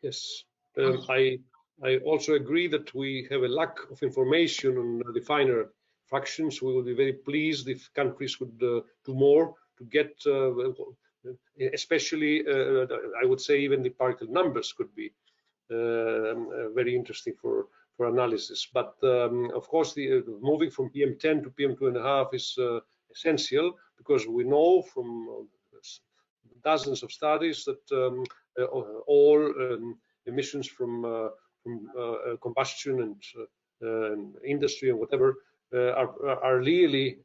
Yes, I also agree that we have a lack of information on the finer fractions. We will be very pleased if countries would do more to get, especially, I would say even the particle numbers could be very interesting for analysis. But of course, the moving from PM10 to PM2.5 is essential, because we know from dozens of studies that all emissions from combustion and industry and whatever are really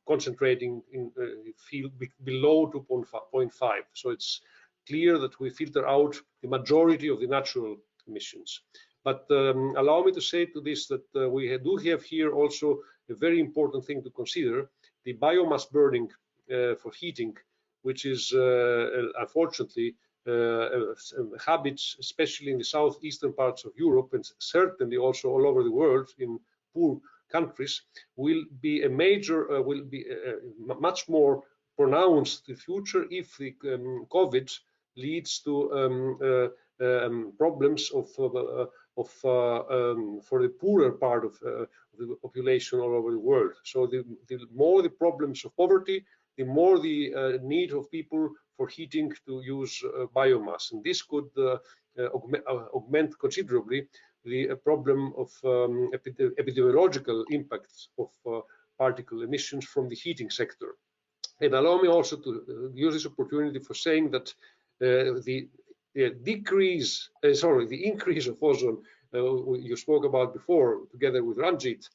concentrating in field below 2.5. So it's clear that we filter out the majority of the natural emissions. But allow me to say to this that we do have here also a very important thing to consider: the biomass burning for heating, which is unfortunately habits, especially in the southeastern parts of Europe and certainly also all over the world in poor countries, will be a major, much more pronounced in the future if the COVID leads to problems for the poorer part of the population all over the world. So the more the problems of poverty, the more the need of people for heating to use biomass, and this could augment considerably the problem of epidemiological impacts of particle emissions from the heating sector. And allow me also to use this opportunity for saying that the increase of ozone you spoke about before, together with Ranjit,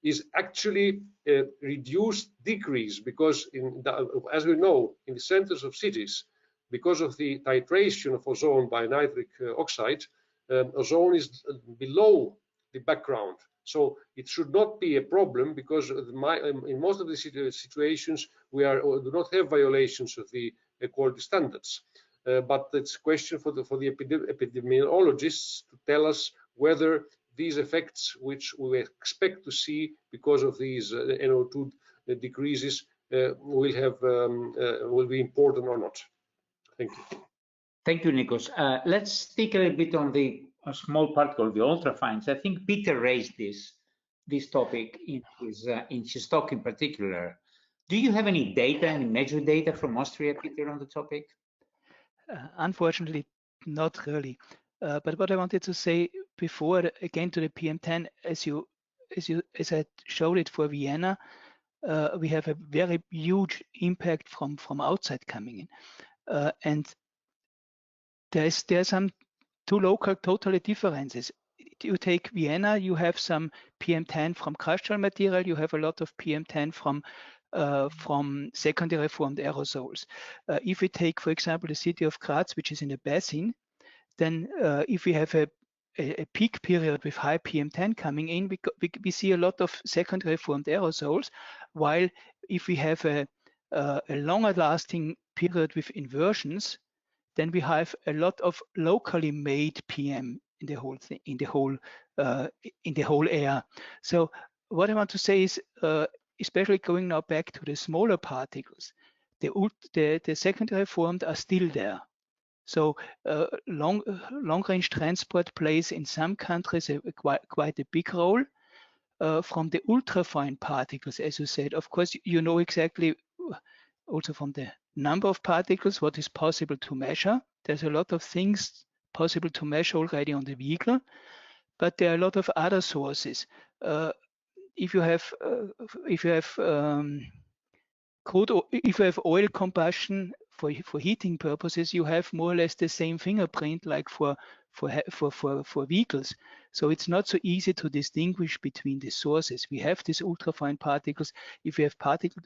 is actually a reduced decrease, because as we know, in the centers of cities, because of the titration of ozone by nitric oxide, ozone is below the background. So it should not be a problem, because in most of the situations we do not have violations of the quality standards. But it's a question for the epidemiologists to tell us whether these effects, which we expect to see because of these NO2 decreases, will be important or not. Thank you. Thank you, Nikos. Let's speak a little bit on the small particle, the ultrafines. I think Peter raised this topic in his talk in particular. Do you have any data, any major data from Austria, Peter, on the topic? Unfortunately, not really. But what I wanted to say before, again, to the PM10, as I showed it for Vienna, we have a very huge impact from outside coming in, and there's some two local totally differences. You take Vienna, you have some PM10 from crustal material, you have a lot of PM10 from secondary formed aerosols. If we take, for example, the city of Graz, which is in the basin, then if we have a peak period with high PM10 coming in, we see a lot of secondary formed aerosols, while if we have a longer lasting period with inversions, then we have a lot of locally made PM in the whole thing, in the whole air. So what I want to say is, especially going now back to the smaller particles, the secondary formed are still there. So long-range transport plays in some countries quite a big role. From the ultrafine particles, as you said, of course, you know exactly also from the number of particles what is possible to measure. There's a lot of things possible to measure already on the vehicle, but there are a lot of other sources. If you have oil combustion for heating purposes, you have more or less the same fingerprint like for vehicles. So it's not so easy to distinguish between the sources. We have these ultrafine particles. If we have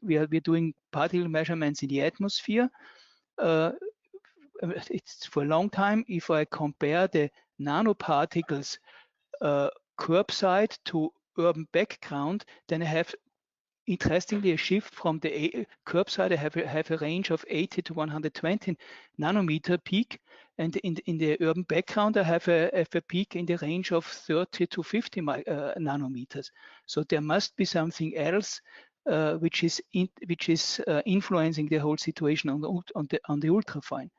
we're doing particle measurements in the atmosphere. It's for a long time. If I compare the nanoparticles curbside to urban background, then I have, interestingly, a shift from the curbside. I have a range of 80 to 120 nanometer peak, and in the urban background I have a peak in the range of 30 to 50 nanometers. So there must be something else which is influencing the whole situation on the ultrafine.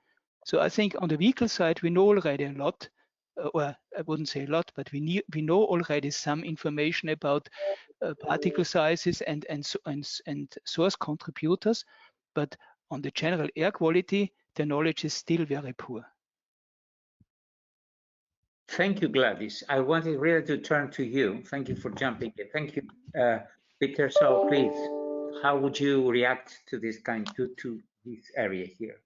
So I think on the vehicle side we know already a lot. Well, I wouldn't say a lot, but we know already some information about particle sizes and source contributors, but on the general air quality, the knowledge is still very poor. Thank you, Gladys. I wanted really to turn to you. Thank you for jumping in. Thank you, Peter. So please, how would you react to this to this area here?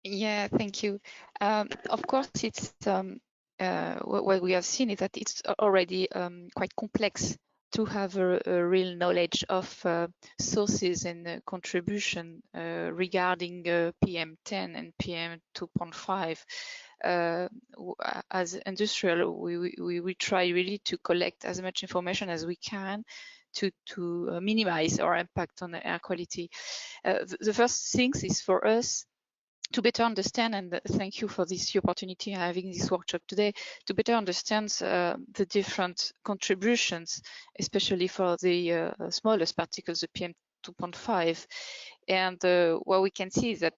Yeah, thank you. Of course, it's what we have seen is that it's already quite complex to have a real knowledge of sources and contribution regarding PM10 and PM2.5. As industrial, we try really to collect as much information as we can to minimize our impact on the air quality. The first things is for us to better understand, and thank you for this opportunity having this workshop today, to better understand the different contributions, especially for the smallest particles, the PM2.5. And what we can see is that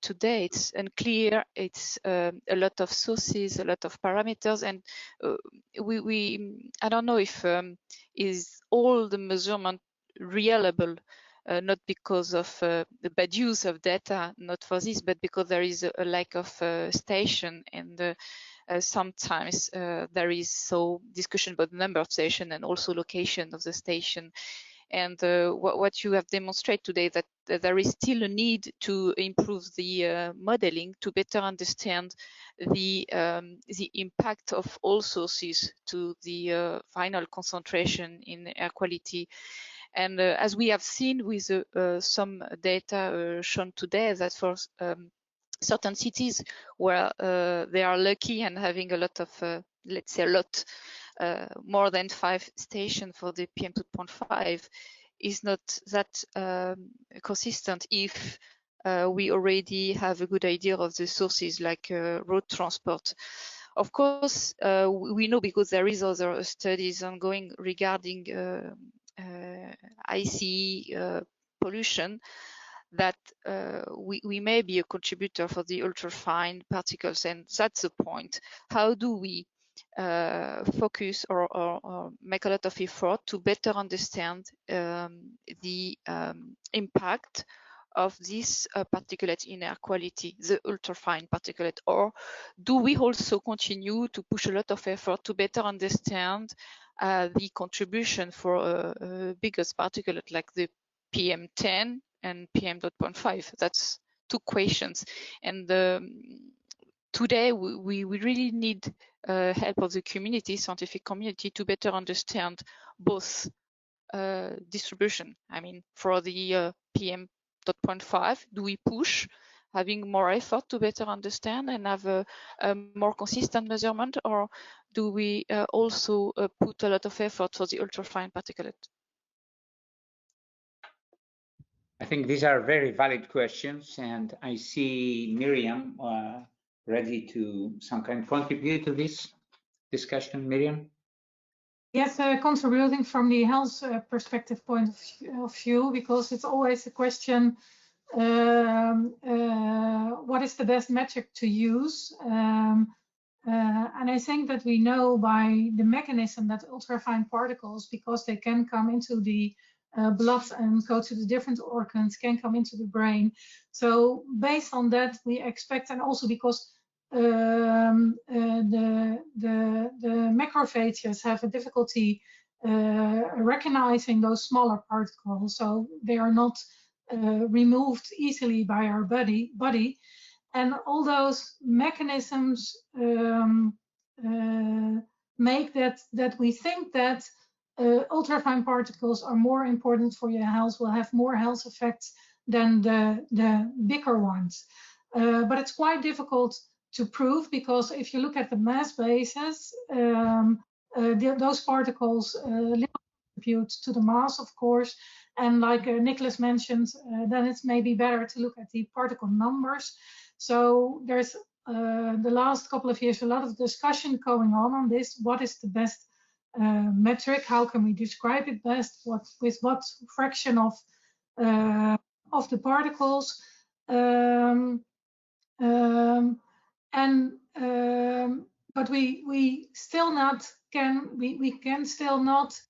today it's unclear, it's a lot of sources, a lot of parameters, and I don't know if is all the measurement reliable. Not because of the bad use of data, not for this, but because there is a lack of station, and sometimes there is so discussion about the number of station and also location of the station. And what you have demonstrated today, that there is still a need to improve the modeling to better understand the impact of all sources to the final concentration in air quality. And as we have seen with some data shown today, that for certain cities where they are lucky and having a lot of, let's say a lot, more than 5 stations for the PM2.5 is not that consistent if we already have a good idea of the sources like road transport. Of course, we know, because there is other studies ongoing regarding IC pollution, that we may be a contributor for the ultrafine particles, and that's the point. How do we focus or make a lot of effort to better understand the impact of this particulate in air quality, the ultrafine particulate? Or do we also continue to push a lot of effort to better understand the contribution for a biggest particulate like the PM10 and PM.5? That's 2 questions. And today we really need help of the community, scientific community, to better understand both distribution. I mean, for the PM.5, do we push having more effort to better understand and have a more consistent measurement, or do we also put a lot of effort for the ultrafine particulate? I think these are very valid questions, and I see Miriam ready to some kind of contribute to this discussion. Miriam? Yes, contributing from the health perspective point of view, because it's always a question, what is the best metric to use? And I think that we know by the mechanism that ultrafine particles, because they can come into the blood and go to the different organs, can come into the brain. So based on that, we expect, and also because the macrophages have a difficulty recognizing those smaller particles, so they are not removed easily by our body. And all those mechanisms make that we think that ultrafine particles are more important for your health, will have more health effects than the bigger ones. But it's quite difficult to prove, because if you look at the mass basis, those particles contribute to the mass, of course. And like Nicholas mentioned, then it's maybe better to look at the particle numbers. So there's the last couple of years a lot of discussion going on this. What is the best metric? How can we describe it best? With what fraction of the particles? But we still not can we can still not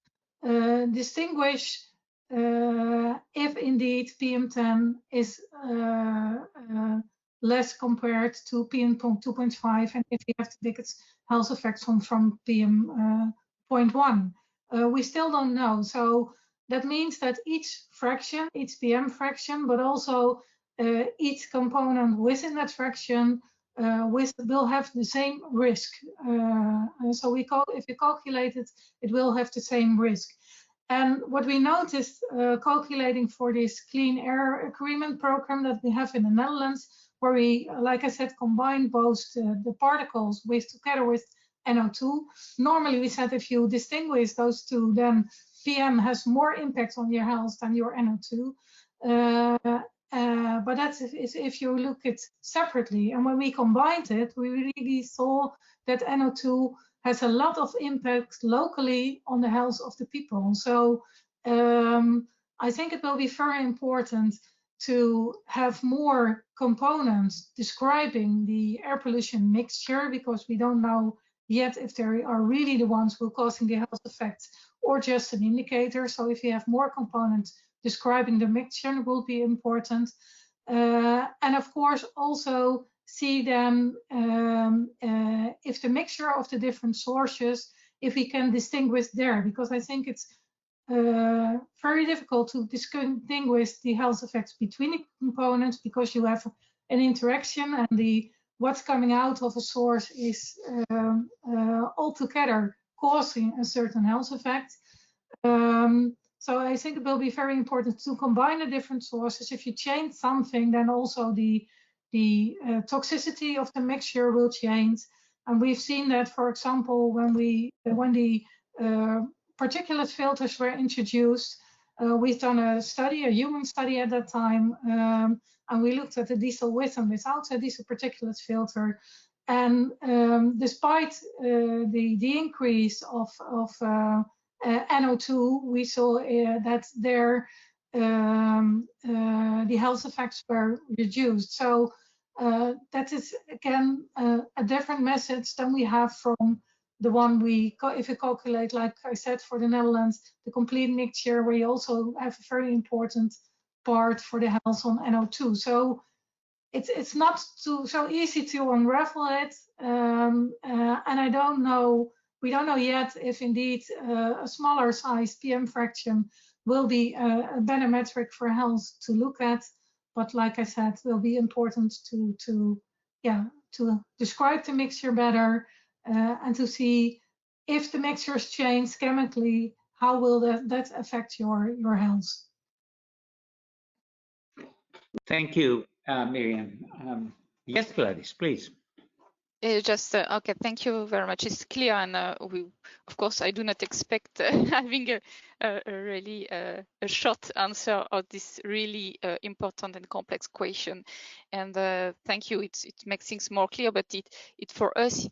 distinguish if indeed PM10 is less compared to PM2.5, and if you have the biggest health effects from PM.1. We still don't know. So that means that each fraction, each PM fraction, but also each component within that fraction will have the same risk. So if you calculate it, it will have the same risk. And what we noticed calculating for this clean air agreement program that we have in the Netherlands, where we, like I said, combine both the particles together with NO2. Normally we said if you distinguish those two, then PM has more impact on your health than your NO2. But that's if you look at separately. And when we combined it, we really saw that NO2 has a lot of impact locally on the health of the people. So I think it will be very important to have more components describing the air pollution mixture, because we don't know yet if they are really the ones who are causing the health effects or just an indicator. So if you have more components describing the mixture, will be important. And of course also see then if the mixture of the different sources, if we can distinguish there, because I think it's very difficult to distinguish the health effects between the components, because you have an interaction and what's coming out of a source is altogether causing a certain health effect. So I think it will be very important to combine the different sources. If you change something, then also the toxicity of the mixture will change. And we've seen that, for example, when the particulate filters were introduced, we've done a study, a human study at that time, and we looked at the diesel with and without a diesel particulate filter. And despite the increase of NO2, we saw that the health effects were reduced. So that is again a different message than we have from the one if you calculate, like I said, for the Netherlands, the complete mixture, where you also have a very important part for the health on NO2. So it's not so easy to unravel it, and I don't know. We don't know yet if indeed a smaller size PM fraction will be a better metric for health to look at. But like I said, it will be important to describe the mixture better and to see if the mixtures change chemically, how will that affect your health. Thank you, Miriam. Yes, Gladys, please. Just okay, thank you very much. It's clear, and of course, I do not expect having a really a short answer of this really important and complex question. And thank you. It makes things more clear. But it for us,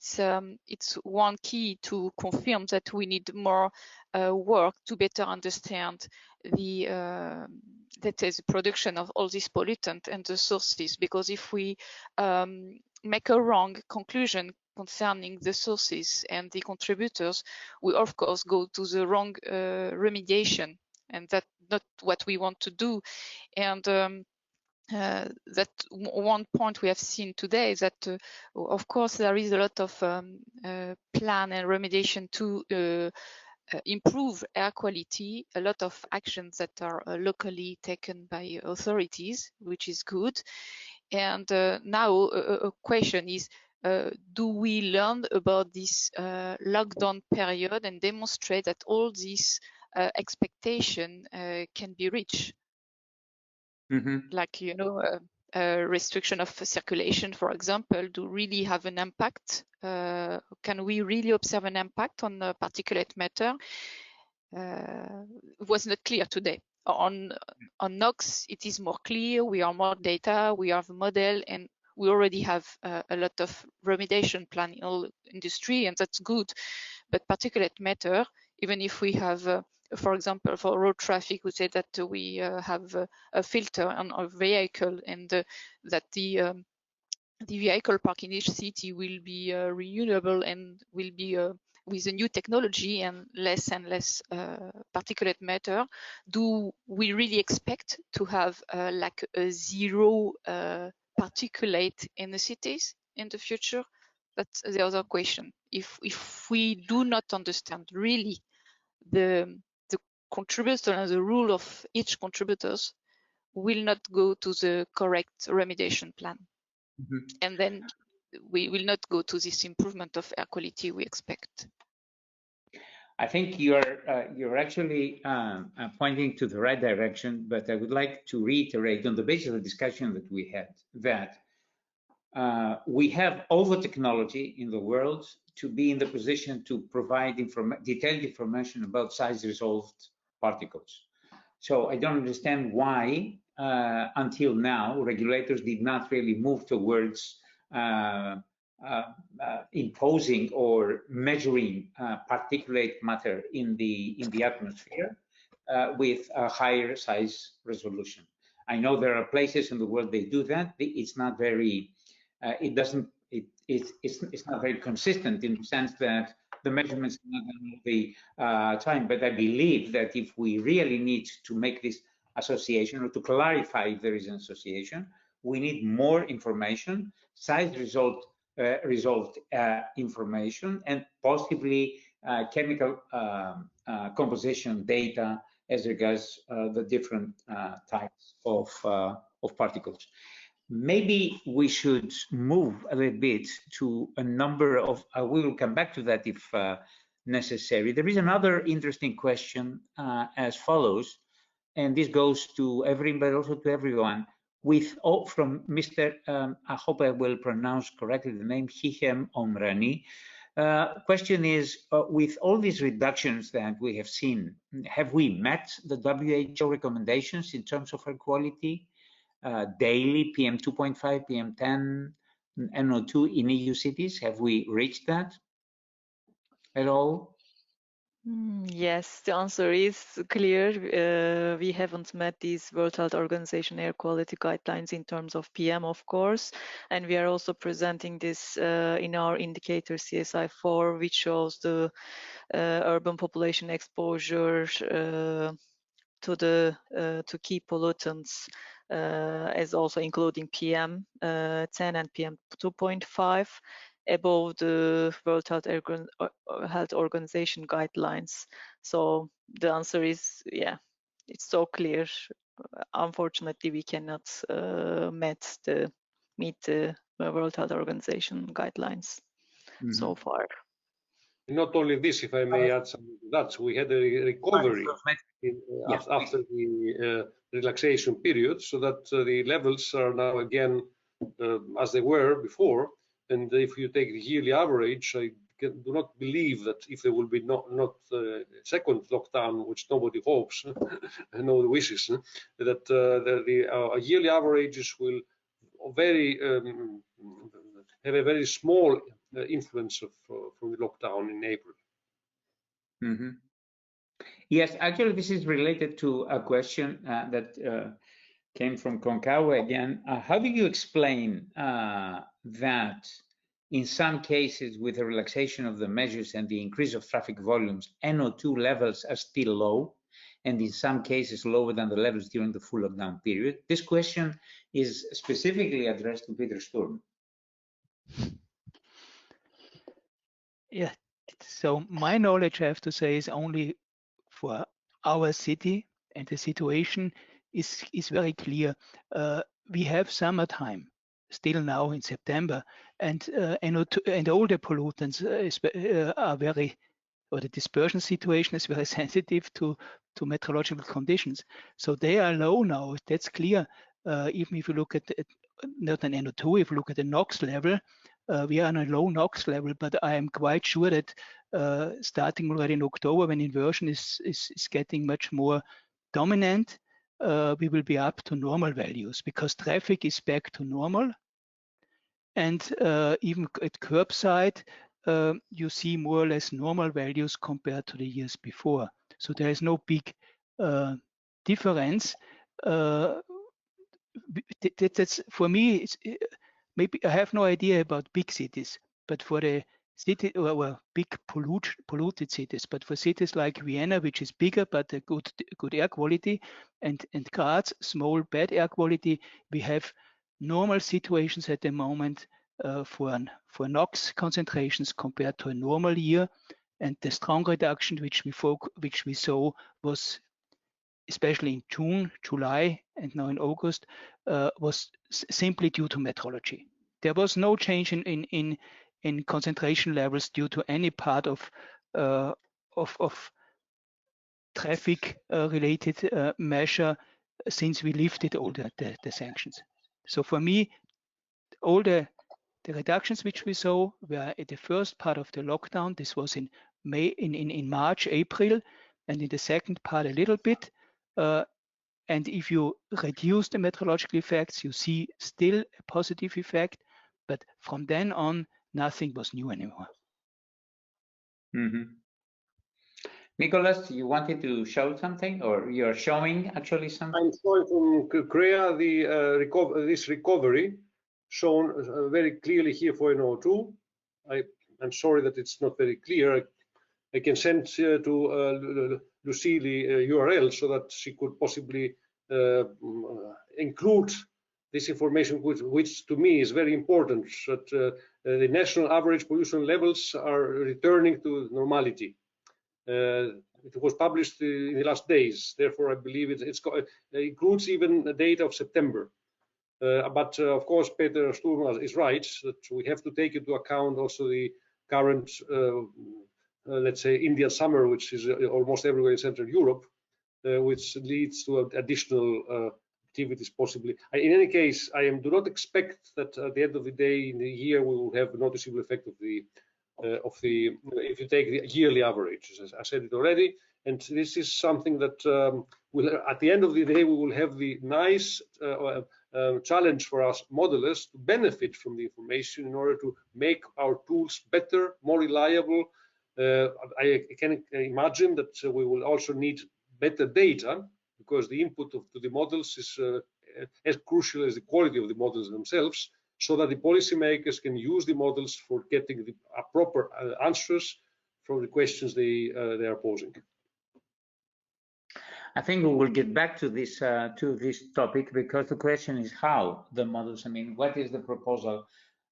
it's one key to confirm that we need more work to better understand that is the production of all these pollutants and the sources. Because if we make a wrong conclusion concerning the sources and the contributors, we of course go to the wrong remediation, and that's not what we want to do. And that one point we have seen today is that of course there is a lot of plan and remediation to improve air quality, a lot of actions that are locally taken by authorities, which is good. And now a question is, do we learn about this lockdown period and demonstrate that all these expectation can be reached? Like, restriction of circulation, for example, do really have an impact? Can we really observe an impact on particulate matter? It was not clear today. On NOx, it is more clear. We have more data, we have a model, and we already have a lot of remediation plan in all industry, and that's good. But particulate matter, even if we have, for example, for road traffic, we say that we have a filter on our vehicle, and that the vehicle park in each city will be renewable and will be with a new technology and less particulate matter. Do we really expect to have like a zero particulate in the cities in the future? That's the other question. If we do not understand really the contributor and the rule of each contributors, will not go to the correct remediation plan. And then we will not go to this improvement of air quality we expect. I think you're actually pointing to the right direction, but I would like to reiterate on the basis of the discussion that we had that we have all the technology in the world to be in the position to provide detailed information about size-resolved particles. So I don't understand why, until now, regulators did not really move towards imposing or measuring particulate matter in the atmosphere with a higher size resolution. I know there are places in the world they do that. It's not very, it's not very consistent in the sense that the measurements are not all the time. But I believe that if we really need to make this association or to clarify if there is an association, we need more information, size-resolved information, and possibly chemical composition data as regards the different types of particles. Maybe we should move a little bit to a number of, we will come back to that if necessary. There is another interesting question as follows, and this goes to everyone, but also to everyone. From Mr. I hope I will pronounce correctly the name, Hihem Omrani. Question is, with all these reductions that we have seen, have we met the WHO recommendations in terms of air quality? Daily PM2.5, PM10, NO2 in EU cities? Have we reached that at all? Yes, the answer is clear. We haven't met these World Health Organization air quality guidelines in terms of PM, of course, and we are also presenting this in our indicator CSI4, which shows the urban population exposure to key pollutants, as also including PM10 and PM2.5. Above the World Health Organization guidelines. So the answer is, yeah, it's so clear. Unfortunately, we cannot meet the World Health Organization guidelines so far. Not only this, if I may add something to that, we had a recovery after the relaxation period, so that the levels are now again as they were before. And if you take the yearly average, I do not believe that if there will be not second lockdown, which nobody hopes, and nobody wishes, that the yearly averages will have a very small influence from the lockdown in April. Mm-hmm. Yes, actually, this is related to a question that came from Concagua again. How do you explain that in some cases with the relaxation of the measures and the increase of traffic volumes, NO2 levels are still low, and in some cases lower than the levels during the full lockdown period? This question is specifically addressed to Peter Sturm. Yeah, so my knowledge, I have to say, is only for our city, and the situation is very clear. We have summertime still now in September, and NO2 and all the pollutants are very, or the dispersion situation is very sensitive to meteorological conditions. So they are low now, that's clear. Even if you look at not an NO2, if you look at the NOx level, we are on a low NOx level, but I am quite sure that starting already in October, when inversion is getting much more dominant, we will be up to normal values because traffic is back to normal. And even at curbside, you see more or less normal values compared to the years before. So there is no big difference. That's for me. Maybe I have no idea about big cities, but for the city, well, big polluted cities, but for cities like Vienna, which is bigger but a good air quality, and Graz, small bad air quality, we have normal situations at the moment for NOx concentrations compared to a normal year, and the strong reduction which we saw was especially in June, July, and now in August was simply due to meteorology. there was no change in concentration levels due to any part of traffic related measure since we lifted all the sanctions. So for me, all the reductions which we saw were at the first part of the lockdown. This was in March, April, and in the second part a little bit. And if you reduce the meteorological effects, you see still a positive effect, but from then on, nothing was new anymore. Mm-hmm. Nicholas, you wanted to show something, or you're showing actually something? I'm showing from Korea this recovery shown very clearly here for NO2. I'm sorry that it's not very clear. I can send to Lucie the URL so that she could possibly include this information, which to me is very important, that the national average pollution levels are returning to normality. It was published in the last days, therefore I believe it includes even the data of September. But of course, Peter Sturm is right that we have to take into account also the current, let's say, Indian summer, which is almost everywhere in Central Europe, which leads to additional activities possibly. In any case, I do not expect that at the end of the day in the year we will have a noticeable effect of the if you take the yearly average. As I said it already, and this is something that will, at the end of the day, we will have the nice challenge for us modelers to benefit from the information in order to make our tools better, more reliable. I can imagine that we will also need better data, because the input to the models is as crucial as the quality of the models themselves, so that the policymakers can use the models for getting the proper answers from the questions they are posing. I think we will get back to this topic, because the question is how the models. I mean, what is the proposal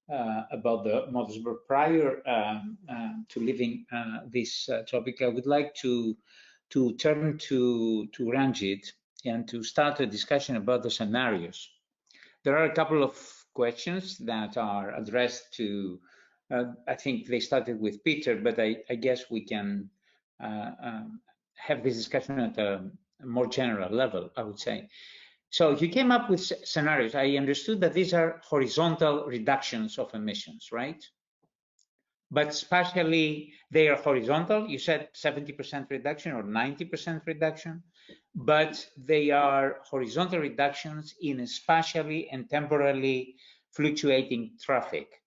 about the models? But prior to leaving this topic, I would like to turn to Ranjit and to start a discussion about the scenarios. There are a couple of questions that are addressed to, I think they started with Peter, but I guess we can have this discussion at a more general level, I would say. So you came up with scenarios. I understood that these are horizontal reductions of emissions, right? But spatially, they are horizontal. You said 70% reduction or 90% reduction, but they are horizontal reductions in a spatially and temporally fluctuating traffic.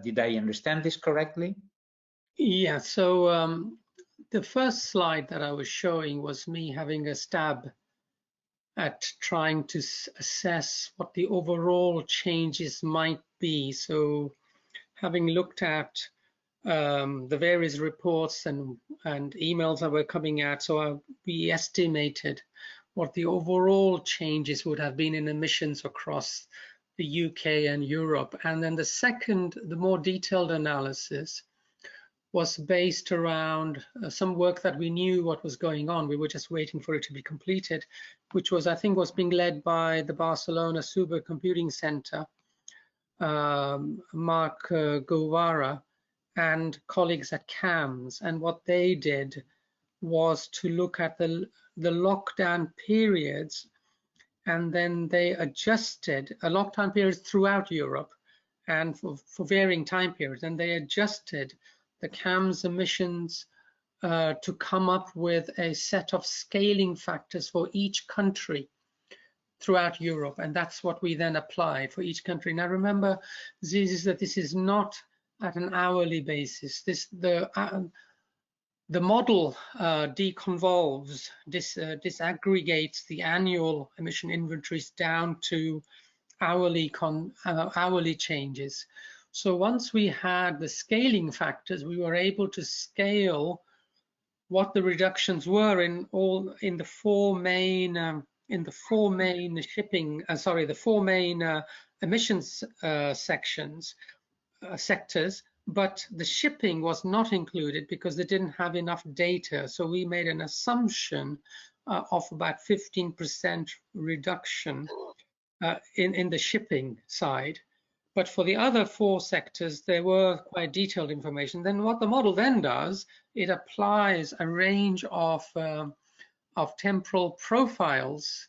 Did I understand this correctly? Yeah, so the first slide that I was showing was me having a stab at trying to assess what the overall changes might be. So having looked at the various reports and emails that were coming out, so we estimated what the overall changes would have been in emissions across the UK and Europe. And then the second, the more detailed analysis, was based around some work that we knew what was going on. We were just waiting for it to be completed, which was, I think, was being led by the Barcelona Supercomputing Center, Mark Govara, and colleagues at CAMS. And what they did was to look at the lockdown periods, and then they adjusted a lockdown periods throughout Europe and for varying time periods, and they adjusted the CAMS emissions to come up with a set of scaling factors for each country throughout Europe, and that's what we then applied for each country. Now remember, that this is not at an hourly basis. The model deconvolves, disaggregates the annual emission inventories down to hourly changes. So once we had the scaling factors, we were able to scale what the reductions were in the four main emissions sectors, but the shipping was not included because they didn't have enough data. So we made an assumption of about 15% reduction in the shipping side. But for the other 4 sectors, there were quite detailed information. Then what the model then does, it applies a range of temporal profiles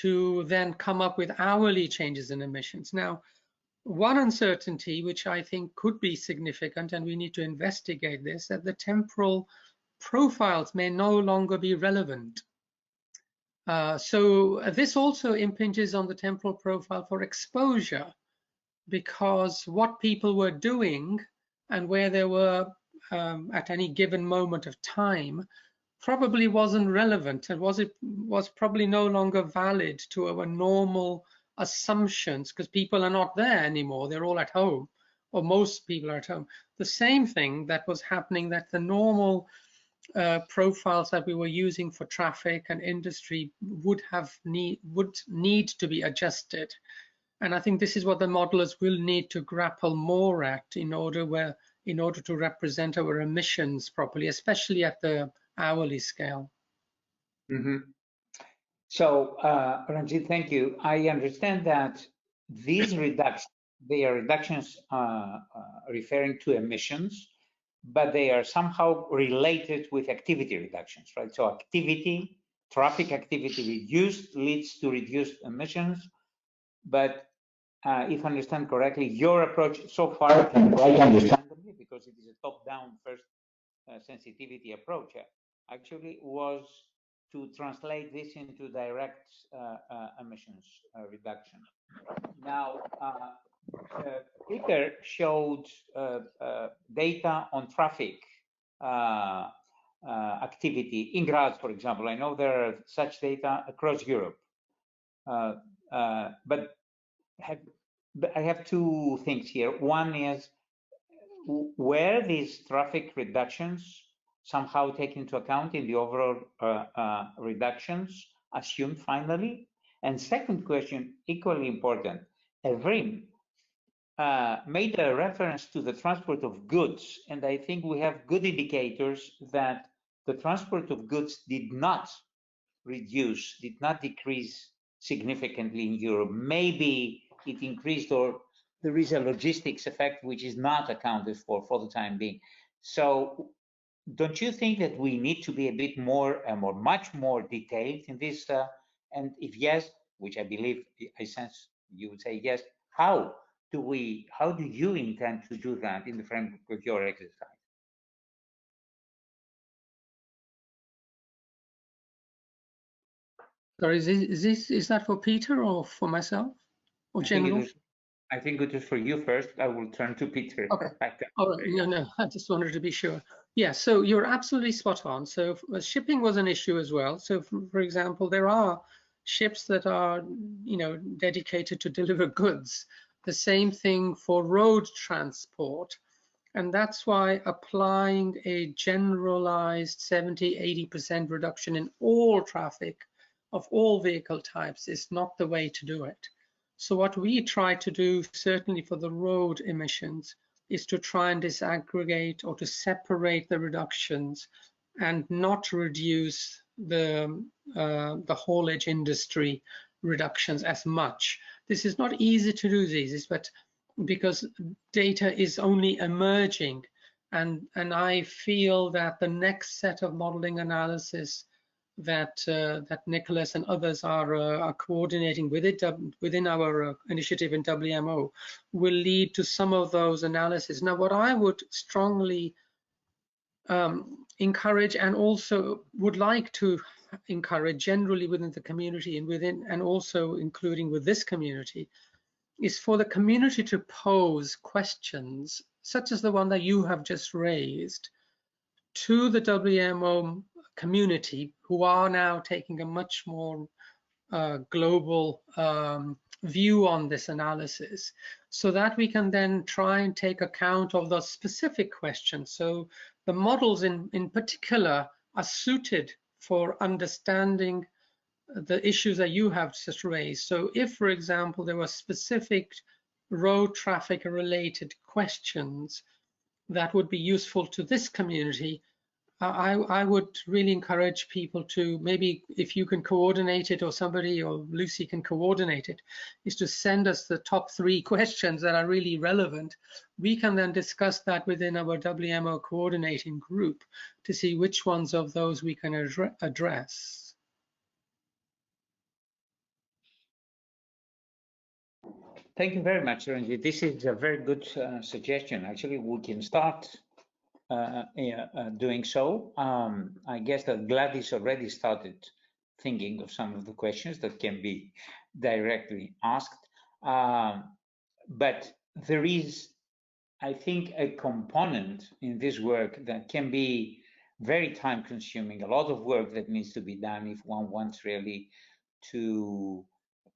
to then come up with hourly changes in emissions. Now, one uncertainty, which I think could be significant, and we need to investigate this, that the temporal profiles may no longer be relevant. So this also impinges on the temporal profile for exposure, because what people were doing and where they were at any given moment of time probably wasn't relevant, and was probably no longer valid to our normal assumptions, because people are not there anymore. They're all at home, or most people are at home. The same thing that was happening, that the normal profiles that we were using for traffic and industry would need to be adjusted. And I think this is what the modelers will need to grapple more at in order to represent our emissions properly, especially at the hourly scale. Mm-hmm. So, Ranjit, thank you. I understand that these reductions, they are reductions referring to emissions, but they are somehow related with activity reductions, right? So activity, traffic activity reduced leads to reduced emissions. But if I understand correctly, your approach so far, quite understandably, because it is a top-down first sensitivity approach, actually was to translate this into direct emissions reduction. Now, Peter showed data on traffic activity in Graz, for example. I know there are such data across Europe, but I have 2 things here. One is, were these traffic reductions somehow taken into account in the overall reductions assumed finally? And second question, equally important, Evrim made a reference to the transport of goods, and I think we have good indicators that the transport of goods did not decrease significantly in Europe. Maybe it increased, or there is a logistics effect which is not accounted for the time being. So don't you think that we need to be a bit more, much more detailed in this? And if yes, which I believe, I sense you would say yes, how do you intend to do that in the framework of your exercise? Sorry, is that for Peter or for myself or general? I think it is for you first. I will turn to Peter. Okay. All right. No, I just wanted to be sure. Yeah, so you're absolutely spot on. So shipping was an issue as well. So for example, there are ships that are, dedicated to deliver goods. The same thing for road transport. And that's why applying a generalized 70–80% reduction in all traffic of all vehicle types is not the way to do it. So what we try to do, certainly for the road emissions, is to try and disaggregate or to separate the reductions and not reduce the haulage industry reductions as much. This is not easy to do, these, but because data is only emerging, and I feel that the next set of modeling analysis that Nicholas and others are coordinating within our initiative in WMO will lead to some of those analyses. Now, what I would strongly encourage, and also would like to encourage generally within the community and also including with this community, is for the community to pose questions such as the one that you have just raised to the WMO community, who are now taking a much more global view on this analysis, so that we can then try and take account of those specific questions. So the models in particular are suited for understanding the issues that you have just raised. So if, for example, there were specific road traffic related questions that would be useful to this community, I would really encourage people to, maybe if you can coordinate it, or somebody or Lucy can coordinate it, is to send us the top 3 questions that are really relevant. We can then discuss that within our WMO coordinating group to see which ones of those we can address. Thank you very much, Ranjit. This is a very good suggestion. Actually, we can start doing so. I guess that Gladys already started thinking of some of the questions that can be directly asked. But there is, I think, a component in this work that can be very time consuming, a lot of work that needs to be done if one wants really to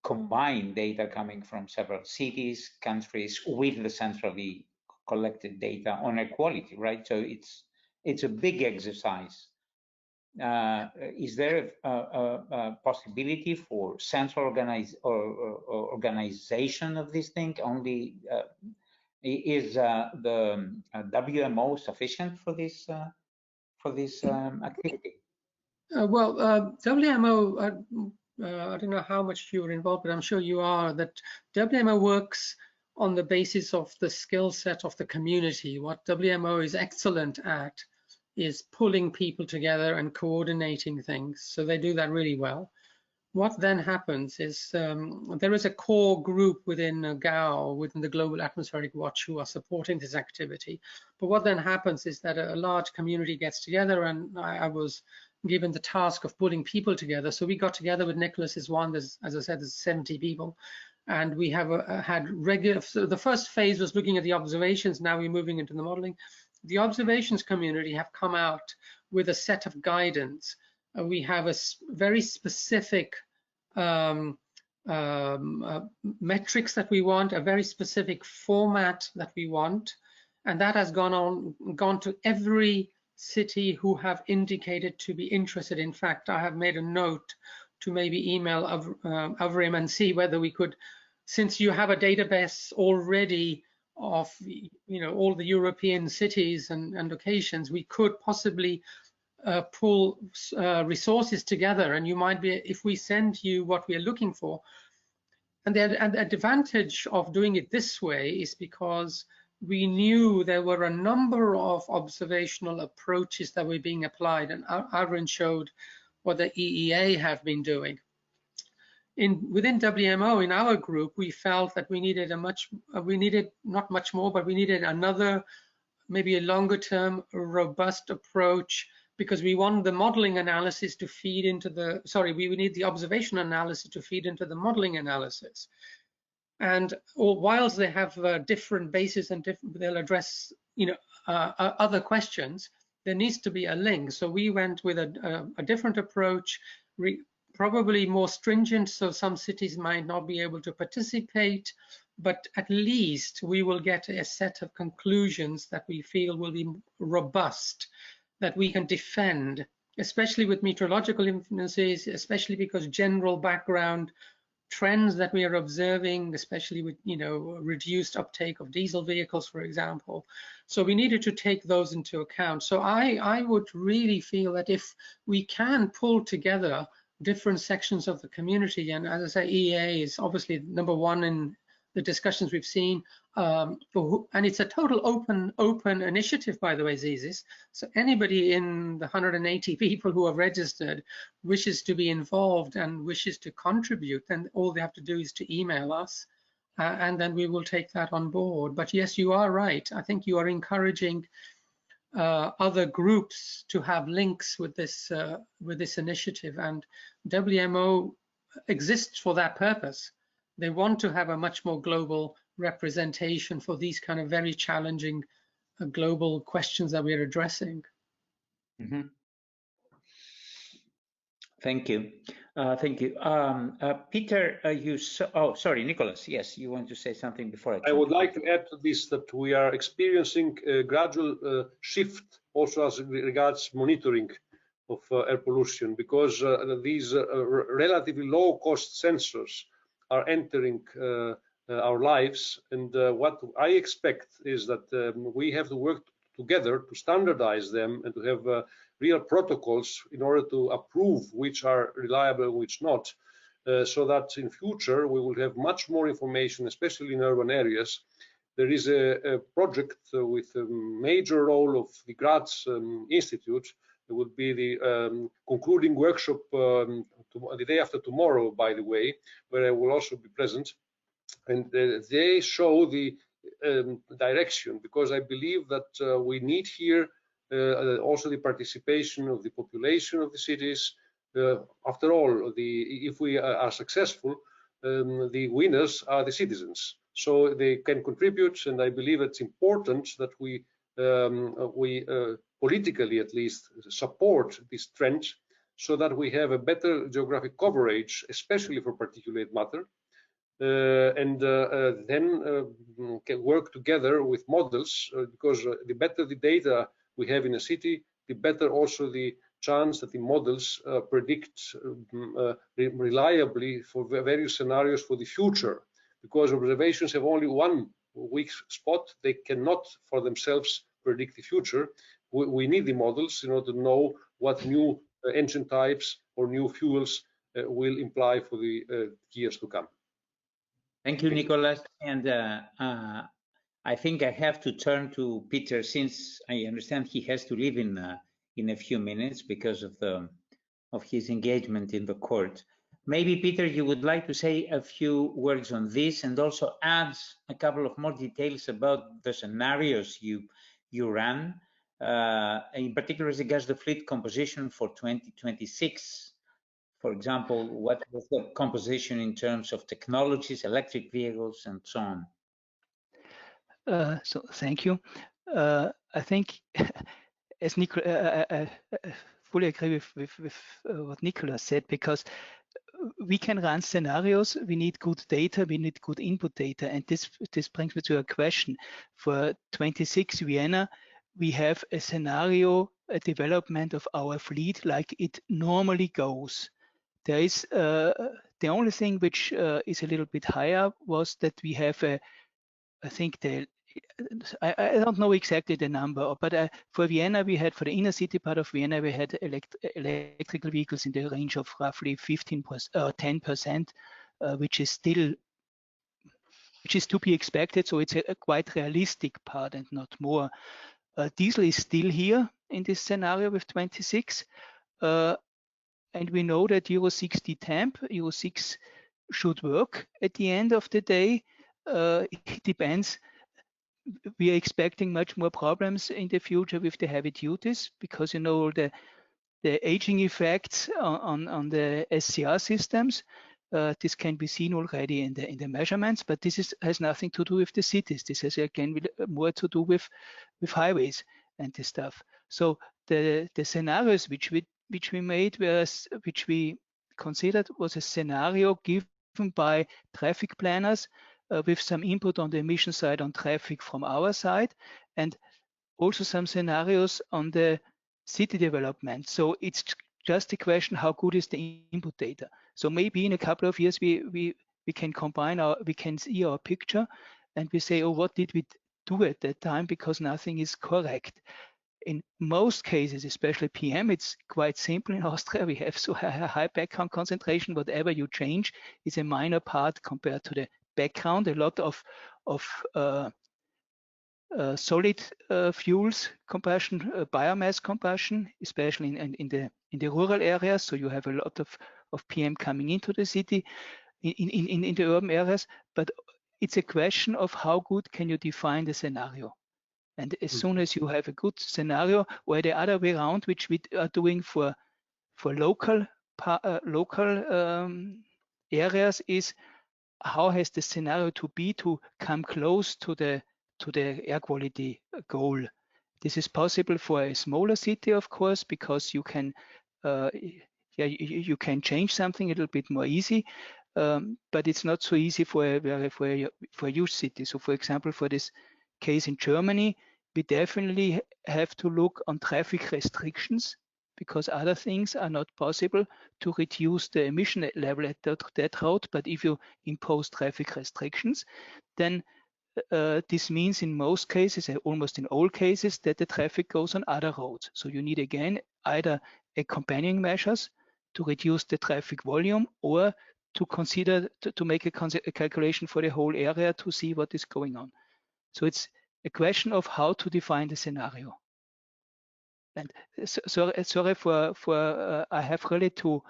combine data coming from several cities, countries with the centrally collected data on air quality, right? So it's a big exercise. Is there a possibility for central organization of this thing? Only is the WMO sufficient for this activity? WMO. I don't know how much you were involved, but I'm sure you are, that WMO works on the basis of the skill set of the community. What WMO is excellent at is pulling people together and coordinating things. So they do that really well. What then happens is there is a core group within GAO, within the Global Atmospheric Watch, who are supporting this activity. But what then happens is that a large community gets together, and I was given the task of pulling people together. So we got together with Nicholas as one, as I said, there's 70 people. And we have had regular, so the first phase was looking at the observations, now we're moving into the modeling. The observations community have come out with a set of guidance. We have a very specific metrics that we want, a very specific format that we want. And that has gone to every city who have indicated to be interested. In fact, I have made a note to maybe email Avrim and see whether we could, since you have a database already of all the European cities and locations, we could possibly pull resources together, and you might be, if we send you what we are looking for. And the advantage of doing it this way is because we knew there were a number of observational approaches that were being applied, and Avrin showed what the EEA have been doing. Within WMO, in our group, we felt that we needed not much more, but we needed another, maybe a longer term, robust approach, because we want the modeling analysis to feed into the, we need the observation analysis to feed into the modeling analysis. And whilst they have different bases and they'll address other questions, there needs to be a link. So we went with a different approach, probably more stringent, so some cities might not be able to participate, but at least we will get a set of conclusions that we feel will be robust, that we can defend, especially with meteorological influences, especially because general background trends that we are observing, especially with reduced uptake of diesel vehicles, for example. So we needed to take those into account. So I would really feel that if we can pull together different sections of the community, and as I say, EA is obviously number one in the discussions we've seen, and it's a total open initiative, by the way, Zizis. So anybody in the 180 people who are registered wishes to be involved and wishes to contribute, then all they have to do is to email us, and then we will take that on board. But yes, you are right. I think you are encouraging other groups to have links with this initiative, and WMO exists for that purpose. They want to have a much more global representation for these kind of very challenging global questions that we're addressing. Mm-hmm. Thank you. Thank you. Peter, sorry, Nicholas. Yes, you want to say something before I would like to add to this that we are experiencing a gradual shift also as regards monitoring of air pollution, because these relatively low-cost sensors are entering our lives, and what I expect is that we have to work together to standardize them and to have real protocols in order to approve which are reliable and which not, so that in future we will have much more information, especially in urban areas. There is a project with a major role of the Graz Institute. There will be the concluding workshop the day after tomorrow, by the way, where I will also be present. And they show the direction, because I believe that we need here also the participation of the population of the cities. After all, if we are successful, the winners are the citizens, so they can contribute, and I believe it's important that we politically at least support this trend, so that we have a better geographic coverage, especially for particulate matter, and then can work together with models, because the better the data we have in a city, the better also the chance that the models predict reliably for various scenarios for the future. Because observations have only one weak spot, they cannot for themselves predict the future. We need the models in order to know what new engine types or new fuels will imply for the years to come. Thank you, Nicholas. And I think I have to turn to Peter, since I understand he has to leave in a few minutes because of his engagement in the court. Maybe, Peter, you would like to say a few words on this, and also add a couple of more details about the scenarios you ran, in particular as regards the fleet composition for 2026. For example, what was the composition in terms of technologies, electric vehicles, and so on? So thank you. I think, as I fully agree with what Nicholas said, because we can run scenarios, we need good data, we need good input data. And this brings me to a question. For 26 Vienna, we have a scenario, a development of our fleet like it normally goes. There is the only thing which is a little bit higher was that we have I think I don't know exactly the number, but for Vienna, we had, for the inner city part of Vienna, we had electrical vehicles in the range of roughly 10%, which is to be expected. So it's a quite realistic part and not more. Diesel is still here in this scenario with 26. And we know that Euro 6 temp, Euro 6 should work at the end of the day. It depends. We are expecting much more problems in the future with the heavy duties, because you know the aging effects on the SCR systems. This can be seen already in the measurements, but this has nothing to do with the cities. This has again more to do with highways and this stuff. So the scenarios which we made, which we considered, was a scenario given by traffic planners with some input on the emission side on traffic from our side, and also some scenarios on the city development. So it's just a question, how good is the input data? So maybe in a couple of years we can combine we can see our picture and we say, oh, what did we do at that time? Because nothing is correct. In most cases, especially PM, it's quite simple in Austria. We have so high background concentration. Whatever you change is a minor part compared to the background. A lot of solid fuels combustion, biomass combustion, especially in the rural areas. So you have a lot of PM coming into the city, in the urban areas. But it's a question of how good can you define the scenario. And as soon as you have a good scenario, or the other way around, which we are doing for local areas, is how has the scenario to be to come close to the air quality goal. This is possible for a smaller city, of course, because you can you can change something a little bit more easy, but it's not so easy for a huge city. So, for example, for this case in Germany, we definitely have to look on traffic restrictions, because other things are not possible to reduce the emission level at that road. But if you impose traffic restrictions, then this means in most cases, almost in all cases, that the traffic goes on other roads. So you need again either accompanying measures to reduce the traffic volume, or to consider to make a calculation for the whole area to see what is going on. So it's a question of how to define the scenario. And sorry for I have really to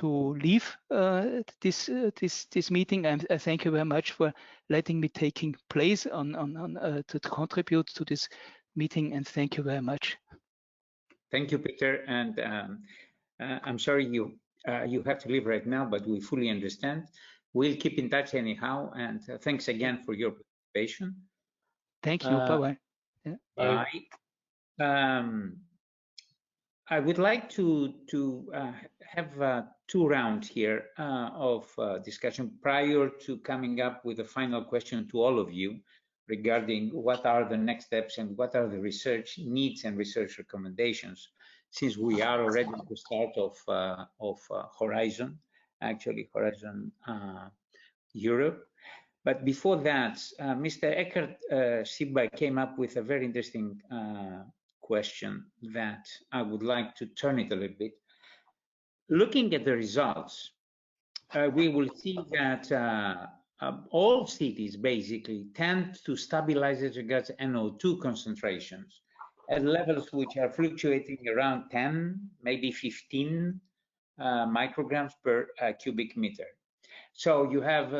leave this meeting. I thank you very much for letting me taking place to contribute to this meeting, and thank you very much. Thank you, Peter, and I'm sorry you have to leave right now, but we fully understand. We'll keep in touch anyhow, and thanks again for your participation. Thank you. Bye-bye. Yeah. Bye. I would like to have 2 rounds here of discussion prior to coming up with a final question to all of you regarding what are the next steps and what are the research needs and research recommendations, since we are already at the start of Horizon, actually Horizon Europe. But before that, Mr. Eckhard Sibba came up with a very interesting question that I would like to turn it a little bit. Looking at the results, we will see that all cities basically tend to stabilize as regards NO2 concentrations at levels which are fluctuating around 10, maybe 15 micrograms per cubic meter. So you have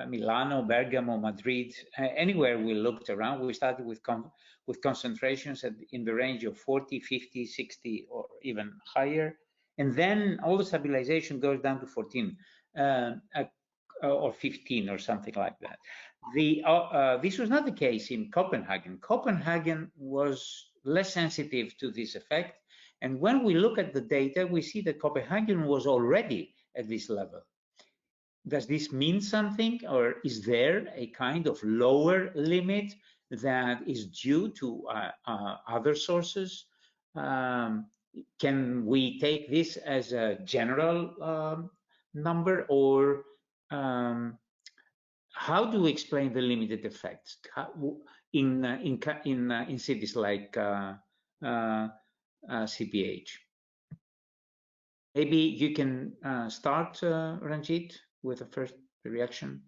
Milano, Bergamo, Madrid, anywhere we looked around, we started with concentrations in the range of 40, 50, 60, or even higher. And then all the stabilization goes down to 14 or 15 or something like that. This was not the case in Copenhagen. Copenhagen was less sensitive to this effect. And when we look at the data, we see that Copenhagen was already at this level. Does this mean something, or is there a kind of lower limit that is due to other sources? Can we take this as a general number, or how do we explain the limited effects in cities like CPH? Maybe you can start, Ranjit, with the first reaction.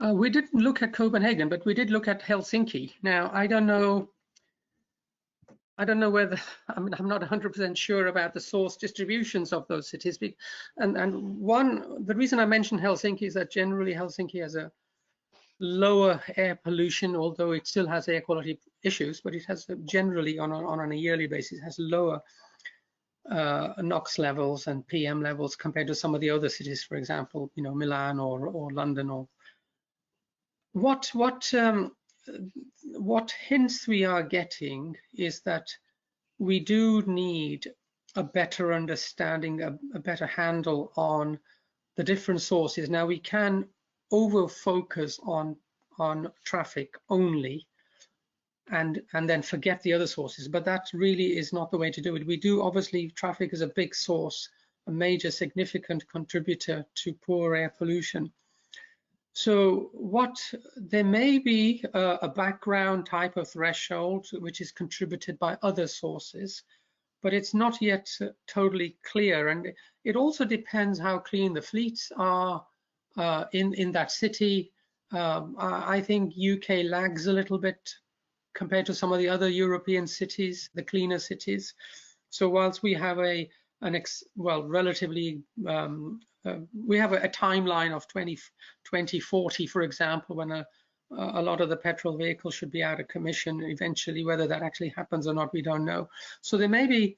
We didn't look at Copenhagen, but we did look at Helsinki. Now, I don't know whether, I'm not 100% sure about the source distributions of those cities. The reason I mentioned Helsinki is that generally Helsinki has a lower air pollution, although it still has air quality issues, but it has generally on a yearly basis has lower NOx levels and PM levels compared to some of the other cities, for example, Milan or London. Or what hints we are getting is that we do need a better understanding, a better handle on the different sources. Now, we can over focus on traffic only and then forget the other sources, but that really is not the way to do it. We do, obviously, traffic is a big source, a major significant contributor to poor air pollution. So there may be a background type of threshold which is contributed by other sources, but it's not yet totally clear. And it also depends how clean the fleets are in that city. I think UK lags a little bit compared to some of the other European cities, the cleaner cities. So whilst we have relatively we have a timeline of 2040, for example, when a lot of the petrol vehicles should be out of commission eventually. Whether that actually happens or not, we don't know. So there may be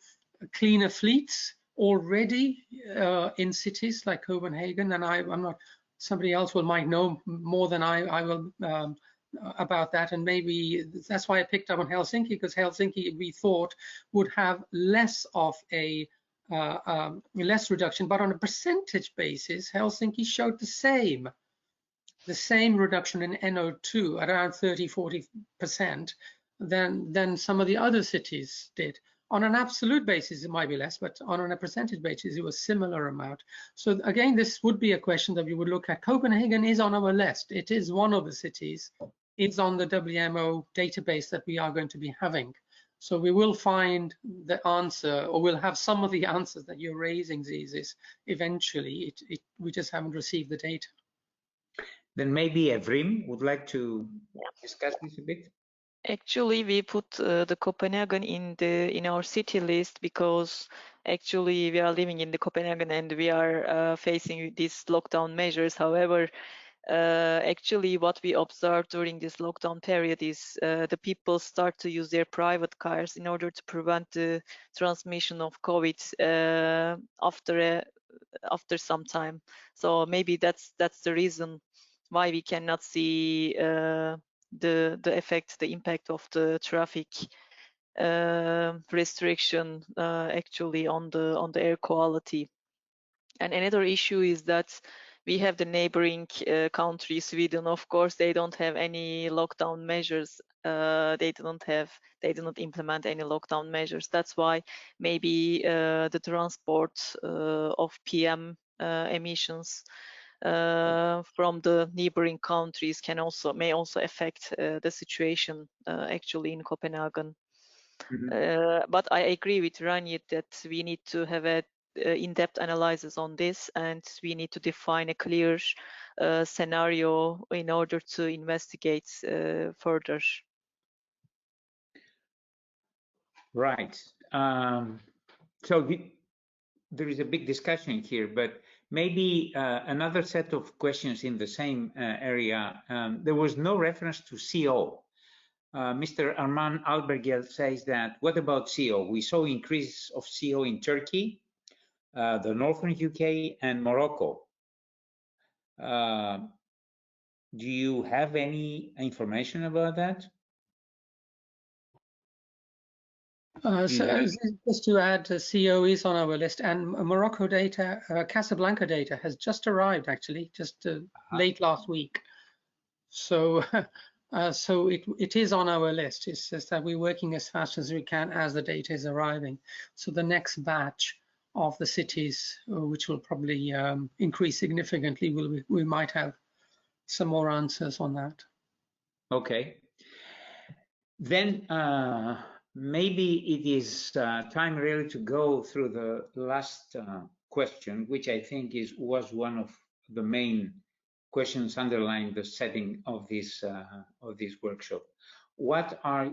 cleaner fleets already in cities like Copenhagen, and I'm not. Somebody else might know more than I will about that, and maybe that's why I picked up on Helsinki, because Helsinki we thought would have less of a less reduction, but on a percentage basis, Helsinki showed the same reduction in NO2 at around 30–40% than some of the other cities did. On an absolute basis, it might be less, but on a percentage basis, it was similar amount. So again, this would be a question that we would look at. Copenhagen is on our list. It is one of the cities. It's on the WMO database that we are going to be having. So we will find the answer, or we'll have some of the answers that you're raising, Zizis, eventually. We just haven't received the data. Then maybe Evrim would like to discuss this a bit. Actually, we put the Copenhagen in our city list because actually we are living in the Copenhagen and we are facing these lockdown measures. However, actually what we observed during this lockdown period is the people start to use their private cars in order to prevent the transmission of COVID after some time. So maybe that's the reason why we cannot see the effect, the impact of the traffic restriction actually on the air quality. And another issue is that we have the neighboring country, Sweden. Of course, they don't have any lockdown measures. They do not implement any lockdown measures. That's why maybe the transport of PM emissions from the neighboring countries may also affect the situation actually in Copenhagen. But I agree with Ranjit that we need to have a in-depth analysis on this, and we need to define a clear scenario in order to investigate further. Right. So there is a big discussion here, but maybe another set of questions in the same area. There was no reference to CO. Mr. Arman Albergel says that, what about CO? We saw increase of CO in Turkey, the northern UK, and Morocco. Do you have any information about that? So just to add, CO is on our list, and Morocco data, Casablanca data has just arrived actually, just late last week. So, so it is on our list. It's just that we're working as fast as we can as the data is arriving. So the next batch of the cities, which will probably increase significantly, we might have some more answers on that. Okay. Then maybe it is time really to go through the last question, which I think was one of the main questions underlying the setting of this workshop. What are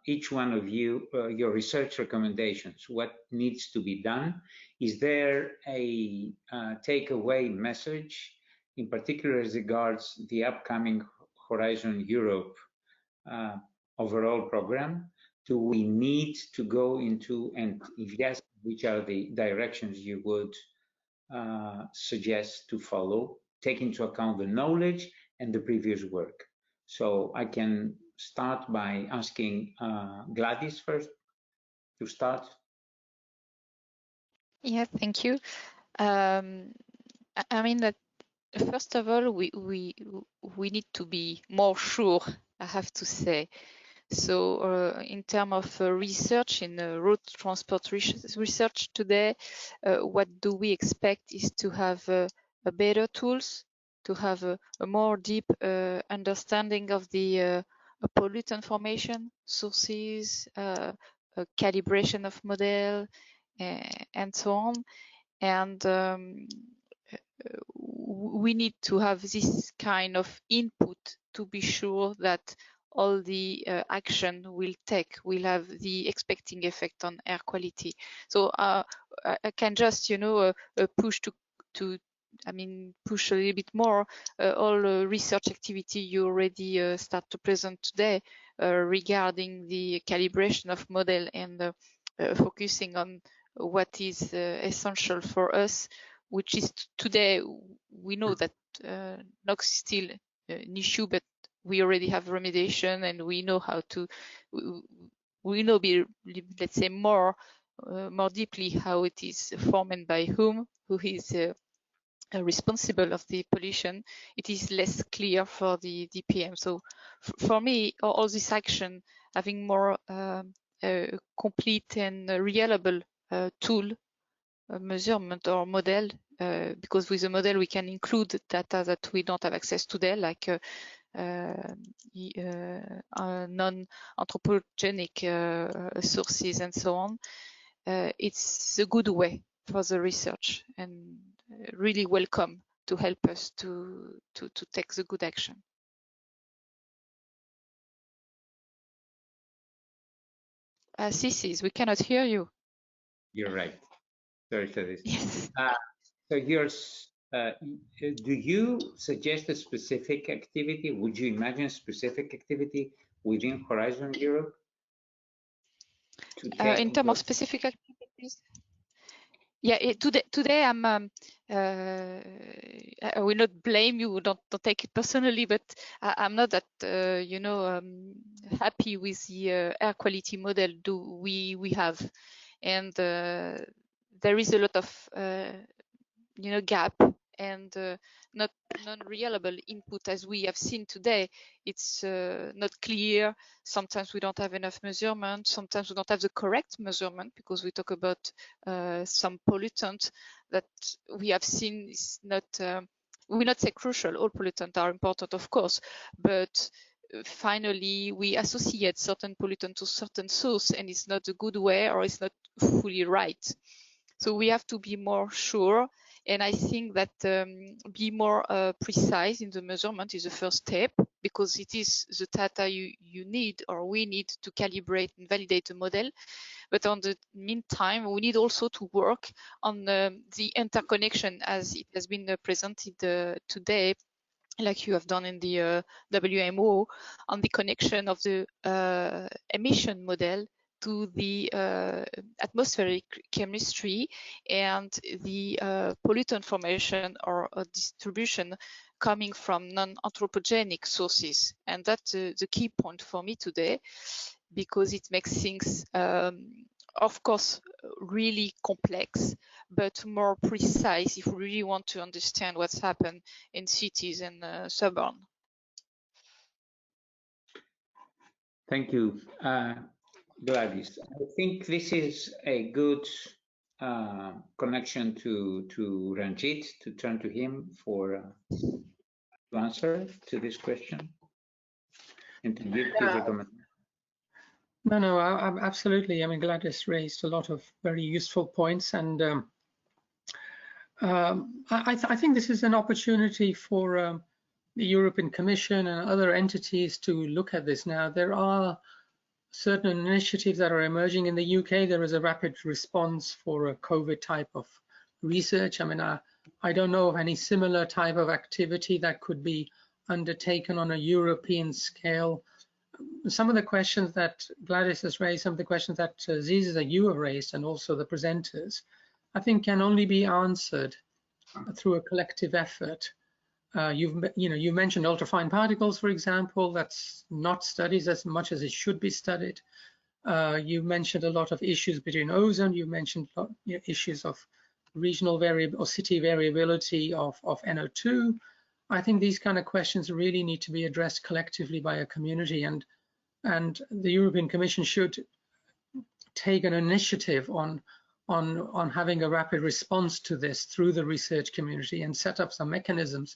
each one of you, your research recommendations? What needs to be done? Is there a takeaway message, in particular as regards the upcoming Horizon Europe overall program? Do we need to go into, and if yes, which are the directions you would suggest to follow, take into account the knowledge and the previous work? So I can start by asking Gladys first to start. Yeah, thank you. I mean that first of all, we need to be more sure, I have to say. So in terms of research in road transport research today, what do we expect is to have better tools, to have a more deep understanding of the pollutant formation sources, calibration of model, and so on. And we need to have this kind of input to be sure that all the action we'll take will have the expecting effect on air quality. So I can just, push push a little bit more all research activity you already start to present today regarding the calibration of model and focusing on what is essential for us, which is today we know that NOx is still an issue, but we already have remediation and we know how to, let's say, more deeply how it is formed and by who is responsible of the pollution. It is less clear for the DPM. So for me, all this action, having more a complete and reliable tool, measurement or model, because with a model we can include data that we don't have access today, like non-anthropogenic sources and so on. It's a good way for the research and really welcome to help us to take the good action. Cicis, we cannot hear you. You're right. Sorry for this. Yes. So yours, do you suggest a specific activity? Would you imagine a specific activity within Horizon Europe? In terms of specific activities? Yeah, today I'm. I will not blame you. Don't take it personally, but I'm not that happy with the air quality model we have, and there is a lot of gap and not non-reliable input as we have seen today. It's not clear. Sometimes we don't have enough measurement. Sometimes we don't have the correct measurement because we talk about some pollutant that we have seen is not, we will not say crucial. All pollutants are important, of course, but finally we associate certain pollutant to certain source and it's not a good way or it's not fully right. So we have to be more sure. And I think that be more precise in the measurement is the first step, because it is the data you need or we need to calibrate and validate the model. But on the meantime, we need also to work on the interconnection as it has been presented today, like you have done in the WMO, on the connection of the emission model to the atmospheric chemistry and the pollutant formation or distribution coming from non-anthropogenic sources. And that's the key point for me today, because it makes things, of course, really complex, but more precise if we really want to understand what's happened in cities and suburbs. Thank you, Gladys. I think this is a good connection to Ranjit, to turn to him for to answer to this question and to give his recommendation. No, absolutely. I mean, Gladys raised a lot of very useful points, and I think this is an opportunity for the European Commission and other entities to look at this. Now, there are certain initiatives that are emerging in the UK. There is a rapid response for a COVID type of research. I mean, I don't know of any similar type of activity that could be undertaken on a European scale. Some of the questions that Gladys has raised, some of the questions that Ziza, that you have raised, and also the presenters, I think can only be answered through a collective effort. You mentioned ultrafine particles, for example. That's not studied as much as it should be studied. You mentioned a lot of issues between ozone. You mentioned issues of regional variability or city variability of NO2. I think these kind of questions really need to be addressed collectively by a community, and the European Commission should take an initiative on having a rapid response to this through the research community and set up some mechanisms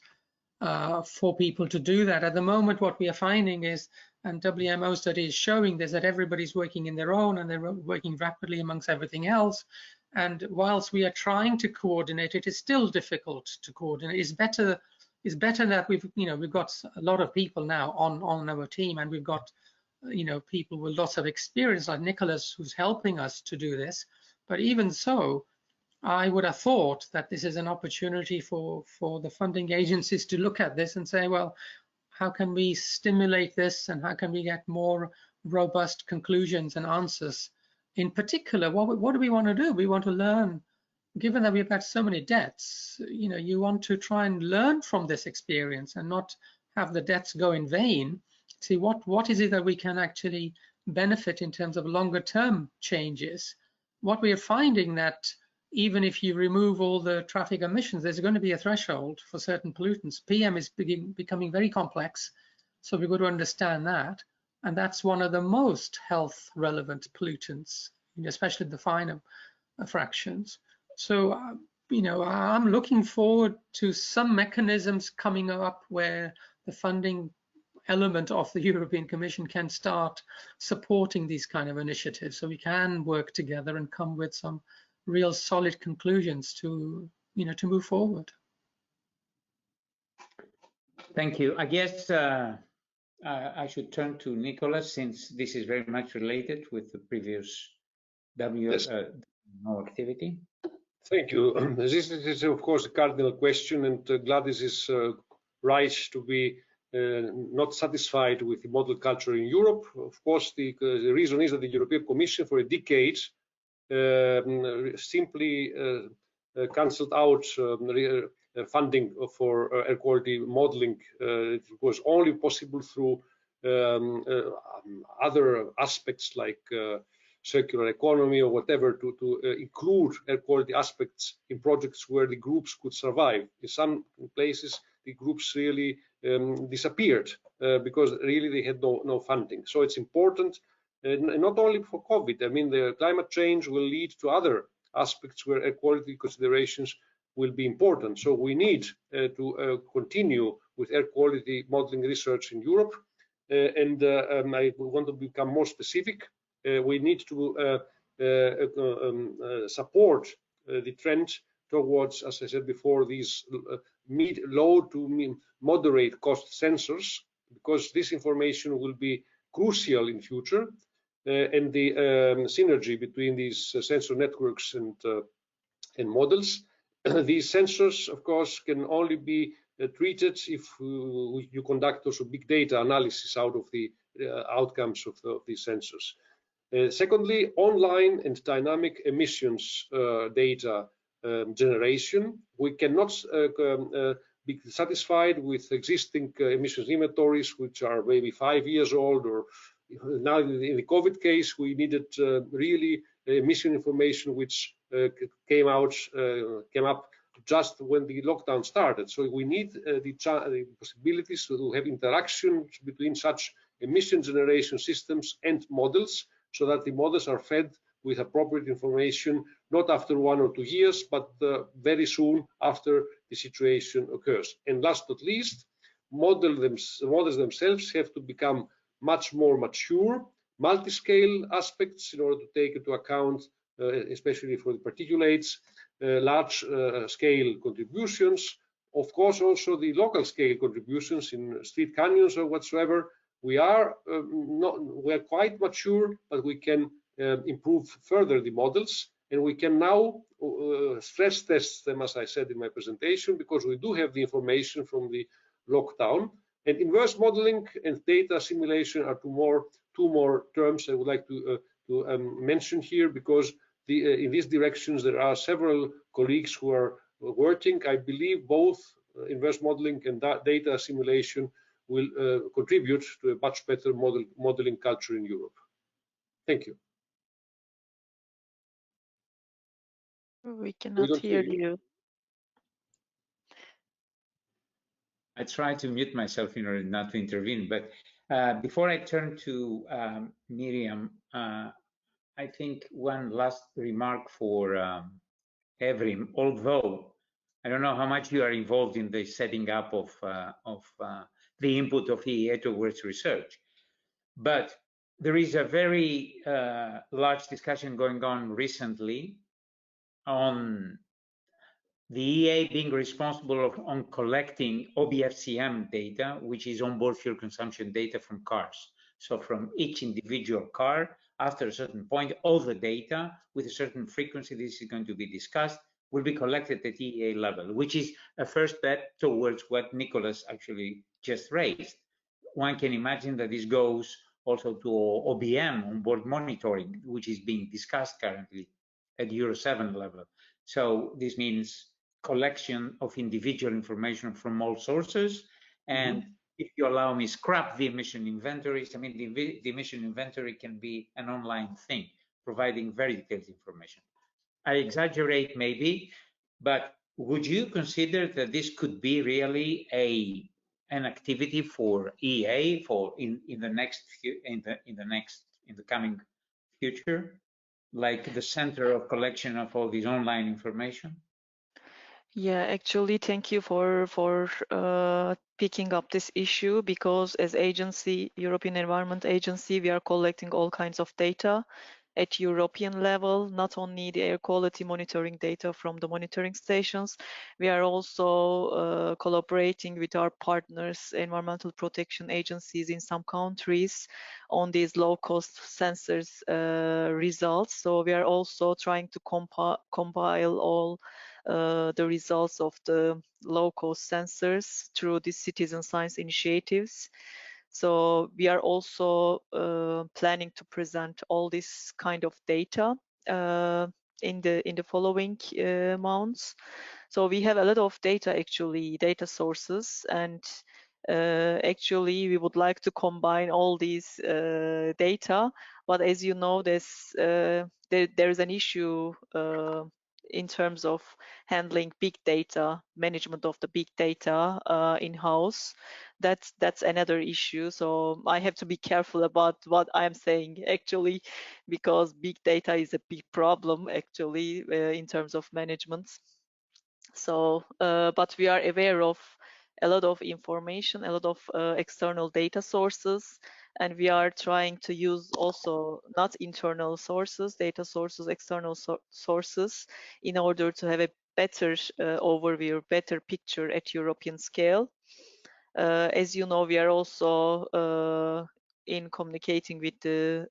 for people to do that. At the moment, what we are finding is, and WMO study is showing this, that everybody's working in their own and they're working rapidly amongst everything else. And whilst we are trying to coordinate, it is still difficult to coordinate. It's better that we've got a lot of people now on our team, and we've got people with lots of experience like Nicholas, who's helping us to do this. But even so, I would have thought that this is an opportunity for the funding agencies to look at this and say, well, how can we stimulate this and how can we get more robust conclusions and answers? In particular, what do we want to do? We want to learn, given that we've had so many deaths, you want to try and learn from this experience and not have the deaths go in vain. See what is it that we can actually benefit in terms of longer term changes. What we are finding that even if you remove all the traffic emissions, there's going to be a threshold for certain pollutants. PM is becoming very complex, so we've got to understand that. and that's one of the most health relevant pollutants, especially the finer fractions. So, I'm looking forward to some mechanisms coming up where the funding element of the European Commission can start supporting these kind of initiatives, so we can work together and come with some real solid conclusions to move forward. Thank you. I guess I should turn to Nicholas, since this is very much related with the previous WMO activity. Thank you. This is, of course, a cardinal question, and Gladys is right to be not satisfied with the model culture in Europe. Of course, the reason is that the European Commission for a decade simply cancelled out funding for air quality modeling. It was only possible through other aspects like circular economy or whatever to include air quality aspects in projects where the groups could survive. In some places, the groups really disappeared because really they had no funding. So it's important, not only for COVID. I mean, the climate change will lead to other aspects where air quality considerations will be important. So we need to continue with air quality modeling research in Europe. And I want to become more specific. We need to support the trend towards, as I said before, these low to moderate cost sensors, because this information will be crucial in future, and the synergy between these sensor networks and models. These sensors, of course, can only be treated if you conduct also big data analysis out of the outcomes of these sensors. Secondly, online and dynamic emissions data generation. We cannot be satisfied with existing emissions inventories, which are maybe 5 years old, or now in the COVID case, we needed really emission information which came up just when the lockdown started. So we need the possibilities to have interactions between such emission generation systems and models, so that the models are fed with appropriate information, not after 1 or 2 years, but very soon after the situation occurs. And last but not least, models themselves have to become much more mature, multi-scale aspects in order to take into account, especially for the particulates, large scale contributions. Of course, also the local scale contributions in street canyons or whatsoever. We are quite mature, but we can improve further the models, and we can now stress test them, as I said in my presentation, because we do have the information from the lockdown. And inverse modeling and data simulation are two more terms I would like to mention here, because in these directions there are several colleagues who are working. I believe both inverse modeling and data simulation will contribute to a much better modeling culture in Europe. Thank you. We cannot hear you. I try to mute myself in order not to intervene, but before I turn to Miriam, I think one last remark for Evrim. Although I don't know how much you are involved in the setting up of the input of EEA towards research, but there is a very large discussion going on recently on the EA being responsible on collecting OBFCM data, which is onboard fuel consumption data from cars. So from each individual car, after a certain point, all the data with a certain frequency, this is going to be discussed, will be collected at EA level, which is a first step towards what Nicholas actually just raised. One can imagine that this goes also to OBM, onboard monitoring, which is being discussed currently at Euro 7 level. So this means collection of individual information from all sources, and if you allow me, scrap the emission inventories. I mean, the emission inventory can be an online thing, providing very detailed information. I exaggerate maybe, but would you consider that this could be really a an activity for EA for in the coming future, like the center of collection of all this online information? Yeah, actually, thank you for picking up this issue, because as agency, European Environment Agency, we are collecting all kinds of data at European level, not only the air quality monitoring data from the monitoring stations. We are also collaborating with our partners, environmental protection agencies in some countries, on these low-cost sensors results. So we are also trying to compile all the results of the low-cost sensors through these citizen science initiatives. So we are also planning to present all this kind of data in the following months. So we have a lot of data, actually, data sources, and actually we would like to combine all these data. But as you know, there's an issue in terms of handling big data, management of the big data in-house. That's another issue. So I have to be careful about what I'm saying, actually, because big data is a big problem, actually, in terms of management. So, but we are aware of a lot of information, a lot of external data sources, and we are trying to use also not internal sources, data sources, external sources, in order to have a better overview, better picture at European scale. As you know, we are also in communicating with the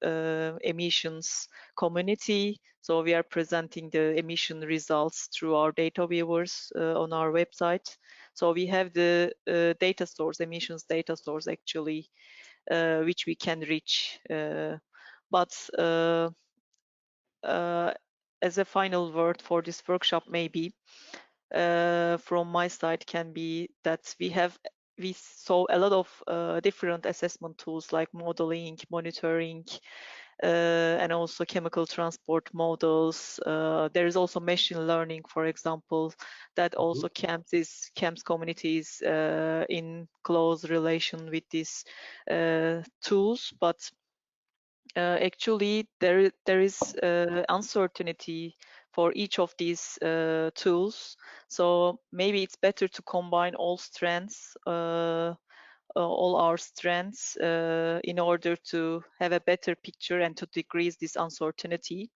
emissions community. So we are presenting the emission results through our data viewers on our website. So we have the data source, emissions data source, actually, which we can reach. But as a final word for this workshop, maybe from my side can be that we saw a lot of different assessment tools like modeling, monitoring, and also chemical transport models. There is also machine learning, for example, that also camps communities in close relation with these tools. But actually, there is uncertainty for each of these tools. So maybe it's better to combine all strengths, all our strengths, in order to have a better picture and to decrease this uncertainty.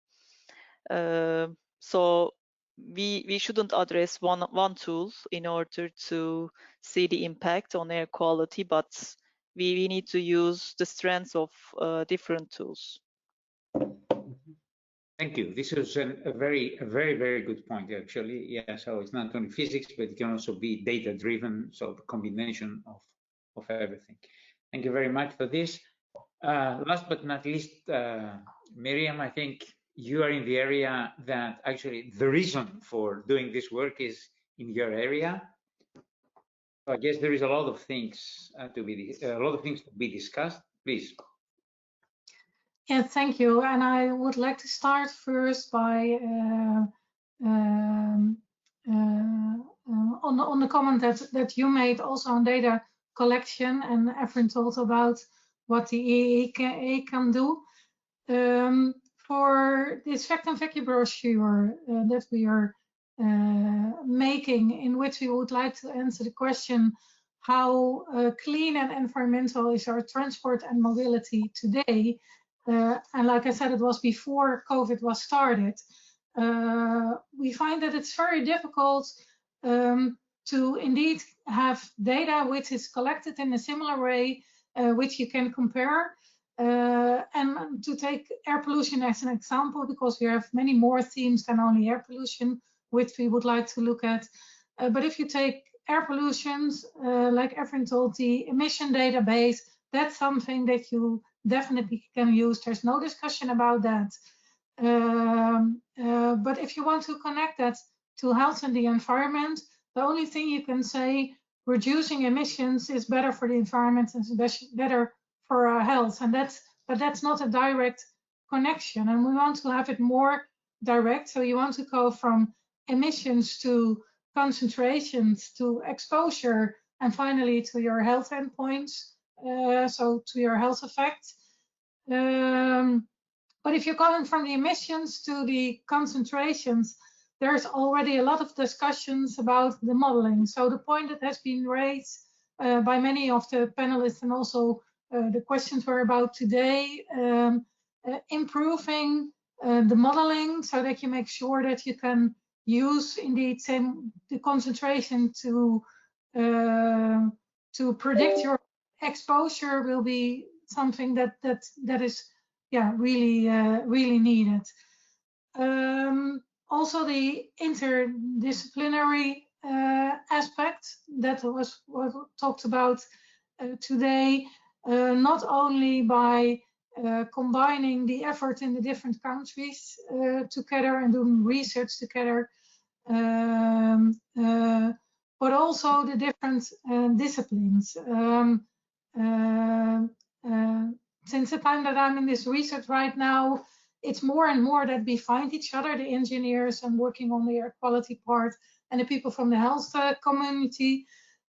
So we shouldn't address one tool in order to see the impact on air quality, but we need to use the strengths of different tools. Thank you. This is a very, very good point, actually. Yeah, so it's not only physics, but it can also be data-driven, so the combination of everything. Thank you very much for this. Last but not least, Miriam, I think you are in the area that actually the reason for doing this work is in your area. So I guess there is a lot of things to be discussed. Please. Yeah, thank you. And I would like to start first by on the comment that you made also on data collection, and Efren told about what the EEA can do. For this fact and vacuum brochure that we are making, in which we would like to answer the question, how clean and environmental is our transport and mobility today? And like I said, it was before COVID was started. We find that it's very difficult to indeed have data which is collected in a similar way, which you can compare. And to take air pollution as an example, because we have many more themes than only air pollution, which we would like to look at. But if you take air pollutions, like Efren told, the emission database, that's something that you definitely can use. There's no discussion about that. But if you want to connect that to health and the environment, the only thing you can say, reducing emissions is better for the environment and better for our health. But that's not a direct connection. And we want to have it more direct. So you want to go from emissions to concentrations to exposure and finally to your health endpoints, so to your health effect. But if you're going from the emissions to the concentrations, there's already a lot of discussions about the modeling. So the point that has been raised by many of the panelists, and also the questions were about today, improving the modeling so that you make sure that you can use indeed the concentration to predict your exposure will be something that is really needed. Also the interdisciplinary aspect that was talked about today, not only by combining the effort in the different countries together and doing research together, but also the different disciplines. Since the time that I'm in this research right now, it's more and more that we find each other, the engineers and working on the air quality part, and the people from the health community.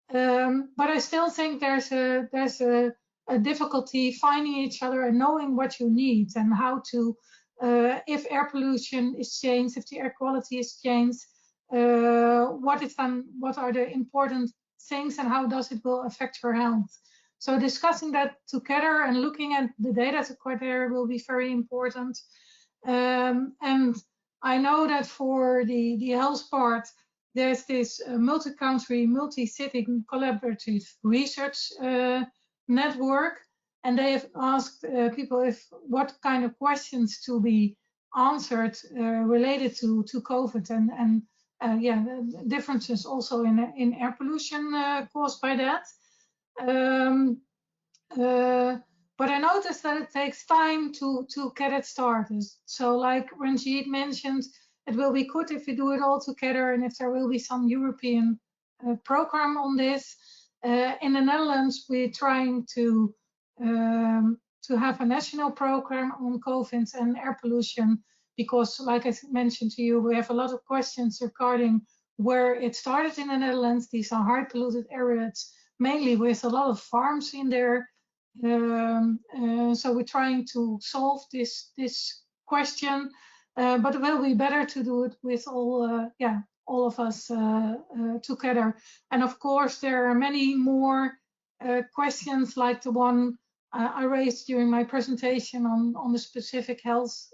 But I still think there's a difficulty finding each other and knowing what you need and how to, if air pollution is changed, if the air quality is changed, what are the important things and how does it will affect your health. So discussing that together and looking at the data together will be very important. And I know that for the health part, there's this multi-country, multi-city collaborative research network, and they have asked people what kind of questions to be answered related to COVID and the differences also in air pollution caused by that. But I noticed that it takes time to get it started. So like Ranjit mentioned, it will be good if we do it all together and if there will be some European program on this. In the Netherlands, we're trying to have a national program on COVID and air pollution because, like I mentioned to you, we have a lot of questions regarding where it started in the Netherlands. These are high polluted areas, mainly with a lot of farms in there. So we're trying to solve this question, but it will be better to do it with all of us together. And of course, there are many more questions like the one I raised during my presentation on the specific health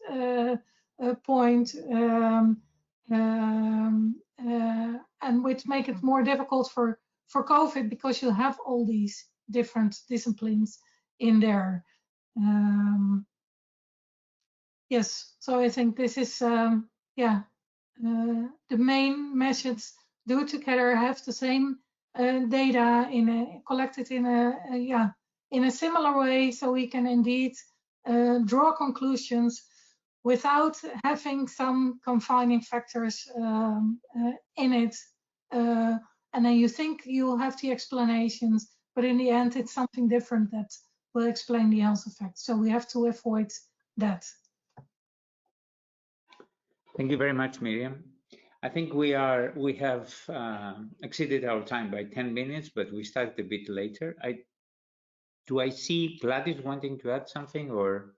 point, and which make it more difficult for COVID because you have all these different disciplines in there. Yes, so I think this is the main message. Do it together, have the same data collected in a similar way, so we can indeed draw conclusions without having some confining factors in it. And then you think you have the explanations, but in the end, it's something different that will explain the health effects. So we have to avoid that. Thank you very much, Miriam. I think we have exceeded our time by 10 minutes, but we started a bit later. Do I see Gladys wanting to add something or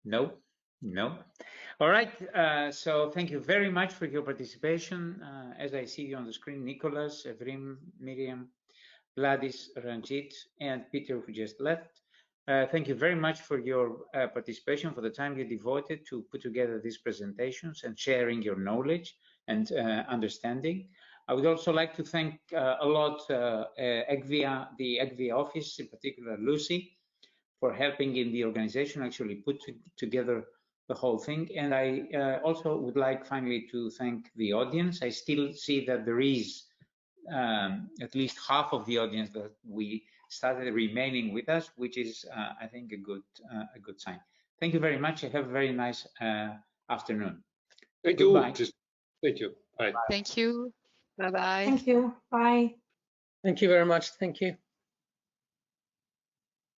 no? No. All right. So thank you very much for your participation. As I see you on the screen, Nicholas, Evrim, Miriam, Gladys, Ranjit, and Peter, who just left. Thank you very much for your participation, for the time you devoted to put together these presentations and sharing your knowledge and understanding. I would also like to thank a lot EGVIA, the EGVIA office, in particular Lucy, for helping in the organization, actually put together the whole thing. And I also would like finally to thank the audience. I still see that there is at least half of the audience that we started remaining with us, which is, I think, a good sign. Thank you very much. Have a very nice afternoon. Thank Goodbye. you. Thank you. Bye. Thank you. Bye-bye. Thank you. Bye. Thank you very much. Thank you.